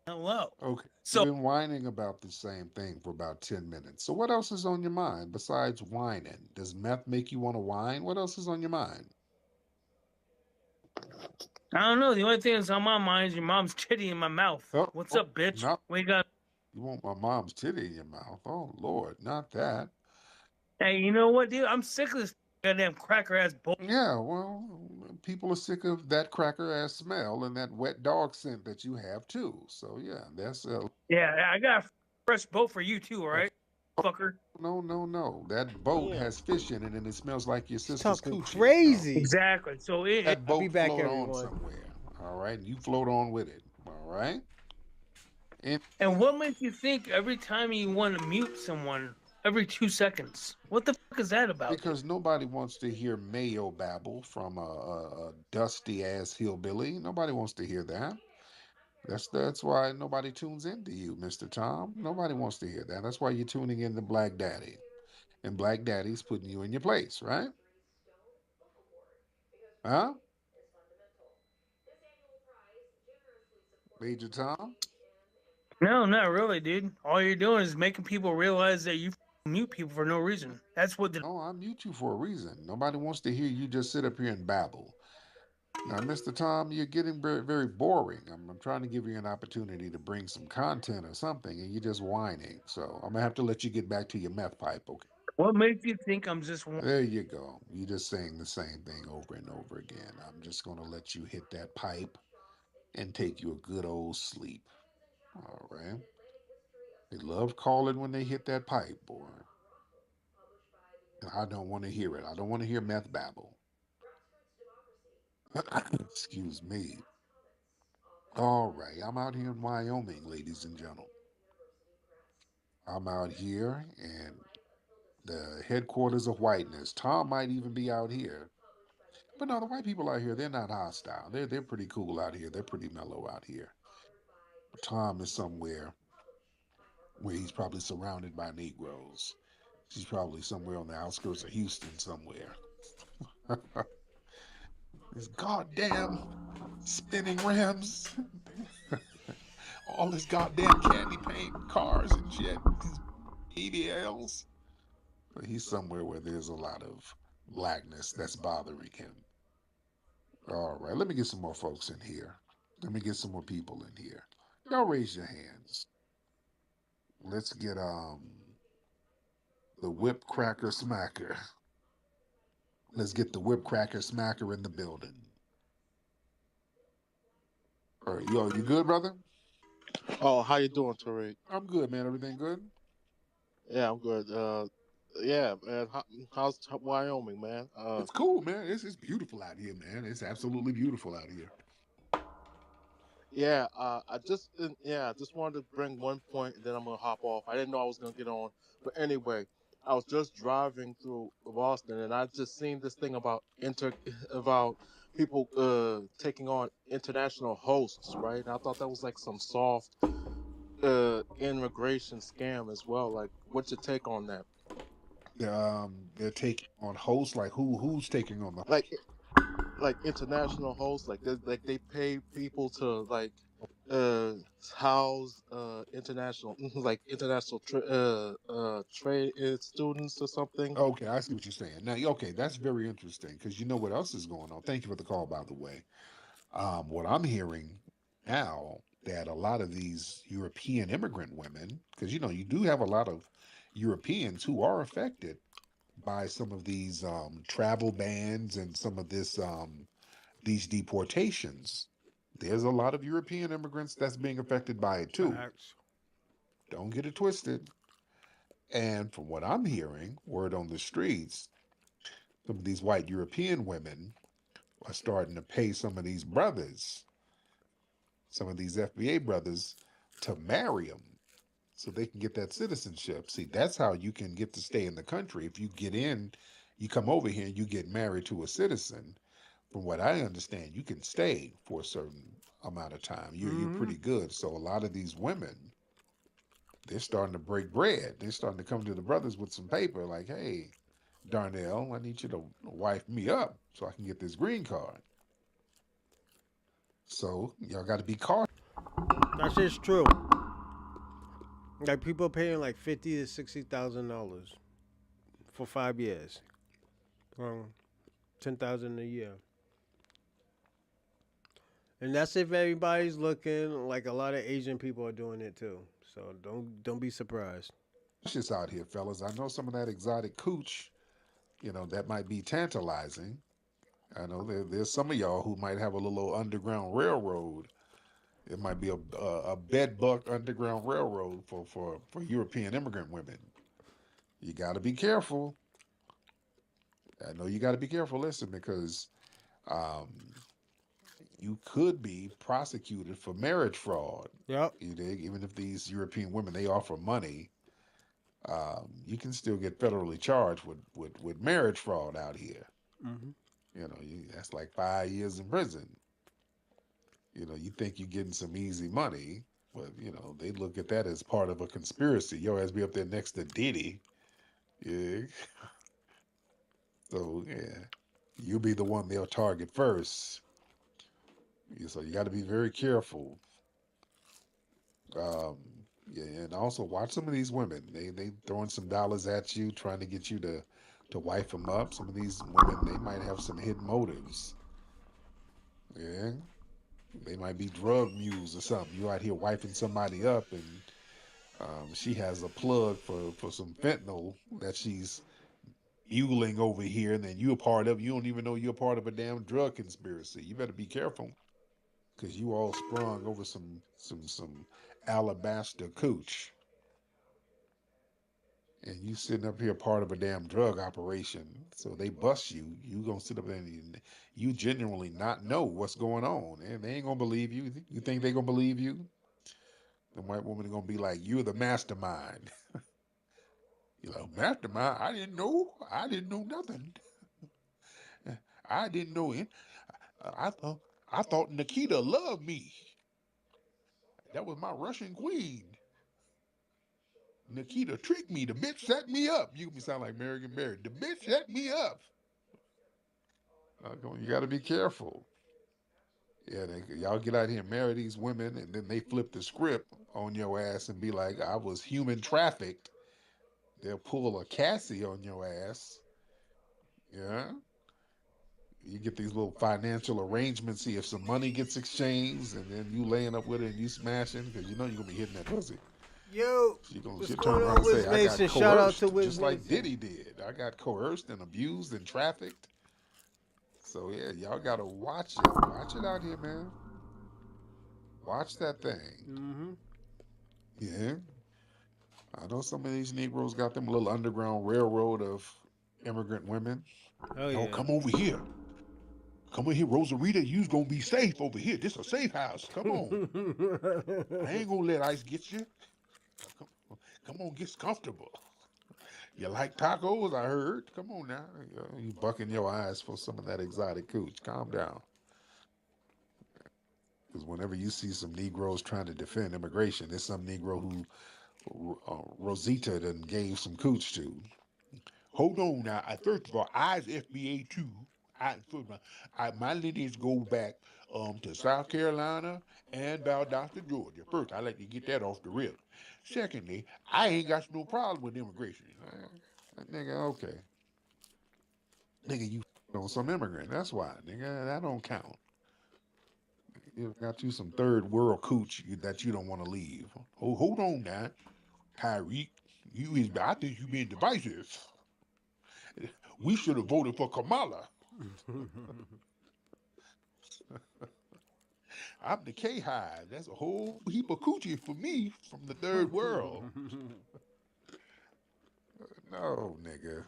S8: hello.
S6: Okay. You've
S8: So
S6: been whining about the same thing for about 10 minutes. So what else is on your mind besides whining? Does meth make you want to whine? What else is on your mind?
S8: I don't know. The only thing that's on my mind is your mom's titty in my mouth.
S6: Oh,
S8: What's
S6: oh,
S8: up, bitch?
S6: no.
S8: We got.
S6: You want my mom's titty in your mouth? Oh, Lord, not that.
S8: Hey, you know what, dude? I'm sick of this goddamn cracker ass bull.
S6: Yeah, well, people are sick of that cracker ass smell and that wet dog scent that you have too. So yeah, that's
S8: Yeah, I got a fresh boat for you too, all
S6: a
S8: right, fucker.
S6: no, no, no. That boat
S1: Damn.
S6: has fish in it and it smells like your
S1: He's
S6: sister's
S1: talking
S6: coochie.
S1: crazy.
S8: Exactly. So it
S6: That
S1: I'll be
S6: boat
S1: back,
S6: float on
S1: everyone.
S6: somewhere. All right, you float on with it. All right. And
S8: and what makes you think every time you want to mute someone every 2 seconds? What the fuck is that about?
S6: because nobody wants to hear mayo babble from a dusty ass hillbilly. Nobody wants to hear that. That's why nobody tunes into you, Mr. Tom. Nobody wants to hear that. That's why you're tuning in to Black Daddy. And Black Daddy's putting you in your place, right? Huh? Major Tom?
S8: No, not really, dude. All you're doing is making people realize that you mute people for no reason. That's what the.
S6: Oh, I mute you for a reason. Nobody wants to hear you just sit up here and babble. Now, Mr. Tom, you're getting very, very boring. I'm trying to give you an opportunity to bring some content or something, and you're just whining. So I'm gonna have to let you get back to your meth pipe, okay?
S8: What makes you think I'm just?
S6: There you go. You're just saying the same thing over and over again. I'm just gonna let you hit that pipe and take you a good old sleep. All right. They love calling when they hit that pipe, boy. And I don't want to hear it. I don't want to hear meth babble. Excuse me. All right. I'm out here in Wyoming, ladies and gentlemen. I'm out here and the headquarters of whiteness. Tom might even be out here. But no, the white people out here, they're not hostile. They're pretty cool out here. They're pretty mellow out here. Tom is somewhere where he's probably surrounded by Negroes. He's probably somewhere on the outskirts of Houston somewhere. These goddamn spinning rims. All this goddamn candy paint cars and shit. These BBLs. But he's somewhere where there's a lot of blackness that's bothering him. All right, let me get some more folks in here. Let me get some more people in here. Y'all raise your hands. Let's get the whip cracker smacker. Let's get the whip cracker smacker in the building. All right, you good, brother?
S9: Oh, how you doing, Tariq?
S6: I'm good, man. Everything good?
S9: Yeah, I'm good. Yeah, man. How's Wyoming, man?
S6: It's cool, man. It's beautiful out here, man. It's absolutely beautiful out here.
S9: Yeah. I just wanted to bring one point, and then I'm gonna hop off. I didn't know I was gonna get on, but anyway, I was just driving through Boston, and I just seen this thing about about people taking on international hosts, right? And I thought that was like some soft immigration scam as well. Like, what's your take on that?
S6: They're taking on hosts. Like who's taking on the
S9: Like international hosts, like they pay people to uh house international like international trade students or something.
S6: Okay, I see what you're saying. Now, okay, that's very interesting because you know what else is going on. Thank you for the call, by the way. What I'm hearing now that a lot of these European immigrant women, because you know you do have a lot of Europeans who are affected by some of these travel bans and some of this these deportations. There's a lot of European immigrants that's being affected by it too.
S1: Facts.
S6: Don't get it twisted. And from what I'm hearing, word on the streets, some of these white European women are starting to pay some of these brothers, some of these FBA brothers, to marry them so they can get that citizenship. See, that's how you can get to stay in the country. If you get in, you come over here and you get married to a citizen. From what I understand, you can stay for a certain amount of time. You're pretty good. So a lot of these women, they're starting to break bread. They're starting to come to the brothers with some paper, like, hey, Darnell, I need you to wife me up so I can get this green card. So y'all got to be cautious.
S1: That's just true. Like people paying like $50,000 to $60,000 for 5 years. 10,000 a year. And that's if everybody's looking. Like a lot of Asian people are doing it too. So don't be surprised.
S6: Just out here, fellas. I know some of that exotic cooch, you know, that might be tantalizing. I know there's some of y'all who might have a little underground railroad. It might be a bed buck underground railroad for European immigrant women. You got to be careful. I know you got to be careful. Listen, because um, you could be prosecuted for marriage fraud.
S1: Yep.
S6: You dig? Even if these European women they offer money, you can still get federally charged with marriage fraud out here.
S1: Hmm.
S6: You know, that's like 5 years in prison. You know, you think you're getting some easy money, but you know they look at that as part of a conspiracy. Your ass be up there next to Diddy. Yeah. So yeah, you'll be the one they'll target first. So you got to be very careful. Um, yeah, and also watch some of these women. They throwing some dollars at you, trying to get you to wife them up. Some of these women they might have some hidden motives. Yeah, they might be drug mules or something. You out here wifing somebody up, and she has a plug for some fentanyl that she's muling over here, and then you a part of. You don't even know you're a part of a damn drug conspiracy. You better be careful, because you all sprung over some alabaster cooch, and you sitting up here part of a damn drug operation. So they bust you. You gonna sit up there and you genuinely not know what's going on, and they ain't gonna believe you. You think they gonna believe you? The white woman is gonna be like, "You're the mastermind." You're like, "Mastermind? I didn't know. I didn't know nothing. I didn't know it. I thought Nikita loved me. That was my Russian queen. Nikita tricked me. The bitch set me up." You sound like Marion Barry. The bitch set me up. You got to be careful. Yeah, y'all get out here and marry these women, and then they flip the script on your ass and be like, "I was human trafficked." They'll pull a Cassie on your ass. Yeah. You get these little financial arrangements. See if some money gets exchanged, and then you laying up with her and you smashing because you know you're gonna be hitting that pussy.
S1: Yo,
S6: She'll
S1: what's
S6: turn
S1: going
S6: around
S1: on,
S6: and say,
S1: Wiz
S6: "I got
S1: Nation? Shout out to
S6: coerced,
S1: Wiz
S6: just like
S1: Nation.
S6: Diddy did. I got coerced and abused and trafficked." So yeah, y'all gotta watch it. Watch it out here, man. Watch that thing.
S1: Mm-hmm.
S6: Yeah. I know some of these Negroes got them little underground railroad of immigrant women.
S1: Oh
S6: "Yo,
S1: yeah.
S6: come over here. Come over here, Rosarita. You's gonna be safe over here. This a safe house. Come on. I ain't gonna let ICE get you. Come on, get comfortable. You like tacos? I heard. Come on now. You bucking your eyes for some of that exotic cooch. Calm down. Because whenever you see some Negroes trying to defend immigration, there's some Negro who Rosita done gave some cooch to. Hold on now. First of all, I's FBA too. My lineage go back to South Carolina and Valdosta, Georgia. First, I like to get that off the rip. Secondly, I ain't got no problem with immigration. Nigga, okay. Nigga, you on some immigrant. That's why, nigga. That don't count. You got you some third world cooch that you don't want to leave. Oh, hold on now. Tyreek, I think you being divisive. We should have voted for Kamala. I'm the K-Hive. That's a whole heap of coochie for me from the third world. No, nigga.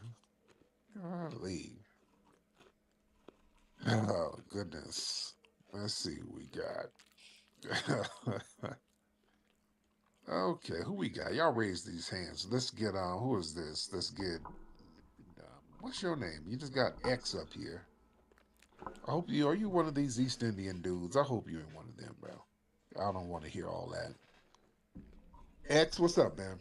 S6: Golly. Oh, goodness. Let's see what we got. Okay, who we got? Y'all raise these hands. Let's get on. Who is this? Let's get. What's your name? You just got X up here. I hope you are you one of these East Indian dudes. I hope you ain't one of them, bro. I don't want to hear all that. X, what's up, man?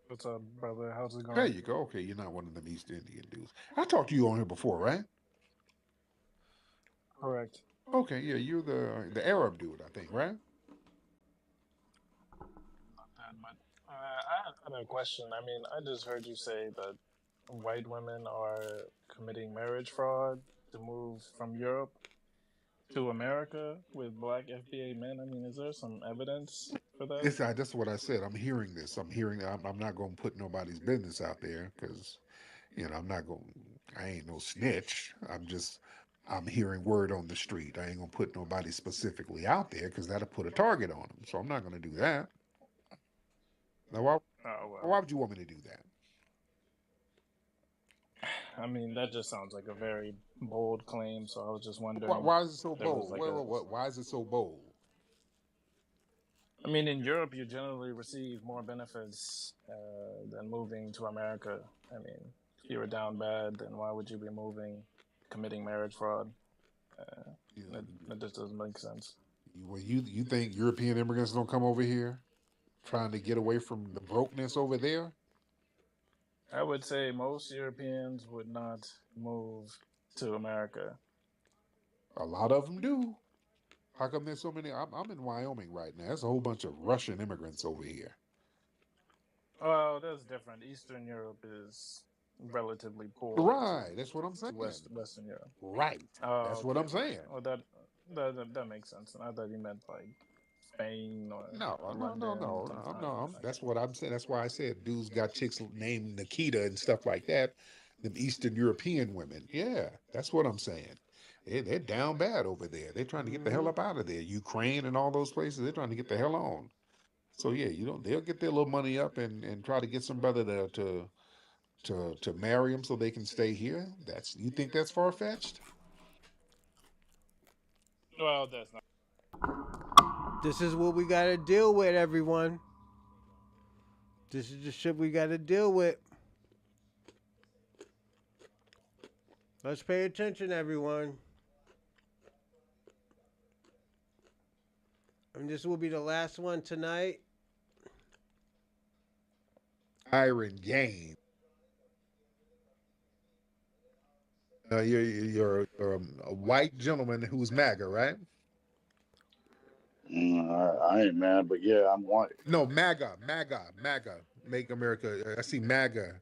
S10: What's up, brother? How's it
S6: There
S10: going?
S6: you go. Okay, you're not one of them East Indian dudes. I talked to you on here before, right?
S10: Correct.
S6: Okay, yeah, you're the Arab dude, I think, right?
S10: Not that, but I had a question. I mean, I just heard you say that white women are committing marriage fraud to move from Europe to America with black FBA men. I mean, is there some evidence for that?
S6: That's what I said. I'm hearing this. I'm not going to put nobody's business out there because, I'm not going. I ain't no snitch. I'm hearing word on the street. I ain't gonna put nobody specifically out there because that'll put a target on them. So I'm not gonna do that. Now,
S10: Oh,
S6: why
S10: well.
S6: would you want me to do that?
S10: I mean, that just sounds like a very bold claim. So I was just
S6: Why,
S10: wondering
S6: why is it so
S10: if there was
S6: bold?
S10: like a.
S6: Why is it so bold?
S10: I mean, in Europe, you generally receive more benefits than moving to America. I mean, if you were down bad, then why would you be moving, committing marriage fraud? That just doesn't make sense.
S6: You think European immigrants don't come over here trying to get away from the brokenness over there?
S10: I would say most Europeans would not move to America.
S6: A lot of them do. How come there's so many? I'm in Wyoming right now. There's a whole bunch of Russian immigrants over here.
S10: Well, that's different. Eastern Europe is relatively poor
S6: Right. That's what I'm
S10: to
S6: saying.
S10: Western Europe.
S6: Right.
S10: Oh,
S6: That's what
S10: okay.
S6: I'm saying.
S10: Well, that makes sense. And I thought you meant like Spain or London,
S6: No.
S10: things
S6: I'm
S10: like
S6: no.
S10: that.
S6: That's what I'm saying. That's why I said dudes got chicks named Nikita and stuff like that. Them Eastern European women. Yeah, that's what I'm saying. They're down bad over there. They're trying to get the hell up out of there. Ukraine and all those places. They're trying to get the hell on. So yeah, they'll get their little money up and try to get some brother to marry them so they can stay here. You think that's far fetched?
S10: Well, that's not.
S1: This is what we got to deal with, everyone. This is the shit we got to deal with. Let's pay attention, everyone. And this will be the last one tonight.
S6: Iron Game. You're a white gentleman who's MAGA, right?
S11: I ain't mad, but yeah, I'm white.
S6: No, MAGA. Make America. I see MAGA.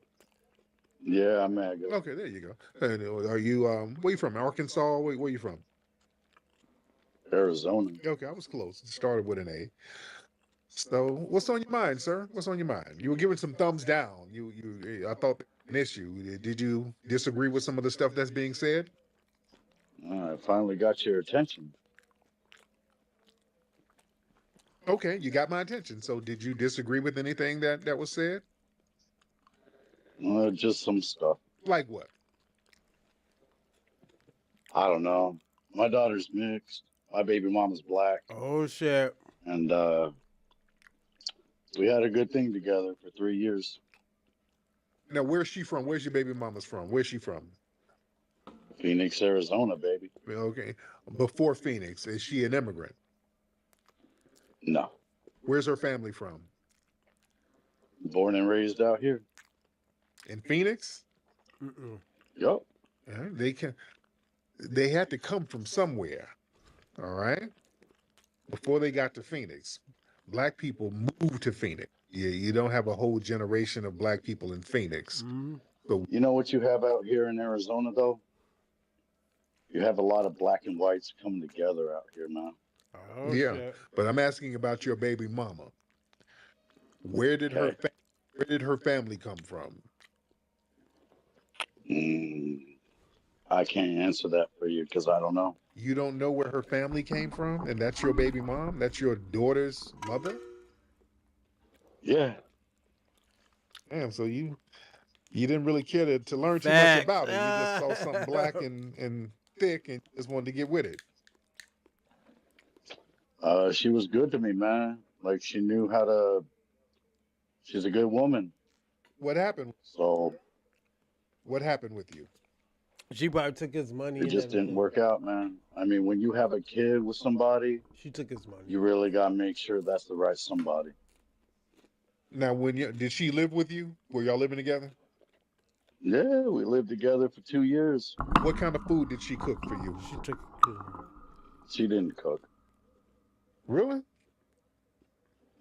S11: Yeah, I'm MAGA.
S6: Okay, there you go. And are you? Where you from? Arkansas? Where you from?
S11: Arizona.
S6: Okay, I was close. It started with an A. So, what's on your mind, sir? What's on your mind? You were giving some thumbs down. I thought an issue. Did you disagree with some of the stuff that's being said?
S11: I finally got your attention.
S6: Okay, you got my attention. So, did you disagree with anything that was said?
S11: Just some stuff.
S6: Like what?
S11: I don't know. My daughter's mixed. My baby mama's black.
S1: Oh, shit.
S11: And we had a good thing together for 3 years.
S6: Now, where's she from? Where's your baby mama's from? Where's she from?
S11: Phoenix, Arizona, baby.
S6: Okay. Before Phoenix, is she an immigrant?
S11: No.
S6: Where's her family from?
S11: Born and raised out here.
S6: In Phoenix?
S11: Yup.
S6: They had to come from somewhere. All right? Before they got to Phoenix. Black people moved to Phoenix. You don't have a whole generation of black people in Phoenix. So,
S11: You know what you have out here in Arizona, though? You have a lot of black and whites coming together out here, man.
S1: Oh,
S6: yeah,
S1: shit.
S6: but I'm asking about your baby mama. Where did her family come from?
S11: I can't answer that for you because I don't know.
S6: You don't know where her family came from, and that's your baby mom? That's your daughter's mother?
S11: Yeah.
S6: Damn, so you didn't really care to learn too much about it. You just saw something black and thick and just wanted to get with it.
S11: She was good to me, man. Like she knew how to. She's a good woman.
S6: What happened?
S11: So.
S6: What happened with you?
S1: She probably took his money.
S11: It just didn't work out, man. I mean, when you have a kid with somebody,
S1: she took his money.
S11: You really gotta make sure that's the right somebody.
S6: Now, did she live with you? Were y'all living together?
S11: Yeah, we lived together for 2 years.
S6: What kind of food did she cook for you?
S11: She didn't cook.
S6: Really?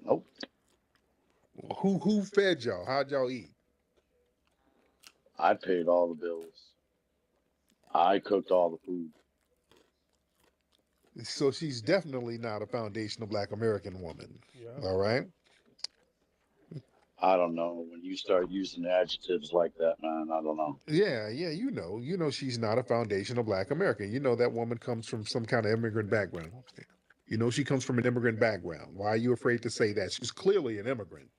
S11: Nope.
S6: Who fed y'all? How'd y'all eat?
S11: I paid all the bills. I cooked all the food.
S6: So she's definitely not a foundational black American woman. Yeah. All right?
S11: I don't know. When you start using adjectives like that, man, I don't know.
S6: Yeah, you know she's not a foundational black American. You know that woman comes from some kind of immigrant background. You know she comes from an immigrant background. Why are you afraid to say that? She's clearly an immigrant.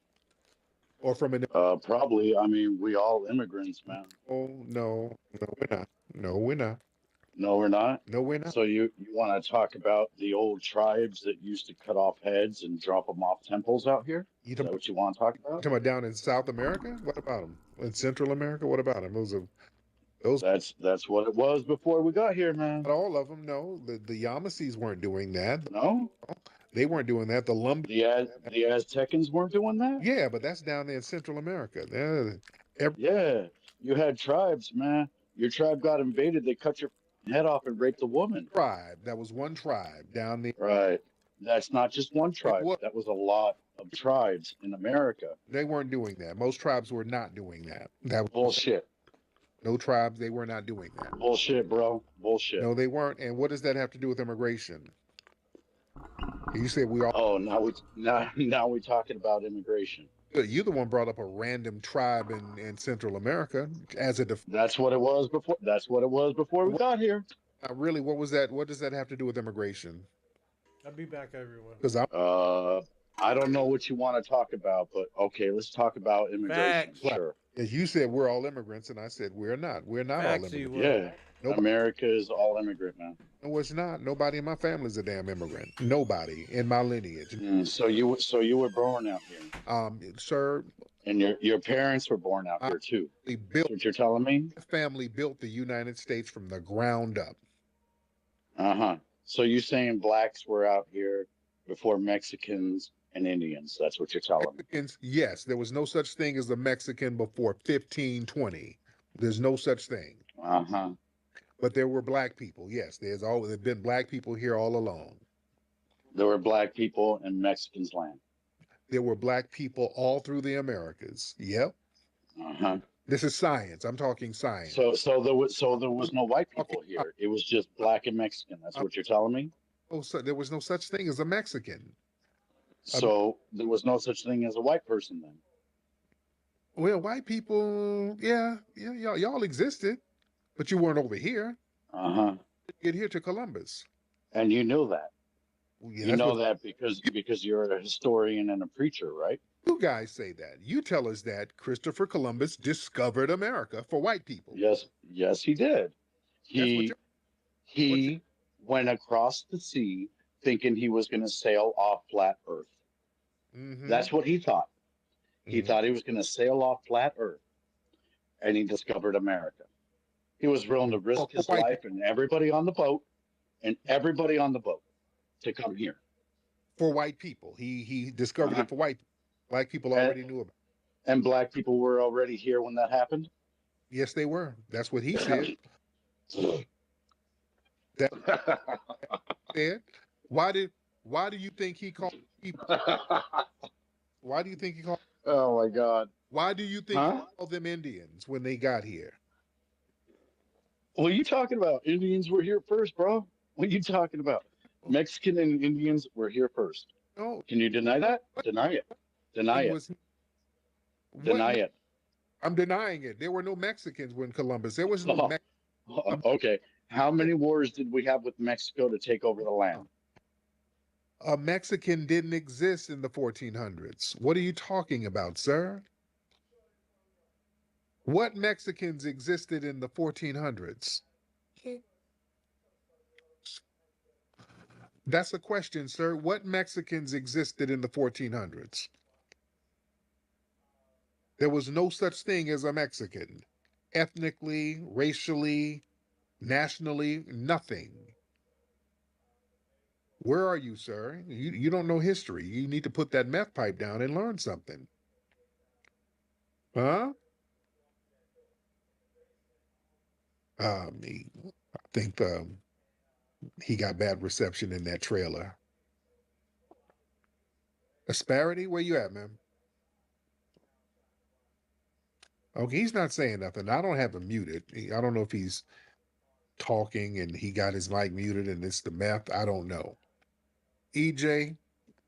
S6: Or from an
S11: probably. I mean, we all immigrants, man.
S6: Oh, no, we're not. No, we're not.
S11: No, we're not?
S6: No, we're not.
S11: So you want to talk about the old tribes that used to cut off heads and drop them off temples out here? Is that what you want to talk about?
S6: Talking about down in South America? What about them? In Central America? What about them? Those.
S11: That's what it was before we got here, man.
S6: Not all of them, no. The Yamasees weren't doing that.
S11: No?
S6: They weren't doing that.
S11: The Aztecans weren't doing that?
S6: Yeah, but that's down there in Central America.
S11: Yeah, you had tribes, man. Your tribe got invaded. They cut your head off and raped a woman.
S6: Tribe. That was one tribe down there.
S11: Right. That's not just one tribe. That was a lot of tribes in America.
S6: They weren't doing that. Most tribes were not doing that. That was
S11: bullshit.
S6: No tribes, they were not doing that.
S11: Bullshit, bro. Bullshit.
S6: No, they weren't. And what does that have to do with immigration? You said we all.
S11: Oh, now we're talking about immigration.
S6: You the one brought up a random tribe in Central America as a.
S11: That's what it was before. That's what it was before we got here.
S6: Really, what was that? What does that have to do with immigration?
S1: I'll be back, everyone.
S6: Because
S11: I don't know what you want to talk about, but okay, let's talk about immigration.
S1: Facts.
S11: Sure.
S6: As you said, we're all immigrants, and I said we're not. We're not all
S1: Facts you
S6: immigrants.
S1: were.
S11: Yeah,
S6: Nobody.
S11: America is all immigrant, man.
S6: No, it's not. Nobody in my family is a damn immigrant. Nobody in my lineage.
S11: So you were born out here,
S6: Sir,
S11: and your parents were born out
S6: I
S11: here too. That's
S6: built
S11: what you're telling me?
S6: my family built the United States from the ground up.
S11: Uh-huh. So you saying blacks were out here before Mexicans and Indians? That's what you're telling me.
S6: Mexicans, yes, there was no such thing as a Mexican before 1520. There's no such thing.
S11: Uh-huh.
S6: But there were black people. Yes, there's been black people here all along.
S11: There were black people in Mexicans' land.
S6: There were black people all through the Americas. Yep.
S11: Uh-huh.
S6: This is science. I'm talking science.
S11: So there was no white people here. It was just black and Mexican. That's what you're telling me?
S6: Oh, so there was no such thing as a Mexican.
S11: So there was no such thing as a white person then.
S6: Well, white people, yeah, y'all existed, but you weren't over here.
S11: Uh-huh.
S6: Get here to Columbus.
S11: And you knew that.
S6: Yeah,
S11: You know that because you're a historian and a preacher, right?
S6: you guys say that. You tell us that Christopher Columbus discovered America for white people.
S11: Yes, he did.
S6: That's
S11: He went across the sea thinking he was going to sail off flat Earth.
S6: Mm-hmm.
S11: That's what he thought. He thought he was going to sail off flat Earth, and he discovered America. He was willing to risk his life and everybody on the boat, to come here.
S6: For white people, he discovered it for white people. Black people already knew about it.
S11: And black people were already here when that happened?
S6: Yes, they were. That's what he said. That said. Why do you think he called people? Why do you think he called?
S11: Oh my God!
S6: Why do you think he called them Indians when they got here?
S11: What are you talking about? Indians were here first, bro. What are you talking about? Mexican and Indians were here first.
S6: No.
S11: Can you deny that? Deny it. Deny it. Deny it.
S6: I'm denying it. There were no Mexicans when Columbus. There was no.
S11: Okay. How many wars did we have with Mexico to take over the land?
S6: A Mexican didn't exist in the 1400s. What are you talking about, sir? What Mexicans existed in the 1400s? That's a question, sir. What Mexicans existed in the 1400s? There was no such thing as a Mexican. Ethnically, racially, nationally, nothing. Where are you, sir? You don't know history. You need to put that meth pipe down and learn something. Huh? I think he got bad reception in that trailer. Asparity, where you at, man? Okay, he's not saying nothing. I don't have him muted. I don't know if he's talking and he got his mic muted and it's the meth. I don't know. EJ,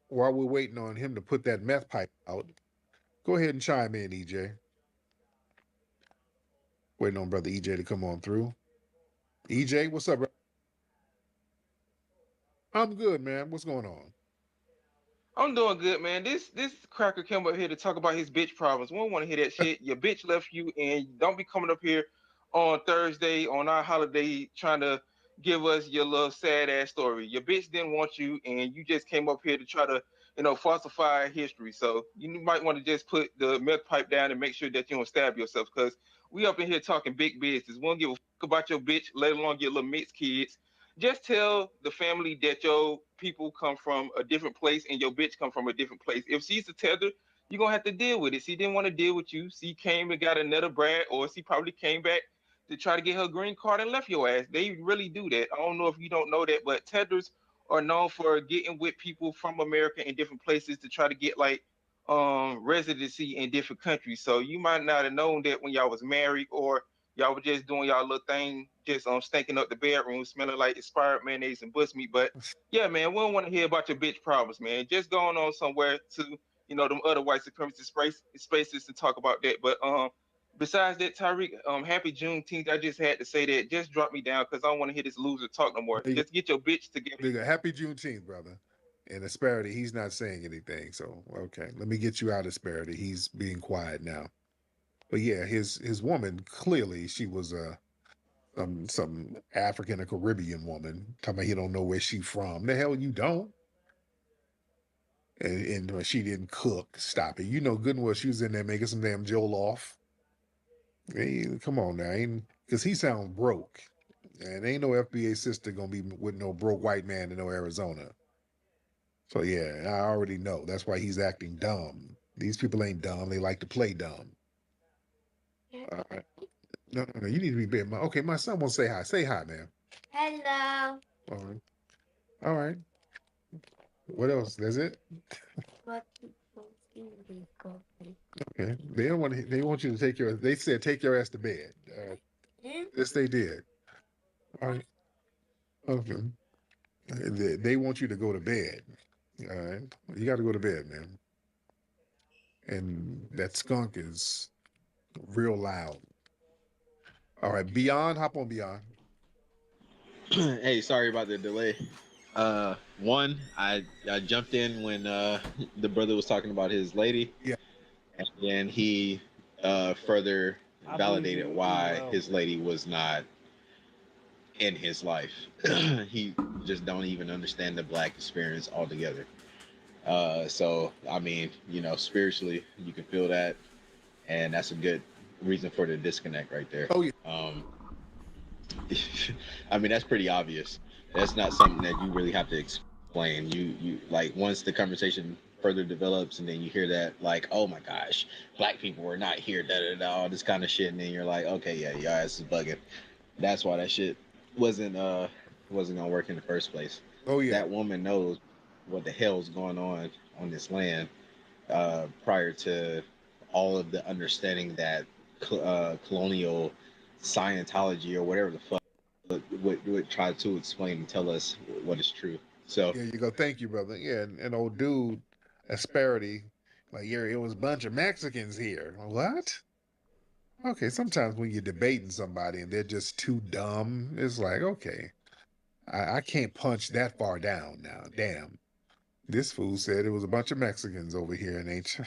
S6: while we're waiting on him to put that meth pipe out, go ahead and chime in, EJ. Waiting on brother EJ to come on through. EJ, what's up, bro? I'm good, man. What's going on?
S12: I'm doing good, man. This cracker came up here to talk about his bitch problems. We don't want to hear that shit. Your bitch left you, and don't be coming up here on Thursday on our holiday trying to give us your little sad ass story. Your bitch didn't want you, and you just came up here to try to, falsify history. So you might want to just put the milk pipe down and make sure that you don't stab yourself, because we up in here talking big business. We don't give a fuck about your bitch, let alone your little mixed kids. Just tell the family that your people come from a different place and your bitch come from a different place. If she's a tether, you're gonna have to deal with it. She didn't want to deal with you. She came and got another brat, or she probably came back to try to get her green card and left your ass. They really do that. I don't know if you don't know that, but tethers are known for getting with people from America in different places to try to get like residency in different countries. So you might not have known that when y'all was married, or y'all were just doing y'all little thing, just stinking up the bedroom, smelling like expired mayonnaise and bus meat. But yeah, man, we don't want to hear about your bitch problems, man. Just going on somewhere to, them other white supremacist spaces to talk about that. But besides that, Tyreek, happy Juneteenth. I just had to say that. Just drop me down because I don't want to hear this loser talk no more. Just get your bitch together.
S6: Happy Juneteenth, brother. And Asparity, he's not saying anything. So, okay, let me get you out, Asparity. He's being quiet now. But yeah, his woman, clearly she was some African or Caribbean woman. Talking about he don't know where she from. The hell you don't. And she didn't cook. Stop it. You know good and well she was in there making some damn jollof. Hey, come on now, because he sounds broke. And ain't no FBA sister gonna be with no broke white man in no Arizona. So yeah, I already know. That's why he's acting dumb. These people ain't dumb. They like to play dumb. All right. No. You need to be big. Okay, my son wants to say hi. Say hi, man.
S13: Hello.
S6: All right. All right. What else? That's it? Okay. They don't want to, they want you to take your, they said take your ass to bed. Yes, they did. All right. Okay. They want you to go to bed. All right. You got to go to bed, man. And that skunk is real loud. All right. Beyond, hop on Beyond.
S14: Hey, sorry about the delay. One, I jumped in when the brother was talking about his lady.
S6: Yeah.
S14: And then he further validated why his lady was not in his life. He just don't even understand the black experience altogether. So I mean, spiritually you can feel that, and that's a good reason for the disconnect right there.
S6: Oh yeah.
S14: I mean, that's pretty obvious. That's not something that you really have to explain. You like, once the conversation further develops and then you hear that, like, oh my gosh, black people were not here, all this kind of shit, and then you're like, okay, yeah, your ass is bugging. That's why that shit wasn't gonna work in the first place.
S6: Oh yeah.
S14: That woman knows what the hell's going on this land, prior to all of the understanding that colonial Scientology or whatever the fuck would try to explain and tell us what is true. So
S6: There you go. Thank you, brother. Yeah, and old dude, Asperity, like, yeah, it was a bunch of Mexicans here. What? Okay, sometimes when you're debating somebody and they're just too dumb, it's like, okay, I can't punch that far down now. Damn. This fool said it was a bunch of Mexicans over here and ain't.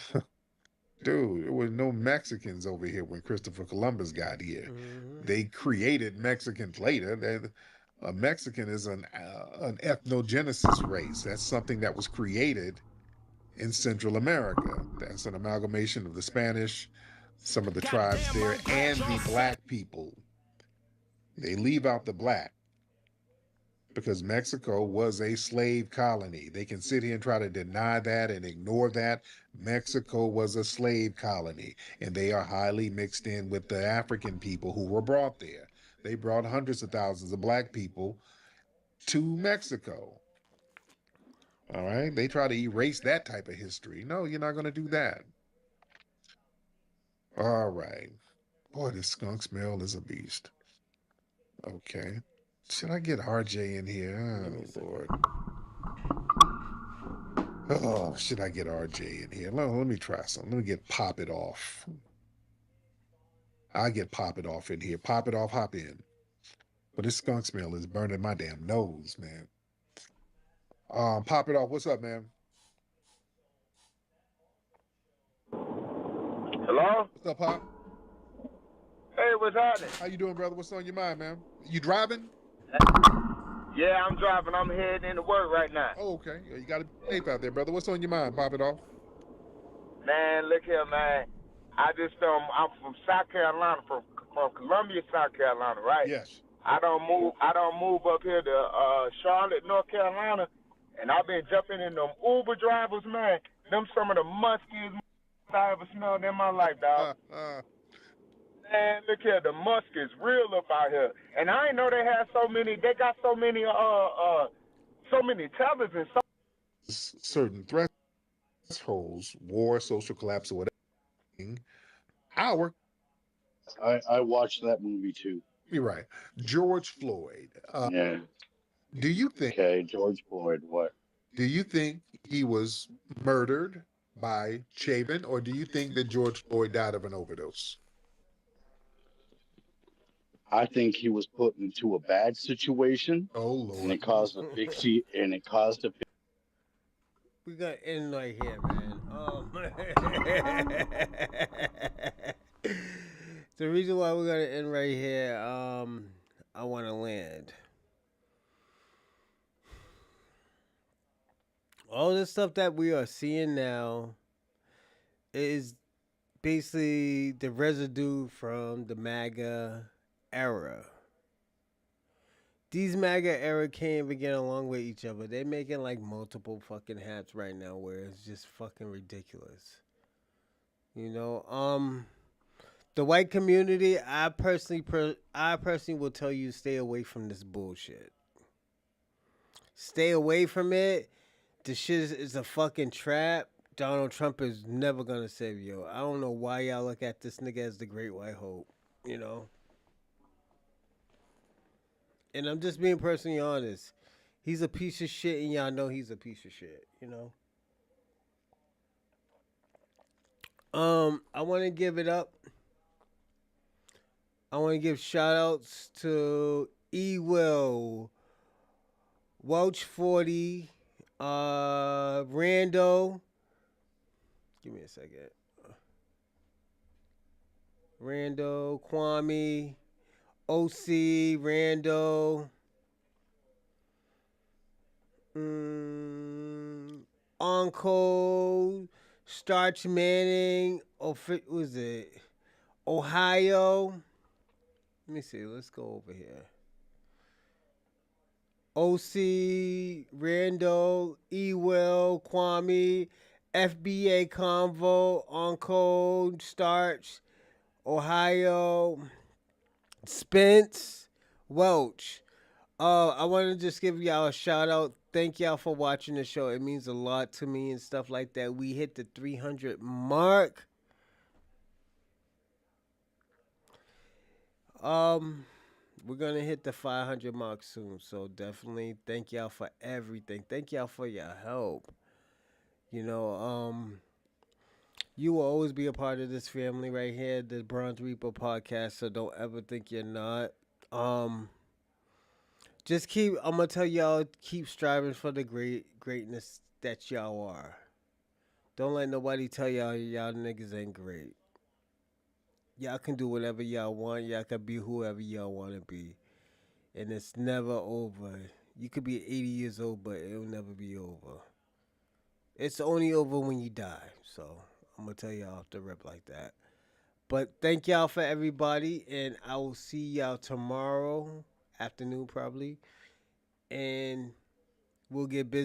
S6: Dude, there was no Mexicans over here when Christopher Columbus got here. They created Mexicans later. A Mexican is an ethnogenesis race. That's something that was created in Central America. That's an amalgamation of the Spanish, some of the tribes there, and the black people. They leave out the black because Mexico was a slave colony. They can sit here and try to deny that and ignore that. Mexico was a slave colony, and they are highly mixed in with the African people who were brought there. They brought hundreds of thousands of black people to Mexico. All right? They try to erase that type of history. No, you're not going to do that. All right. Boy, this skunk smell is a beast. Okay. Should I get RJ in here? Oh, Lord. Oh, should I get RJ in here? Let me try something. Let me get Pop It Off. I get Pop It Off in here. Pop It Off, hop in. But this skunk smell is burning my damn nose, man. Pop It Off, what's up, man?
S15: Hello?
S6: What's up, Pop?
S15: Hey, what's happening?
S6: How you doing, brother? What's on your mind, man? You driving?
S15: Yeah, I'm driving. I'm heading into work right now.
S6: Oh, okay. Yeah, you got to be safe out there, brother. What's on your mind? Pop it off.
S15: Man, look here, man. I'm from South Carolina, from Columbia, South Carolina, right?
S6: Yes.
S15: I don't move up here to Charlotte, North Carolina, and I've been jumping in them Uber drivers, man. Them some of the muskiest I ever smelled in my life, dog. Man, look here, the musk is real up out here. And I didn't know they got so many tellers and so
S6: certain thresholds, war, social collapse, or whatever.
S11: I watched that movie too.
S6: You're right. George Floyd.
S11: Yeah.
S6: Do you think?
S11: Okay, George Floyd. What?
S6: Do you think he was murdered by Chabin, or do you think that George Floyd died of an overdose?
S11: I think he was put into a bad situation.
S6: Oh Lord!
S11: And it caused a big
S1: We're gonna end right here, man. The reason why we're gonna end right here, I want to land. All the stuff that we are seeing now is basically the residue from the MAGA era. These MAGA era can't even get along with each other. They're making like multiple fucking hats right now where it's just fucking ridiculous. You know, the white community, I personally will tell you stay away from this bullshit. Stay away from it. The shit is a fucking trap. Donald Trump is never gonna save you. I don't know why y'all look at this nigga as the great white hope, you know? And I'm just being personally honest. He's a piece of shit and y'all know he's a piece of shit, you know? I wanna give it up. I wanna give shout outs to E Will, Welch 40, Rando. Give me a second. Rando, Kwame, OC, Rando, Uncle, Starch Manning, was it Ohio? Let me see. Let's go over here. OC, Rando, Ewell, Kwame, FBA Convo, Uncle, Starch, Ohio, Spence, Welch. I want to just give y'all a shout out. Thank y'all for watching the show. It means a lot to me and stuff like that. We hit the 300 mark. We're gonna hit the 500 mark soon. So definitely thank y'all for everything. Thank y'all for your help. You know, you will always be a part of this family right here, the Bronze Reaper podcast. So don't ever think you're not. Just keep. I'm gonna tell y'all, keep striving for the greatness that y'all are. Don't let nobody tell y'all niggas ain't great. Y'all can do whatever y'all want. Y'all can be whoever y'all want to be, and it's never over. You could be 80 years old, but it'll never be over. It's only over when you die. So I'm gonna tell y'all off the rip like that. But thank y'all for everybody, and I will see y'all tomorrow afternoon probably, and we'll get busy.